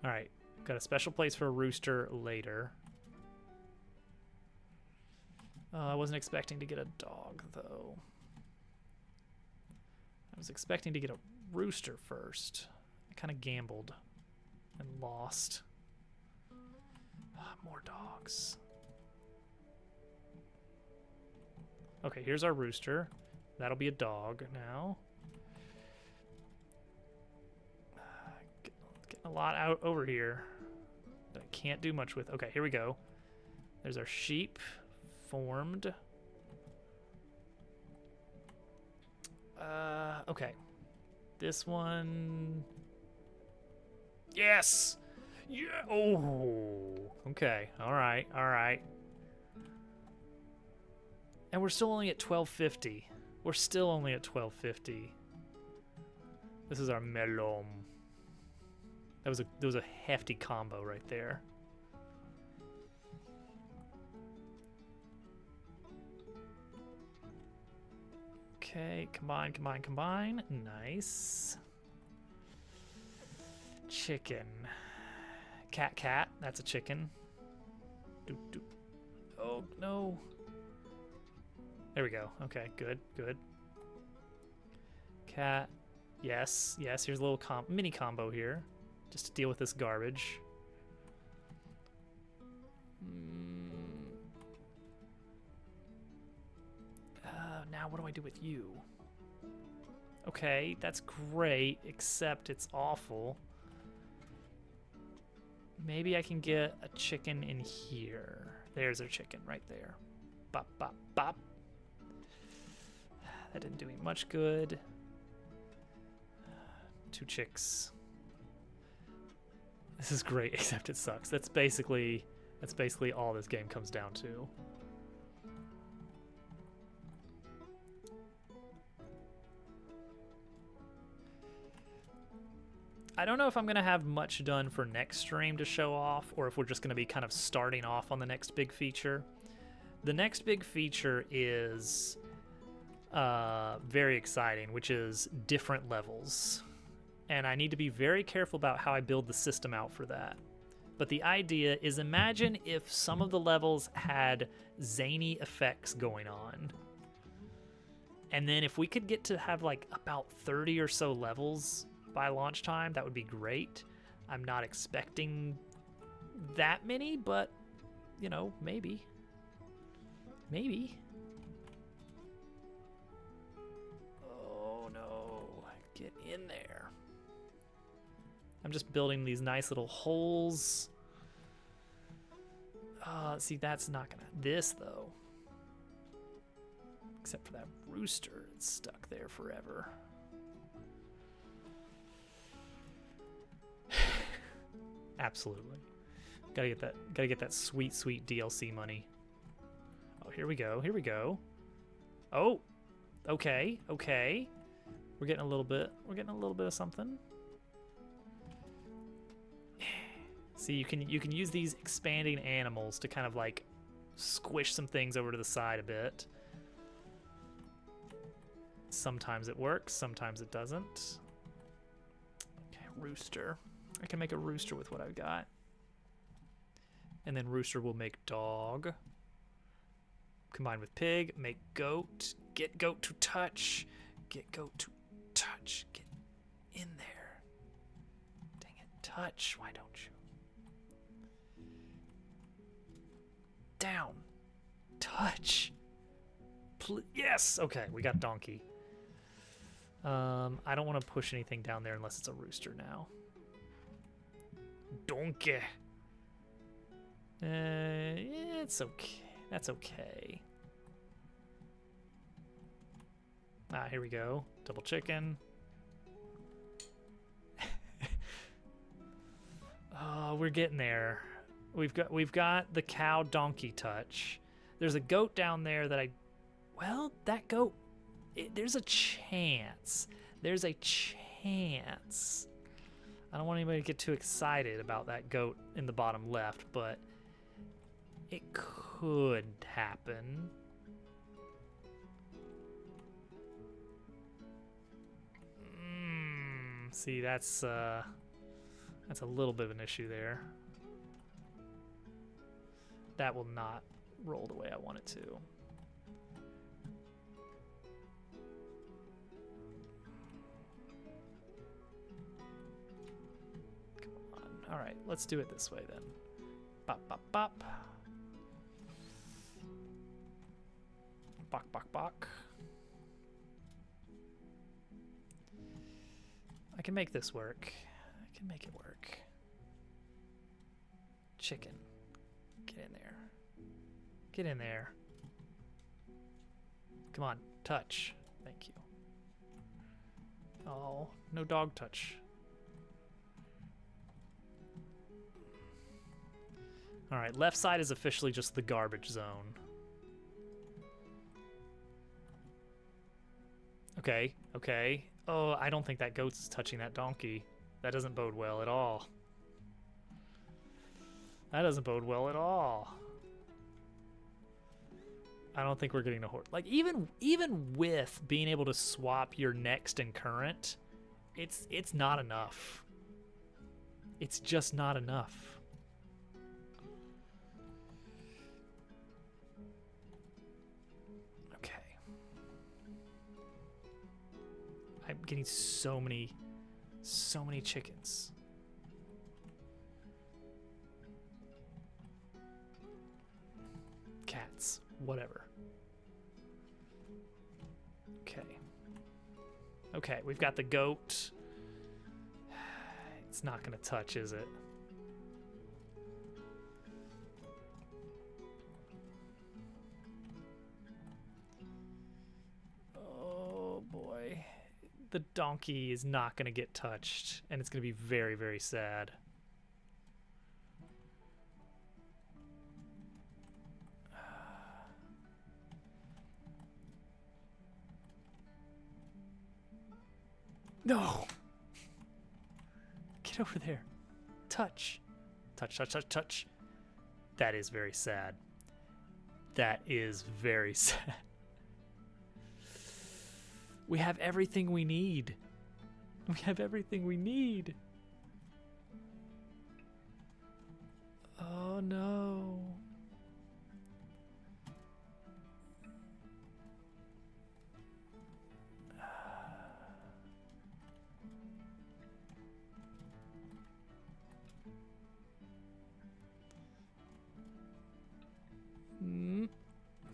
All right. Got a special place for a rooster later. I wasn't expecting to get a dog, though. I was expecting to get a rooster first. I kind of gambled and lost. More dogs. Okay, here's our rooster. That'll be a dog now. Getting a lot out over here that I can't do much with. Okay, here we go. There's our sheep formed. Okay. This one. Yes! Yeah! Oh! Okay. Alright. And we're still only at 1250. We're still only at 1250. This is our melon. That was a hefty combo right there. Okay, combine. Nice. Chicken. Cat. That's a chicken. Doop. Oh, no. There we go. Okay, good. Cat. Yes. Here's a little mini combo here. Just to deal with this garbage. Now what do I do with you? Okay, that's great, except it's awful. Maybe I can get a chicken in here. There's our chicken right there. Bop, bop, bop. That didn't do me much good. 2 chicks. This is great, except it sucks. That's basically all this game comes down to. I don't know if I'm going to have much done for next stream to show off, or if we're just going to be kind of starting off on the next big feature. The next big feature is very exciting, which is different levels. And I need to be very careful about how I build the system out for that. But the idea is, imagine if some of the levels had zany effects going on. And then if we could get to have like about 30 or so levels by launch time, that would be great. I'm not expecting that many, but, you know, maybe. Maybe. Oh no, get in there. I'm just building these nice little holes. See, that's not gonna... This, though. Except for that rooster, it's stuck there forever. Absolutely. Gotta get that sweet, sweet DLC money. Oh, here we go, here we go. Oh, okay, okay. We're getting a little bit of something. See, you can use these expanding animals to kind of like squish some things over to the side a bit. Sometimes it works, sometimes it doesn't. Okay, rooster. I can make a rooster with what I've got. And then rooster will make dog. Combined with pig, make goat. Get goat to touch. Get goat to touch. Get in there. Dang it, touch. Why don't you? Down. Touch. Yes! Okay, we got donkey. I don't want to push anything down there unless it's a rooster now. Donkey. It's okay. That's okay. Ah, here we go. Double chicken. Oh, we're getting there. We've got the cow donkey touch. There's a goat down there that that goat, there's a chance. There's a chance. I don't want anybody to get too excited about that goat in the bottom left, but it could happen. See, that's a little bit of an issue there. That will not roll the way I want it to. Come on. All right, let's do it this way then. Bop, bop, bop. Bok, bok, bok. I can make this work. I can make it work. Chicken. Get in there. Get in there. Come on, touch. Thank you. Oh, no dog touch. All right, left side is officially just the garbage zone. Okay, okay. Oh, I don't think that goat's touching that donkey. That doesn't bode well at all. That doesn't bode well at all. I don't think we're getting a horse. Like, even with being able to swap your next and current, it's not enough. It's just not enough. Okay. I'm getting so many chickens. Cats, whatever. Okay. Okay, we've got the goat. It's not gonna touch, is it? Oh boy. The donkey is not gonna get touched, and it's gonna be very, very sad. No! Get over there. Touch. Touch, touch, touch, touch. That is very sad. That is very sad. We have everything we need. We have everything we need. Oh no.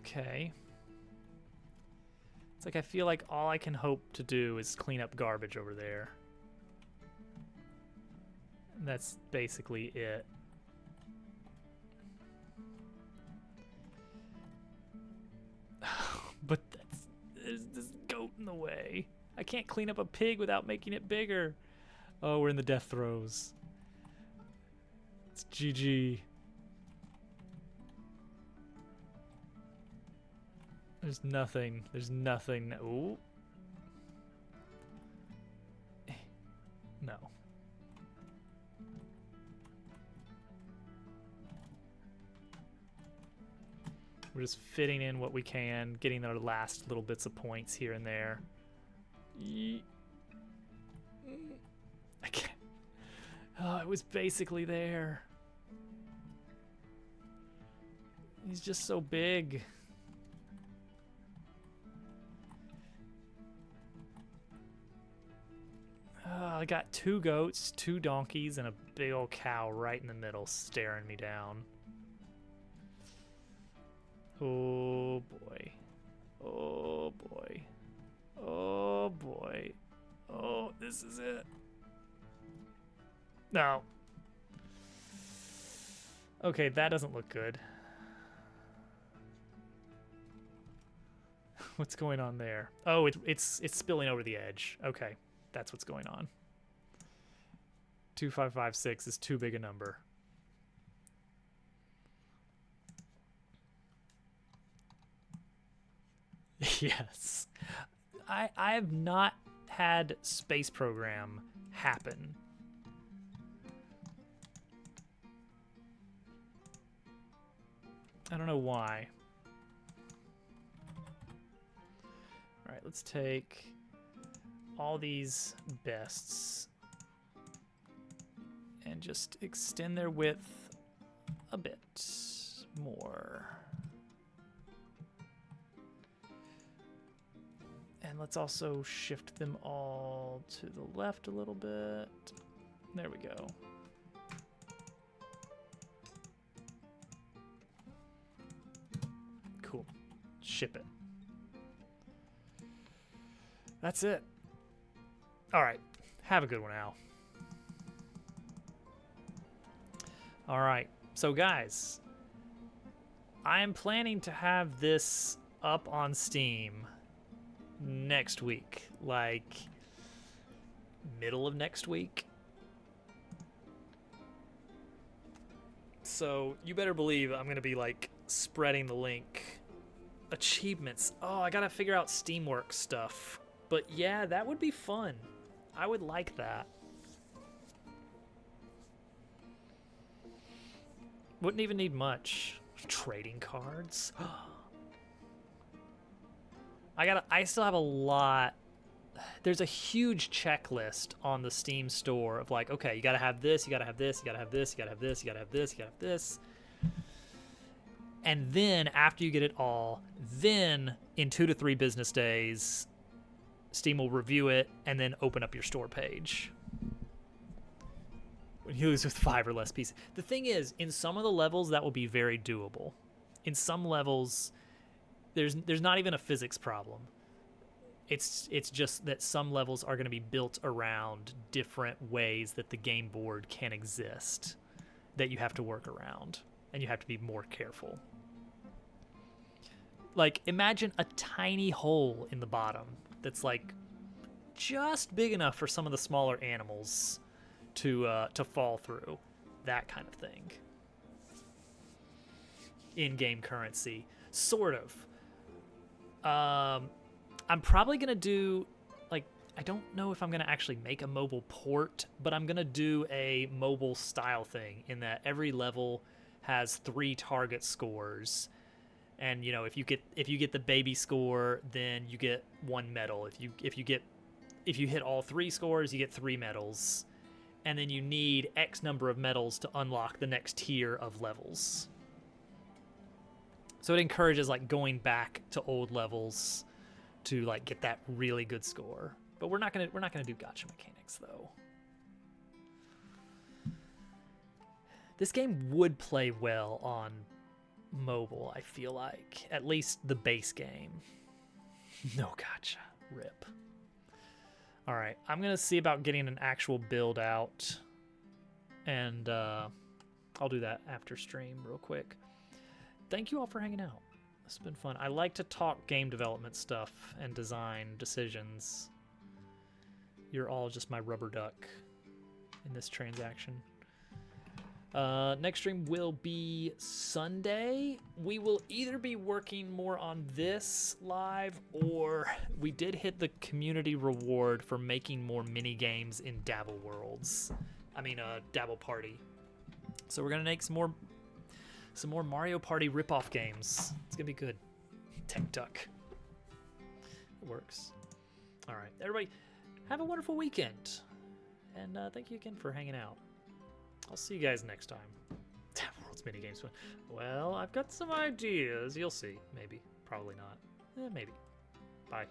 Okay. It's like I feel like all I can hope to do is clean up garbage over there. And that's basically it. But there's this goat in the way. I can't clean up a pig without making it bigger. Oh, we're in the death throes. It's GG. There's nothing. There's nothing. Ooh. No. We're just fitting in what we can, getting our last little bits of points here and there. I can't. Oh, it was basically there. He's just so big. I got 2 goats, 2 donkeys, and a big old cow right in the middle staring me down. Oh boy. Oh boy. Oh boy. Oh, this is it. No. Okay, that doesn't look good. What's going on there? Oh, it's spilling over the edge. Okay. That's what's going on. 2556 is too big a number. Yes. I have not had space program happen. I don't know why. All right, let's take all these bests and just extend their width a bit more. And let's also shift them all to the left a little bit. There we go. Cool. Ship it. That's it. All right. Have a good one, Al. All right. So, guys, I am planning to have this up on Steam next week, like middle of next week. So you better believe I'm going to be like spreading the link. Achievements. Oh, I got to figure out Steamworks stuff. But yeah, that would be fun. I would like that. Wouldn't even need trading cards. I still have a lot. There's a huge checklist on the Steam store of like, okay, you gotta have this, you gotta have this, you gotta have this, you gotta have this, you gotta have this, you gotta have this. And then after you get it all, then in 2 to 3 business days, Steam will review it and then open up your store page. When you lose with 5 or less pieces. The thing is, in some of the levels, that will be very doable. In some levels, there's not even a physics problem. It's just that some levels are going to be built around different ways that the game board can exist that you have to work around, and you have to be more careful. Like, imagine a tiny hole in the bottom that's like just big enough for some of the smaller animals to fall through. That kind of thing. In-game currency, sort of. I'm probably gonna do, like, I don't know if I'm gonna actually make a mobile port, but I'm gonna do a mobile style thing in that every level has 3 target scores, and you know, if you get the baby score, then you get 1 medal. If you hit all 3 scores, you get 3 medals, and then you need X number of medals to unlock the next tier of levels. So it encourages like going back to old levels to like get that really good score. But we're not gonna do gacha mechanics though. This game would play well on mobile, I feel like. At least the base game. No gacha. Rip. Alright, I'm gonna see about getting an actual build out. And I'll do that after stream real quick. Thank you all for hanging out. It's been fun. I like to talk game development stuff and design decisions. You're all just my rubber duck in this transaction. Next stream will be Sunday. We will either be working more on this live, or we did hit the community reward for making more mini games in Dabble Worlds. Dabble Party. So we're gonna make some more Mario Party ripoff games. It's gonna be good. Tech Duck. It works. All right, everybody, have a wonderful weekend, and thank you again for hanging out. I'll see you guys next time. World's minigames. Well, I've got some ideas. You'll see. Maybe. Probably not. Maybe. Bye.